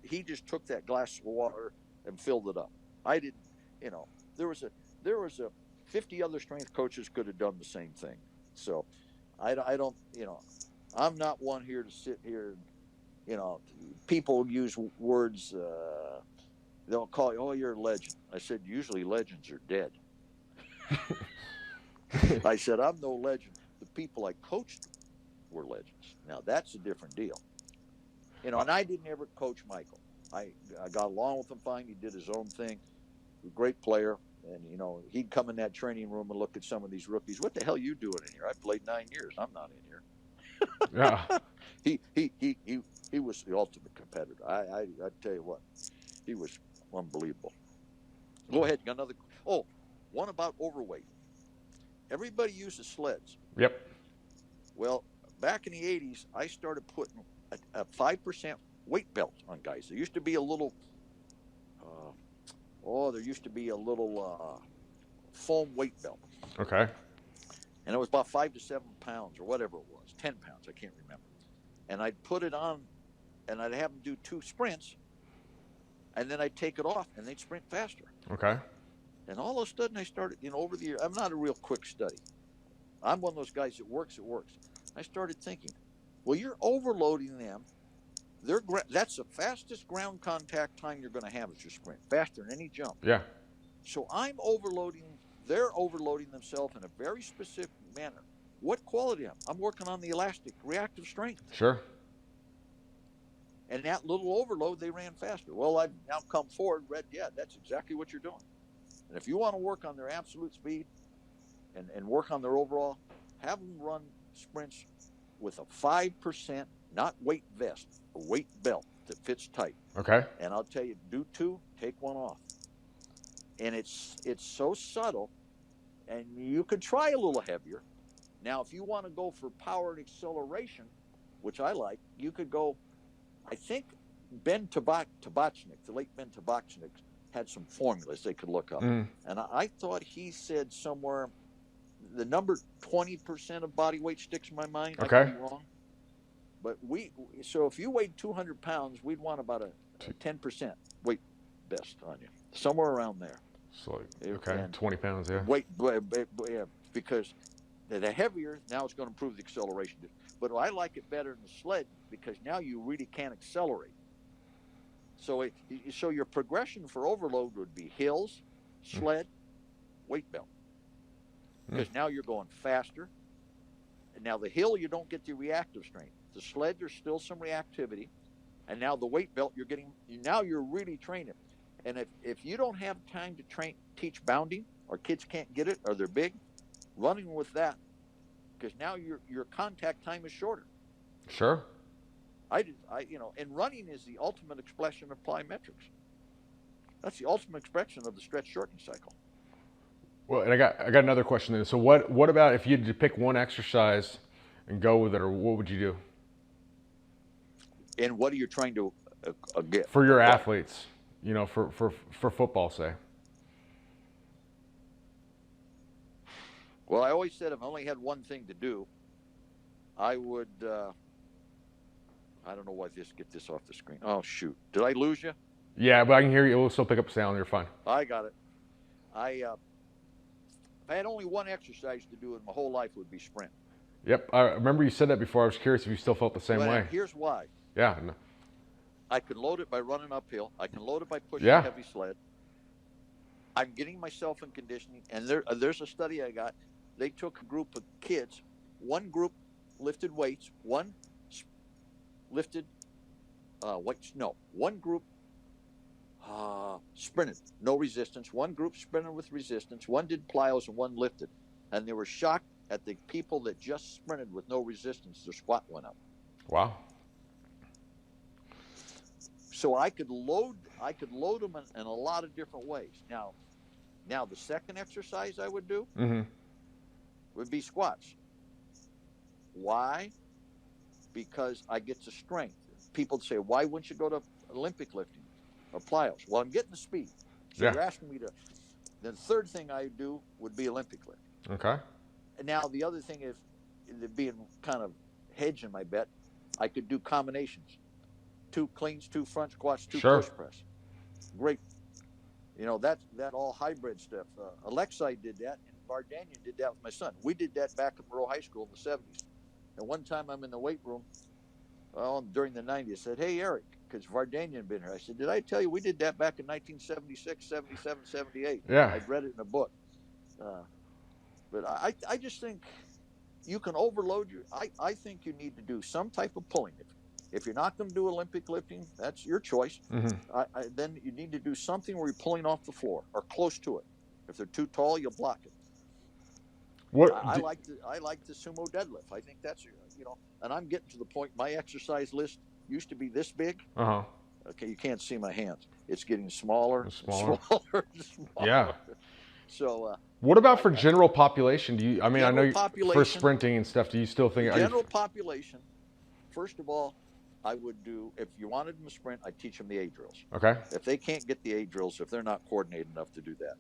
Speaker 2: he just took that glass of water and filled it up. I didn't. There was a 50 other strength coaches could have done the same thing. So, I don't. I'm not one here to sit here. People use words. They'll call you, "Oh, you're a legend." I said, "Usually legends are dead." I said, "I'm no legend. The people I coached were legends." Now that's a different deal. And I didn't ever coach Michael. I got along with him fine. He did his own thing. A great player. And, he'd come in that training room and look at some of these rookies. What the hell are you doing in here? I played 9 years. I'm not in here.
Speaker 1: Yeah.
Speaker 2: He was the ultimate competitor. I tell you what, he was unbelievable. Go ahead. Got another. Oh, one about overweight. Everybody uses sleds.
Speaker 1: Yep.
Speaker 2: Well, back in the 80s, I started putting a 5% weight belt on guys. There used to be a little, foam weight belt.
Speaker 1: Okay.
Speaker 2: And it was about 5 to 7 pounds or whatever it was, 10 pounds, I can't remember. And I'd put it on, and I'd have them do 2 sprints, and then I'd take it off, and they'd sprint faster.
Speaker 1: Okay.
Speaker 2: And all of a sudden, I started, over the years, I'm not a real quick study. I'm one of those guys that works, it works. I started thinking, well, you're overloading them. That's the fastest ground contact time you're going to have as your sprint, faster than any jump.
Speaker 1: Yeah.
Speaker 2: So they're overloading themselves in a very specific manner. What quality I'm working on the elastic reactive strength.
Speaker 1: Sure.
Speaker 2: And that little overload, they ran faster. Well, I've now come forward, that's exactly what you're doing. And if you want to work on their absolute speed and work on their overall, have them run sprints with a 5%, not weight vest, a weight belt that fits tight.
Speaker 1: Okay.
Speaker 2: And I'll tell you, do 2, take 1 off. and it's so subtle, and you could try a little heavier. Now, if you want to go for power and acceleration, which I like, you could go. I think Tabachnik, the late Ben Tabachnik, had some formulas they could look up, and I thought he said somewhere the number 20% of body weight sticks in my mind.
Speaker 1: Okay.
Speaker 2: I could be wrong, but so if you weighed 200 pounds, we'd want about a 10% weight best on you, somewhere around there.
Speaker 1: So okay, and 20 pounds, yeah.
Speaker 2: Weight, yeah, because the heavier, now it's going to improve the acceleration. But I like it better in the sled because now you really can accelerate. So so your progression for overload would be hills, sled, weight belt. Because now you're going faster. And now the hill, you don't get the reactive strength. The sled, there's still some reactivity. And now the weight belt, now you're really training. And if you don't have time to teach bounding, or kids can't get it, or they're big, running with that, because now your contact time is shorter.
Speaker 1: Sure.
Speaker 2: And running is the ultimate expression of plyometrics. That's the ultimate expression of the stretch shortening cycle.
Speaker 1: Well, and I got another question then. So what about if you had to pick one exercise and go with it, or what would you do?
Speaker 2: And what are you trying to get
Speaker 1: for your athletes? You know, for football, say.
Speaker 2: Well, I always said if I only had one thing to do, I would. I don't know why get this off the screen. Oh shoot! Did I lose you?
Speaker 1: Yeah, but I can hear you. We'll still pick up sound. You're fine.
Speaker 2: I got it. If I had only one exercise to do in my whole life, it would be sprint.
Speaker 1: Yep, I remember you said that before. I was curious if you still felt the same way.
Speaker 2: Here's why.
Speaker 1: Yeah. No.
Speaker 2: I can load it by running uphill. I can load it by pushing a heavy sled. I'm getting myself in conditioning. And there's a study I got. They took a group of kids. One group lifted weights. One lifted weights. No. One group sprinted. No resistance. One group sprinted with resistance. One did plyos and one lifted. And they were shocked at the people that just sprinted with no resistance. Their squat went up.
Speaker 1: Wow.
Speaker 2: So I could load them in a lot of different ways. Now the second exercise I would do would be squats. Why? Because I get the strength. People say, why wouldn't you go to Olympic lifting or plyos? Well, I'm getting the speed. So you're asking me to. The third thing I do would be Olympic lifting.
Speaker 1: Okay.
Speaker 2: And now the other thing is, being kind of hedging my bet, I could do combinations. 2 cleans, 2 front squats, 2 push press. Great. That all hybrid stuff. Alexei did that, and Vardanyan did that with my son. We did that back at Monroe High School in the 70s. And one time I'm in the weight room during the 90s. I said, hey, Eric, because Vardanyan had been here. I said, did I tell you we did that back in 1976, 77, 78?
Speaker 1: Yeah.
Speaker 2: I'd read it in a book. But I just think you can overload I think you need to do some type of pulling. If you're not going to do Olympic lifting, that's your choice. Then you need to do something where you're pulling off the floor or close to it. If they're too tall, you'll block it. I like the sumo deadlift. I think that's and I'm getting to the point. My exercise list used to be this big. Okay, you can't see my hands. It's getting smaller and smaller.
Speaker 1: Yeah.
Speaker 2: So.
Speaker 1: What about for general population? Do you? I mean, I know for sprinting and stuff. Do you still think
Speaker 2: general population? First of all, I would do, if you wanted them to sprint, I'd teach them the A drills.
Speaker 1: Okay.
Speaker 2: If they can't get the A drills, if they're not coordinated enough to do that,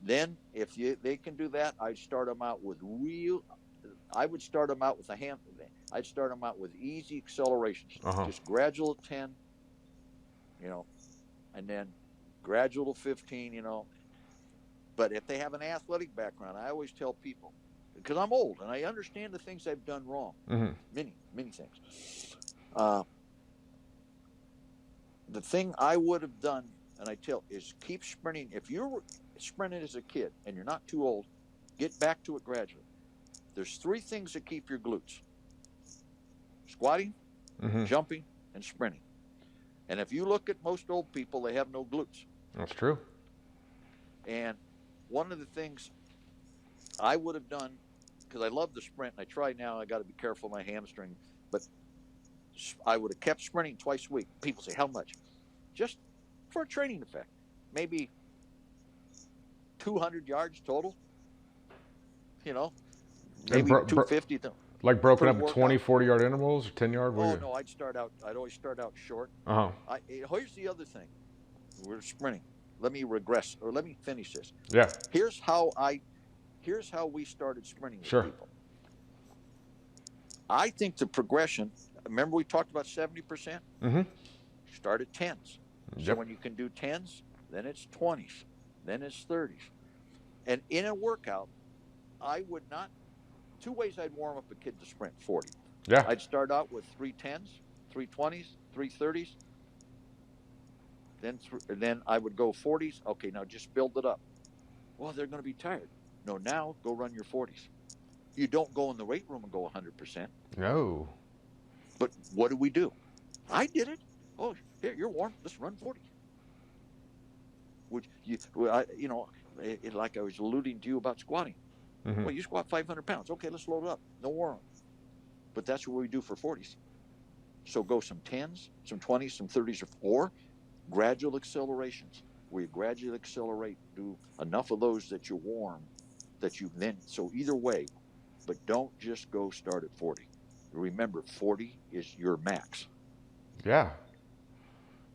Speaker 2: then if they can do that, I'd start them out with I'd start them out with easy accelerations, just gradual at 10, and then gradual to 15, But if they have an athletic background, I always tell people, because I'm old and I understand the things I've done wrong, many things. The thing I would have done, and I tell, is keep sprinting. If you're sprinting as a kid and you're not too old, get back to it gradually. There's 3 things that keep your glutes: squatting, jumping, and sprinting. And if you look at most old people, they have no glutes.
Speaker 1: That's true.
Speaker 2: And one of the things I would have done, because I love the sprint, and I try now, I got to be careful of my hamstring, but I would have kept sprinting twice a week. People say, how much? Just for a training effect. Maybe 200 yards total. You know,
Speaker 1: And
Speaker 2: maybe 250
Speaker 1: like broken
Speaker 2: per
Speaker 1: up in 20,
Speaker 2: workout.
Speaker 1: 40-yard intervals or 10-yard?
Speaker 2: Oh no, I'd always start out short.
Speaker 1: Uh-huh.
Speaker 2: Here's the other thing. We're sprinting. Let me regress, or let me finish this.
Speaker 1: Yeah.
Speaker 2: Here's how we started sprinting with
Speaker 1: Sure.
Speaker 2: people. I think the progression, remember we talked about 70%?
Speaker 1: Mm-hmm.
Speaker 2: Start at 10s. So
Speaker 1: Yep.
Speaker 2: when you can do 10s, then it's 20s, then it's 30s. And in a workout, I would not, two ways I'd warm up a kid to sprint 40.
Speaker 1: Yeah.
Speaker 2: I'd start out with 3 10s, 3 20s, 3 30s. Then I would go 40s. Okay, now just build it up. Well, they're going to be tired. No, now go run your 40s. You don't go in the weight room and go 100%.
Speaker 1: No.
Speaker 2: But what do? I did it. Oh, here, you're warm. Let's run 40. Which like I was alluding to you about squatting.
Speaker 1: Mm-hmm.
Speaker 2: Well, you squat 500 pounds. Okay, let's load it up. No warm. But that's what we do for 40s. So go some 10s, some 20s, some 30s, or gradual accelerations, where you gradually accelerate, do enough of those that you warm, that you then, so either way, but don't just go start at 40. Remember, 40 is your max.
Speaker 1: Yeah.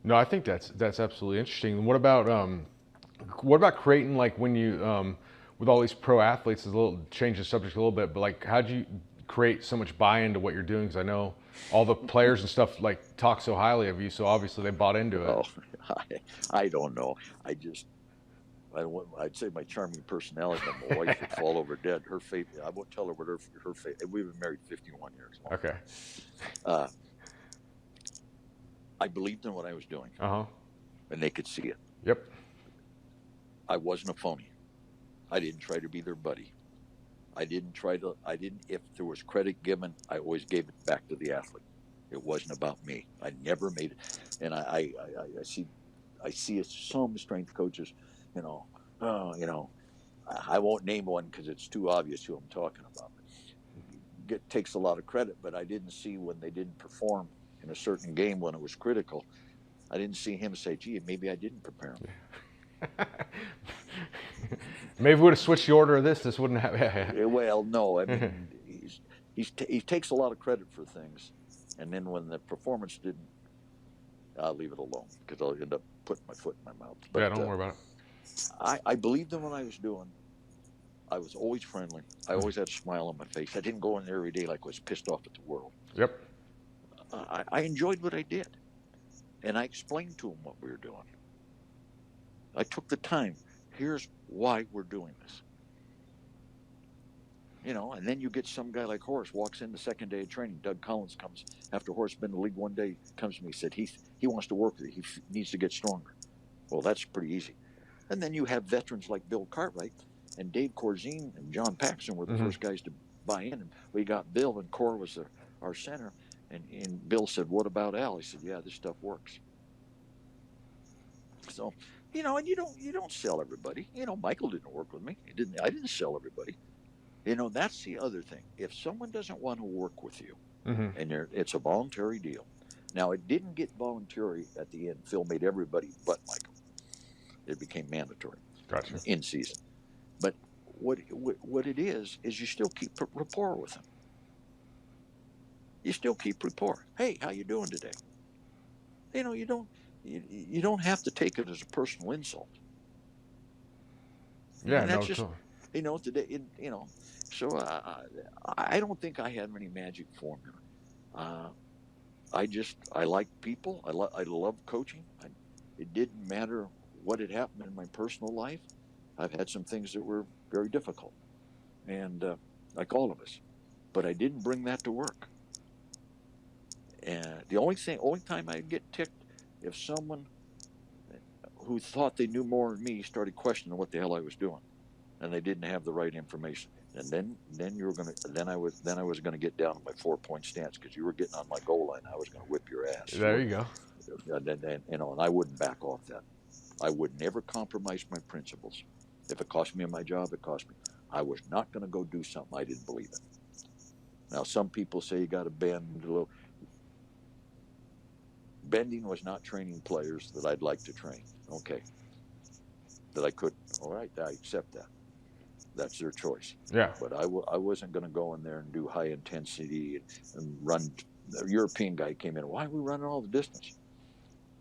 Speaker 1: No, I think that's absolutely interesting. What about creating, like, when you with all these pro athletes, is a little change the subject a little bit, but like, how'd you create so much buy-in to what you're doing? Because I know all the players and stuff like talk so highly of you, so obviously they bought into it.
Speaker 2: Oh, I don't know. I'd say my charming personality, but my wife would fall over dead. Her faith, I won't tell her what her faith. We've been married 51 years.
Speaker 1: Okay.
Speaker 2: I believed in what I was doing.
Speaker 1: Uh-huh.
Speaker 2: And they could see it.
Speaker 1: Yep.
Speaker 2: I wasn't a phony. I didn't try to be their buddy. If there was credit given, I always gave it back to the athlete. It wasn't about me. I never made it. And I see it, some strength coaches, I won't name one because it's too obvious who I'm talking about. It takes a lot of credit, but I didn't see when they didn't perform in a certain game when it was critical. I didn't see him say, gee, maybe I didn't prepare him.
Speaker 1: Maybe we would have switched the order of this wouldn't have.
Speaker 2: Well, no, I mean, he takes a lot of credit for things, and then when the performance didn't, I'll leave it alone because I'll end up putting my foot in my mouth.
Speaker 1: But, yeah, don't worry about it.
Speaker 2: I believed in what I was doing. I was always friendly. I always had a smile on my face. I didn't go in there every day like I was pissed off at the world.
Speaker 1: Yep.
Speaker 2: I enjoyed what I did, and I explained to them what we were doing. I took the time. Here's why we're doing this. And then you get some guy like Horace walks in the second day of training. Doug Collins comes after Horace been in the league one day, comes to me, said he wants to work with you. He needs to get stronger. Well, that's pretty easy. And then you have veterans like Bill Cartwright and Dave Corzine and John Paxson were the first guys to buy in. And we got Bill, and Cor was our center. And Bill said, what about Al? He said, yeah, this stuff works. So, and you don't sell everybody. Michael didn't work with me. I didn't sell everybody. That's the other thing. If someone doesn't want to work with you, and it's a voluntary deal. Now, it didn't get voluntary at the end. Phil made everybody but Michael. It became mandatory.
Speaker 1: Gotcha.
Speaker 2: In season. But what it is you still keep rapport with them. You still keep rapport. Hey, how you doing today? You don't have to take it as a personal insult.
Speaker 1: Yeah,
Speaker 2: and that's
Speaker 1: no,
Speaker 2: just
Speaker 1: totally.
Speaker 2: Today. So I don't think I have any magic formula. I like people. I love coaching. It didn't matter what had happened in my personal life. I've had some things that were very difficult, and like all of us, but I didn't bring that to work. And the only time I'd get ticked if someone who thought they knew more than me started questioning what the hell I was doing, and they didn't have the right information. And then I was gonna get down to my 4-point stance because you were getting on my goal line. I was gonna whip your ass.
Speaker 1: There you go.
Speaker 2: And I wouldn't back off that. I would never compromise my principles. If it cost me my job, it cost me. I was not going to go do something I didn't believe in. Now, some people say you got to bend a little. Bending was not training players that I'd like to train. Okay. that I couldn't. All right, I accept that. That's their choice.
Speaker 1: Yeah.
Speaker 2: But I wasn't going to go in there and do high intensity and run. The European guy came in. Why are we running all the distance?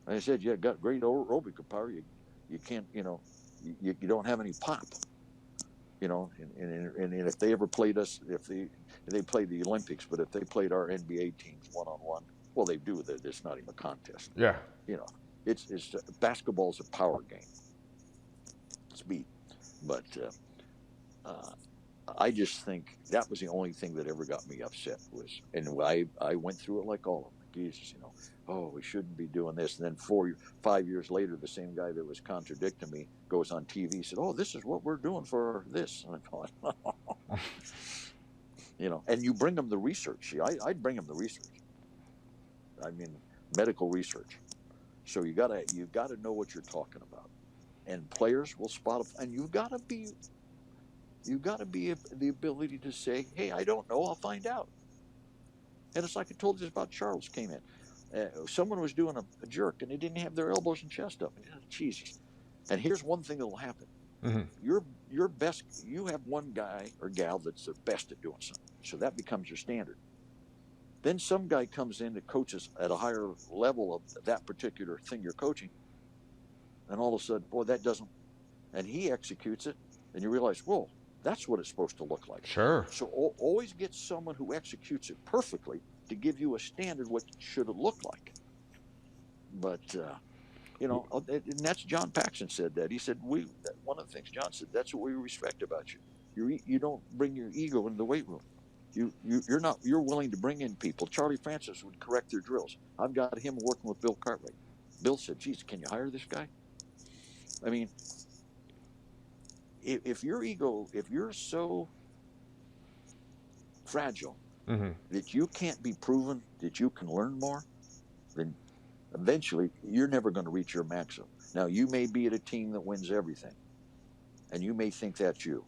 Speaker 2: I said, yeah, got great aerobic power. You can't, you don't have any pop. And if they ever played us, if they played the Olympics, but if they played our NBA teams one-on-one, well, they do. It's not even a contest.
Speaker 1: Yeah.
Speaker 2: It's basketball's a power game, speed. But I just think that was the only thing that ever got me upset was, and I went through it like all of them. Jesus, oh, we shouldn't be doing this. And then 5 years later, the same guy that was contradicting me goes on TV, said, oh, this is what we're doing for this. And I'm going, and you bring them the research. See, I'd bring them the research. I mean, medical research. So you gotta know what you're talking about. And players will spot it. And you've got to be the ability to say, hey, I don't know, I'll find out. And it's like I told you about Charles came in. Someone was doing a jerk and they didn't have their elbows and chest up. Jesus. And here's one thing that will happen.
Speaker 1: Mm-hmm.
Speaker 2: You're best. You have one guy or gal that's the best at doing something. So that becomes your standard. Then some guy comes in that coaches at a higher level of that particular thing you're coaching. And all of a sudden, boy, that doesn't. And he executes it. And you realize, whoa, that's what it's supposed to look like.
Speaker 1: Sure.
Speaker 2: So always get someone who executes it perfectly to give you a standard what should it look like. But, and that's John Paxson said that. He said, one of the things John said, that's what we respect about you. You don't bring your ego into the weight room. You're willing to bring in people. Charlie Francis would correct their drills. I've got him working with Bill Cartwright. Bill said, geez, can you hire this guy? I mean, if you're so fragile that you can't be proven that you can learn more, then eventually you're never going to reach your maximum. Now, you may be at a team that wins everything, and you may think that's you.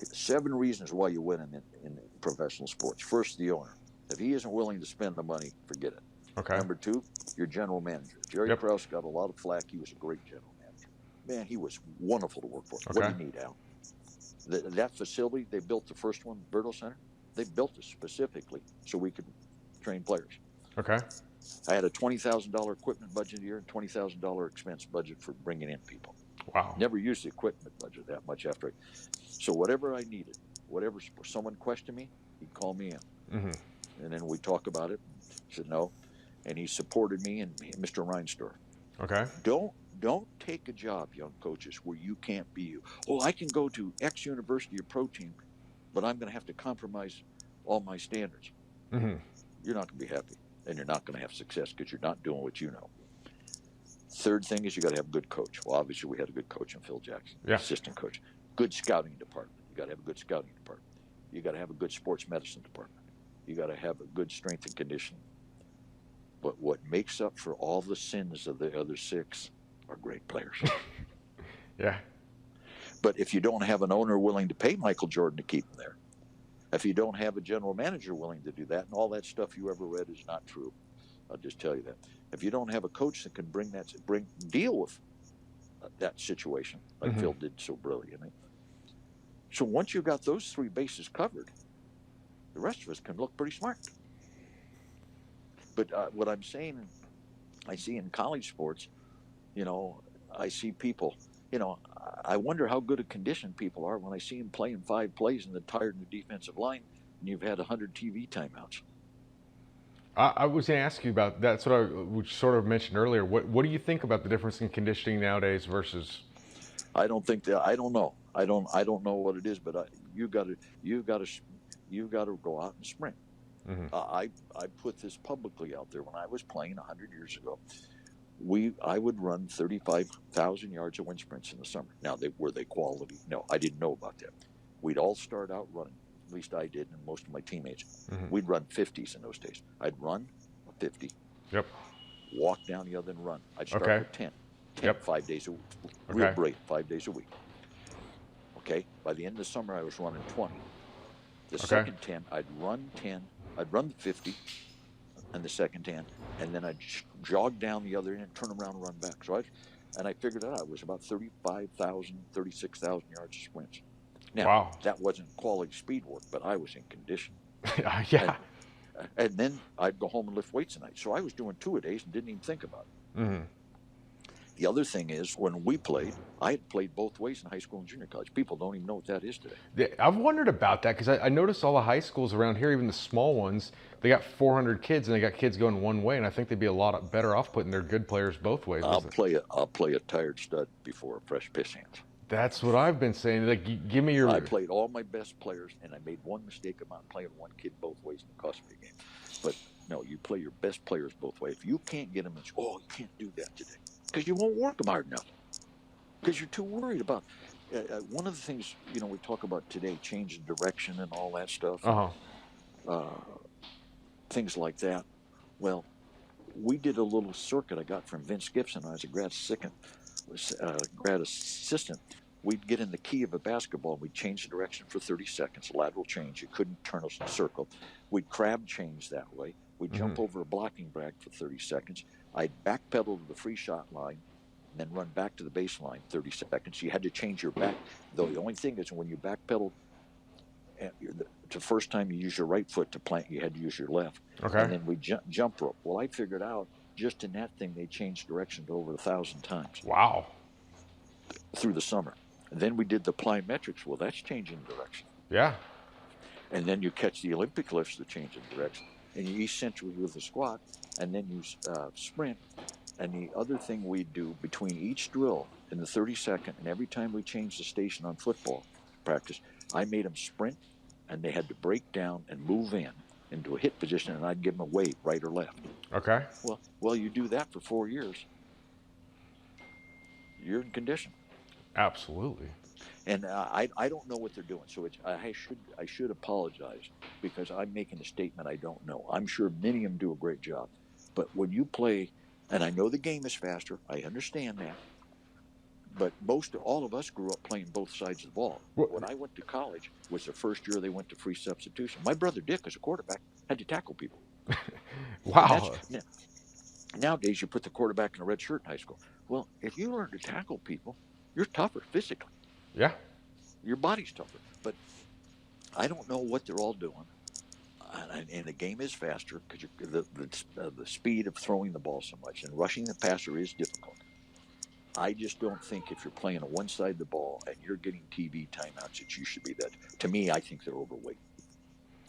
Speaker 2: 7 reasons why you win in professional sports. First, the owner. If he isn't willing to spend the money, forget it.
Speaker 1: Okay.
Speaker 2: Number 2, your general manager. Jerry Krause got a lot of flack. He was a great general manager. Man, he was wonderful to work for.
Speaker 1: Okay.
Speaker 2: What do you need, Al? That facility, they built the first one, Berto Center. They built it specifically so we could train players.
Speaker 1: Okay.
Speaker 2: I had a $20,000 equipment budget a year and $20,000 expense budget for bringing in people.
Speaker 1: Wow.
Speaker 2: Never used the equipment budget that much after. So whatever I needed, whatever someone questioned me, he'd call me in. And then we'd talk about it. He said no. And he supported me and Mr. Reinsdorf.
Speaker 1: Okay.
Speaker 2: Don't take a job, young coaches, where you can't be you. Oh, I can go to X university or pro team, but I'm going to have to compromise all my standards. You're not going to be happy, and you're not going to have success because you're not doing what you know. Third thing is you got to have a good coach. Well, obviously we had a good coach in Phil Jackson, assistant coach. Good scouting department. You got to have a good scouting department. You got to have a good sports medicine department. You got to have a good strength and conditioning. But what makes up for all the sins of the other 6 are great players.
Speaker 1: Yeah.
Speaker 2: But if you don't have an owner willing to pay Michael Jordan to keep him there, if you don't have a general manager willing to do that, and all that stuff you ever read is not true, I'll just tell you that. If you don't have a coach that can deal with that situation, like Phil did so brilliantly. So once you've got those 3 bases covered, the rest of us can look pretty smart. But what I'm saying, I see in college sports, I see people, I wonder how good a condition people are when I see them playing 5 plays and they're tired in the defensive line and you've had 100 TV timeouts.
Speaker 1: I was going to ask you about that. That's what I sort of mentioned earlier. What do you think about the difference in conditioning nowadays versus?
Speaker 2: I don't know. I don't know what it is, but you got to go out and sprint. I put this publicly out there when I was playing 100 years ago. I would run 35,000 yards of wind sprints in the summer. Now, were they quality? No, I didn't know about that. We'd all start out running. At least I did, and most of my teammates. We'd run 50s in those days. I'd run a 50.
Speaker 1: Yep.
Speaker 2: Walk down the other and run. I'd start with 10. 5 days a week. Real great, 5 days a week. Okay. By the end of the summer, I was running 20. The second 10, I'd run 10. I'd run the 50 and the second 10, and then I'd jog down the other end, turn around and run back. So And I figured it out. It was about 35,000, 36,000 yards of sprints. Now,
Speaker 1: Wow.
Speaker 2: that wasn't quality speed work, but I was in condition.
Speaker 1: Yeah.
Speaker 2: And then I'd go home and lift weights at night. So I was doing 2-a-days and didn't even think about it.
Speaker 1: Mm-hmm.
Speaker 2: The other thing is, when we played, I had played both ways in high school and junior college. People don't even know what that is today.
Speaker 1: Yeah, I've wondered about that because I noticed all the high schools around here, even the small ones, they got 400 kids and they got kids going one way, and I think they'd be a lot better off putting their good players both ways.
Speaker 2: I'll play a tired stud before a fresh piss hands.
Speaker 1: That's what I've been saying. Like, give me your.
Speaker 2: I played all my best players, and I made one mistake about playing one kid both ways, and it cost me a game. But no, you play your best players both ways. If you can't get them, you can't do that today because you won't work them hard enough because you're too worried about. One of the things we talk about today, changing direction and all that stuff, things like that. Well, we did a little circuit I got from Vince Gibson. I was a grad assistant. We'd get in the key of a basketball. We'd change the direction for 30 seconds, lateral change. You couldn't turn us in a circle. We'd crab change that way. We'd jump over a blocking bracket for 30 seconds. I'd backpedal to the free shot line, and then run back to the baseline 30 seconds. You had to change your back. Though the only thing is when you backpedal, the first time you use your right foot to plant, you had to use your left.
Speaker 1: Okay.
Speaker 2: And then we jump rope. Well, I figured out just in that thing, they changed direction to over 1,000 times.
Speaker 1: Wow.
Speaker 2: Through the summer. And then we did the plyometrics. Well, that's changing direction.
Speaker 1: Yeah.
Speaker 2: And then you catch the Olympic lifts that change in direction. And you eccentric with the squat, and then you sprint. And the other thing we do between each drill in the 30-second, and every time we change the station on football practice, I made them sprint, and they had to break down and move into a hit position, and I'd give them a weight, right or left.
Speaker 1: Okay.
Speaker 2: Well, you do that for 4 years, you're in condition.
Speaker 1: Absolutely.
Speaker 2: And I don't know what they're doing, so I should apologize because I'm making a statement I don't know. I'm sure many of them do a great job, but when you play, and I know the game is faster, I understand that, but all of us grew up playing both sides of the ball. When I went to college, was the first year they went to free substitution. My brother Dick, as a quarterback, had to tackle people.
Speaker 1: Wow.
Speaker 2: Nowadays, you put the quarterback in a red shirt in high school. Well, if you learn to tackle people, you're tougher physically.
Speaker 1: Yeah.
Speaker 2: Your body's tougher. But I don't know what they're all doing. And the game is faster because the speed of throwing the ball so much. And rushing the passer is difficult. I just don't think if you're playing on one side of the ball and you're getting TV timeouts that you should be that. To me, I think they're overweight.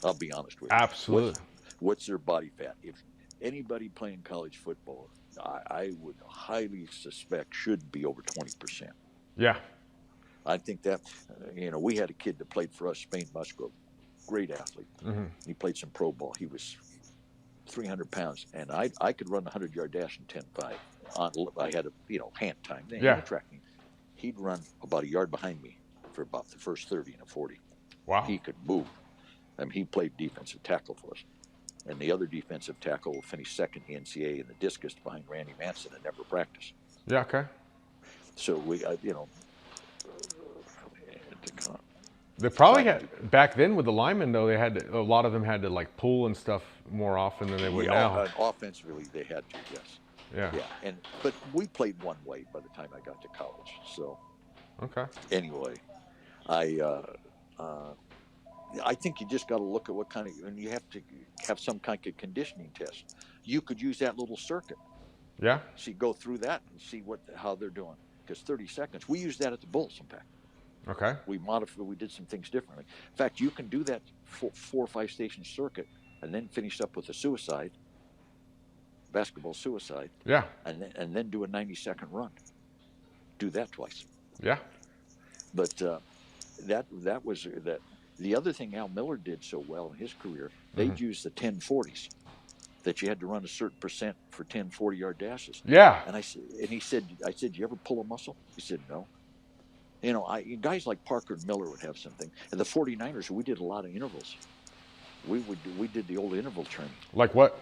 Speaker 2: I'll be honest with you.
Speaker 1: Absolutely.
Speaker 2: What's their body fat? If anybody playing college football, I would highly suspect should be over 20%.
Speaker 1: Yeah.
Speaker 2: I think that, we had a kid that played for us, Spain Musgrove, great athlete.
Speaker 1: Mm-hmm.
Speaker 2: He played some pro ball. He was 300 pounds, and I could run a 100-yard dash in 10.5. I had hand time. They had track me. He'd run about a yard behind me for about the first 30 and a 40.
Speaker 1: Wow.
Speaker 2: He could move. I mean, he played defensive tackle for us. And the other defensive tackle finished second in the NCAA in the discus behind Randy Manson and never practiced.
Speaker 1: Yeah, okay.
Speaker 2: So we,
Speaker 1: They probably had, back then with the linemen though, a lot of them had to like pull and stuff more often than they would now.
Speaker 2: Offensively, they had to, yes.
Speaker 1: Yeah.
Speaker 2: But we played one way by the time I got to college. So,
Speaker 1: okay.
Speaker 2: Anyway, I think you just got to look at what kind of, and you have to have some kind of conditioning test. You could use that little circuit.
Speaker 1: Yeah.
Speaker 2: See, go through that and see how they're doing. Because 30 seconds, we use that at the Bulls, in fact.
Speaker 1: Okay.
Speaker 2: We did some things differently. In fact, you can do that 4 or 5 station circuit and then finish up with a basketball suicide.
Speaker 1: Yeah.
Speaker 2: And then do a 90-second run. Do that twice.
Speaker 1: Yeah.
Speaker 2: But that was that. The other thing Al Miller did so well in his career, they'd use the 1040s, that you had to run a certain percent for 10 40-yard dashes.
Speaker 1: Yeah.
Speaker 2: And I said, you ever pull a muscle? He said, no. Guys like Parker and Miller would have something. And the 49ers, we did a lot of intervals. We did the old interval training.
Speaker 1: Like what?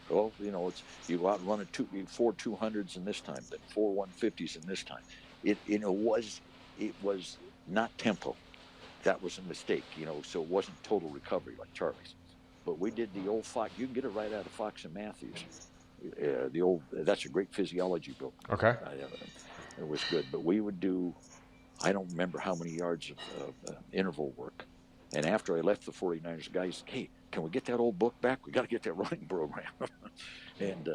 Speaker 2: Well, it's you go out and run 4 200s in this time, then 4 150s in this time. It was not tempo. That was a mistake, so it wasn't total recovery like Charlie's. But we did the old Fox. You can get it right out of Fox and Matthews. That's a great physiology book.
Speaker 1: Okay.
Speaker 2: It was good. But we would do, I don't remember how many yards of interval work. And after I left the 49ers, guys, hey, can we get that old book back? We got to get that running program. and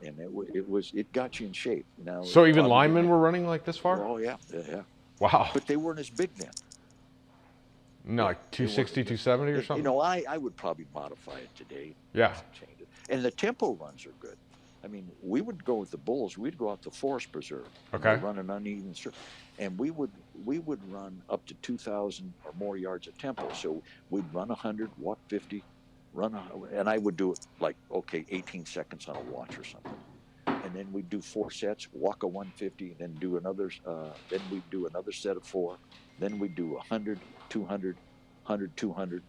Speaker 2: it got you in shape. Now,
Speaker 1: So even linemen were running like this far?
Speaker 2: Oh, yeah, yeah.
Speaker 1: Wow.
Speaker 2: But they weren't as big then.
Speaker 1: No, like 260, 270 or something?
Speaker 2: You know, I would probably modify it today.
Speaker 1: Yeah.
Speaker 2: Change it. And the tempo runs are good. I mean, we would go with the bulls. We'd go out to Forest Preserve.
Speaker 1: Okay.
Speaker 2: Run an uneven strip, and we would run up to 2,000 or more yards of tempo. So we'd run 100, walk 50, and I would do it like 18 seconds on a watch or something. And then we'd do 4 sets, walk a 150, and then do another. Then we'd do another set of 4. Then we'd do 100, 200, 100, 200,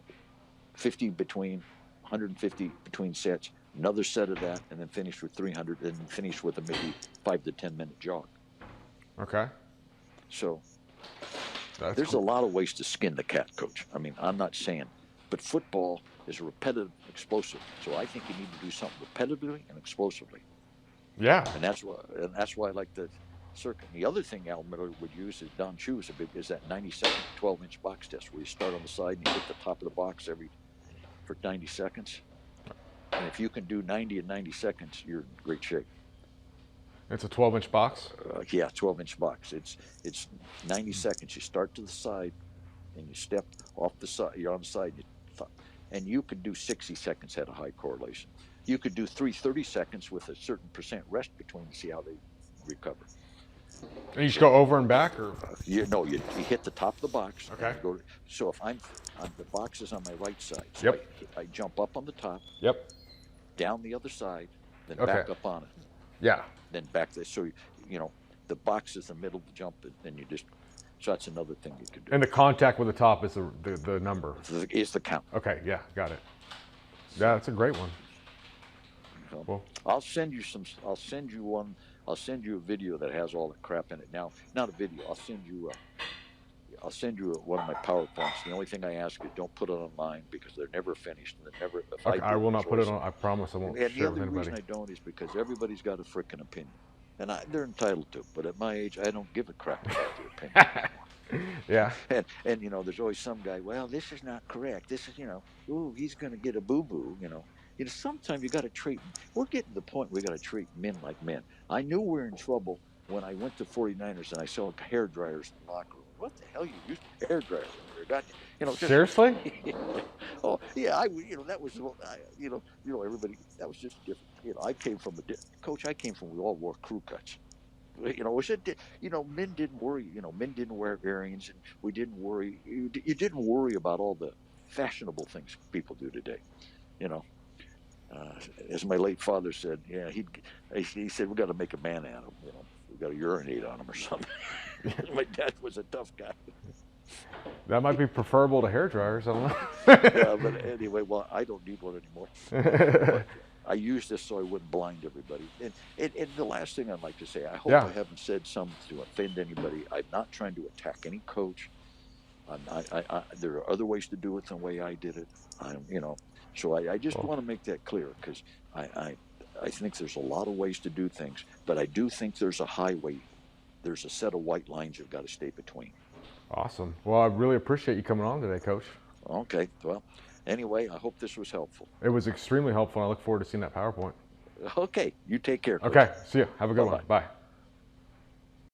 Speaker 2: 50 between, 150 between sets. Another set of that, and then finish with 300, and finish with a maybe 5 to 10 minute jog.
Speaker 1: Okay.
Speaker 2: So there's
Speaker 1: cool.
Speaker 2: A lot of ways to skin the cat, Coach. I mean, I'm not saying, but football is repetitive, explosive. So I think you need to do something repetitively and explosively.
Speaker 1: Yeah.
Speaker 2: And that's why I like the circuit. And the other thing Al Miller would use is Don Chu is that 90-second 12-inch box test where you start on the side and you hit the top of the box for 90 seconds. And if you can do 90 in 90 seconds, you're in great shape.
Speaker 1: It's a 12-inch box?
Speaker 2: Yeah, 12-inch box. It's 90 seconds. You start to the side, and you step off the side. You're on the side, and you could do 60 seconds had a high correlation. You could do 30 seconds with a certain percent rest between to see how they recover.
Speaker 1: And you just go over and back, or
Speaker 2: you hit the top of the box.
Speaker 1: Okay.
Speaker 2: So if the box is on my right side. So
Speaker 1: yep.
Speaker 2: I jump up on the top.
Speaker 1: Yep.
Speaker 2: Down the other side, then
Speaker 1: okay.
Speaker 2: back up on it.
Speaker 1: Yeah.
Speaker 2: Then back there. So the box is the middle to jump, and you just. So that's another thing you could do.
Speaker 1: And the contact with the top is the number.
Speaker 2: Is the count.
Speaker 1: Okay. Yeah. Got it. Yeah, that's a great one.
Speaker 2: So, cool. I'll send you one. I'll send you a video that has all the crap in it. Now, not a video. I'll send you one of my PowerPoints. The only thing I ask is don't put it online because they're never finished. And they're never.
Speaker 1: Okay, I will not put it on. I promise I won't share
Speaker 2: the
Speaker 1: with
Speaker 2: other
Speaker 1: anybody.
Speaker 2: reason I don't is because everybody's got a frickin' opinion, and they're entitled to. But at my age, I don't give a crap about their opinion.
Speaker 1: Yeah.
Speaker 2: And there's always some guy. Well, this is not correct. This is ooh, he's going to get a boo boo. Sometimes you got to treat. We're getting to the point we got to treat men like men. I knew we were in trouble when I went to 49ers and I saw hair dryers in the locker room. What the hell you use hair dryers in there?
Speaker 1: Seriously?
Speaker 2: Oh yeah, that was everybody. That was just different. I came from Coach. I came from we all wore crew cuts. Men didn't worry. Men didn't wear earrings, and we didn't worry. You didn't worry about all the fashionable things people do today. As my late father said, yeah, he said we got to make a man out of him. We got to urinate on him or something. My dad was a tough guy.
Speaker 1: That might be preferable to hair dryers. I don't know.
Speaker 2: Yeah, but anyway, well, I don't need one anymore. I use this so I wouldn't blind everybody. And the last thing I'd like to say, I hope I haven't said something to offend anybody. I'm not trying to attack any coach. There are other ways to do it than the way I did it. So I just want to make that clear because I think there's a lot of ways to do things, but I do think there's a highway. There's a set of white lines you've got to stay between.
Speaker 1: Awesome. Well, I really appreciate you coming on today, Coach.
Speaker 2: Okay. Well, anyway, I hope this was helpful.
Speaker 1: It was extremely helpful, and I look forward to seeing that PowerPoint.
Speaker 2: Okay. You take care, Coach.
Speaker 1: Okay. See you. Have a good one. Bye.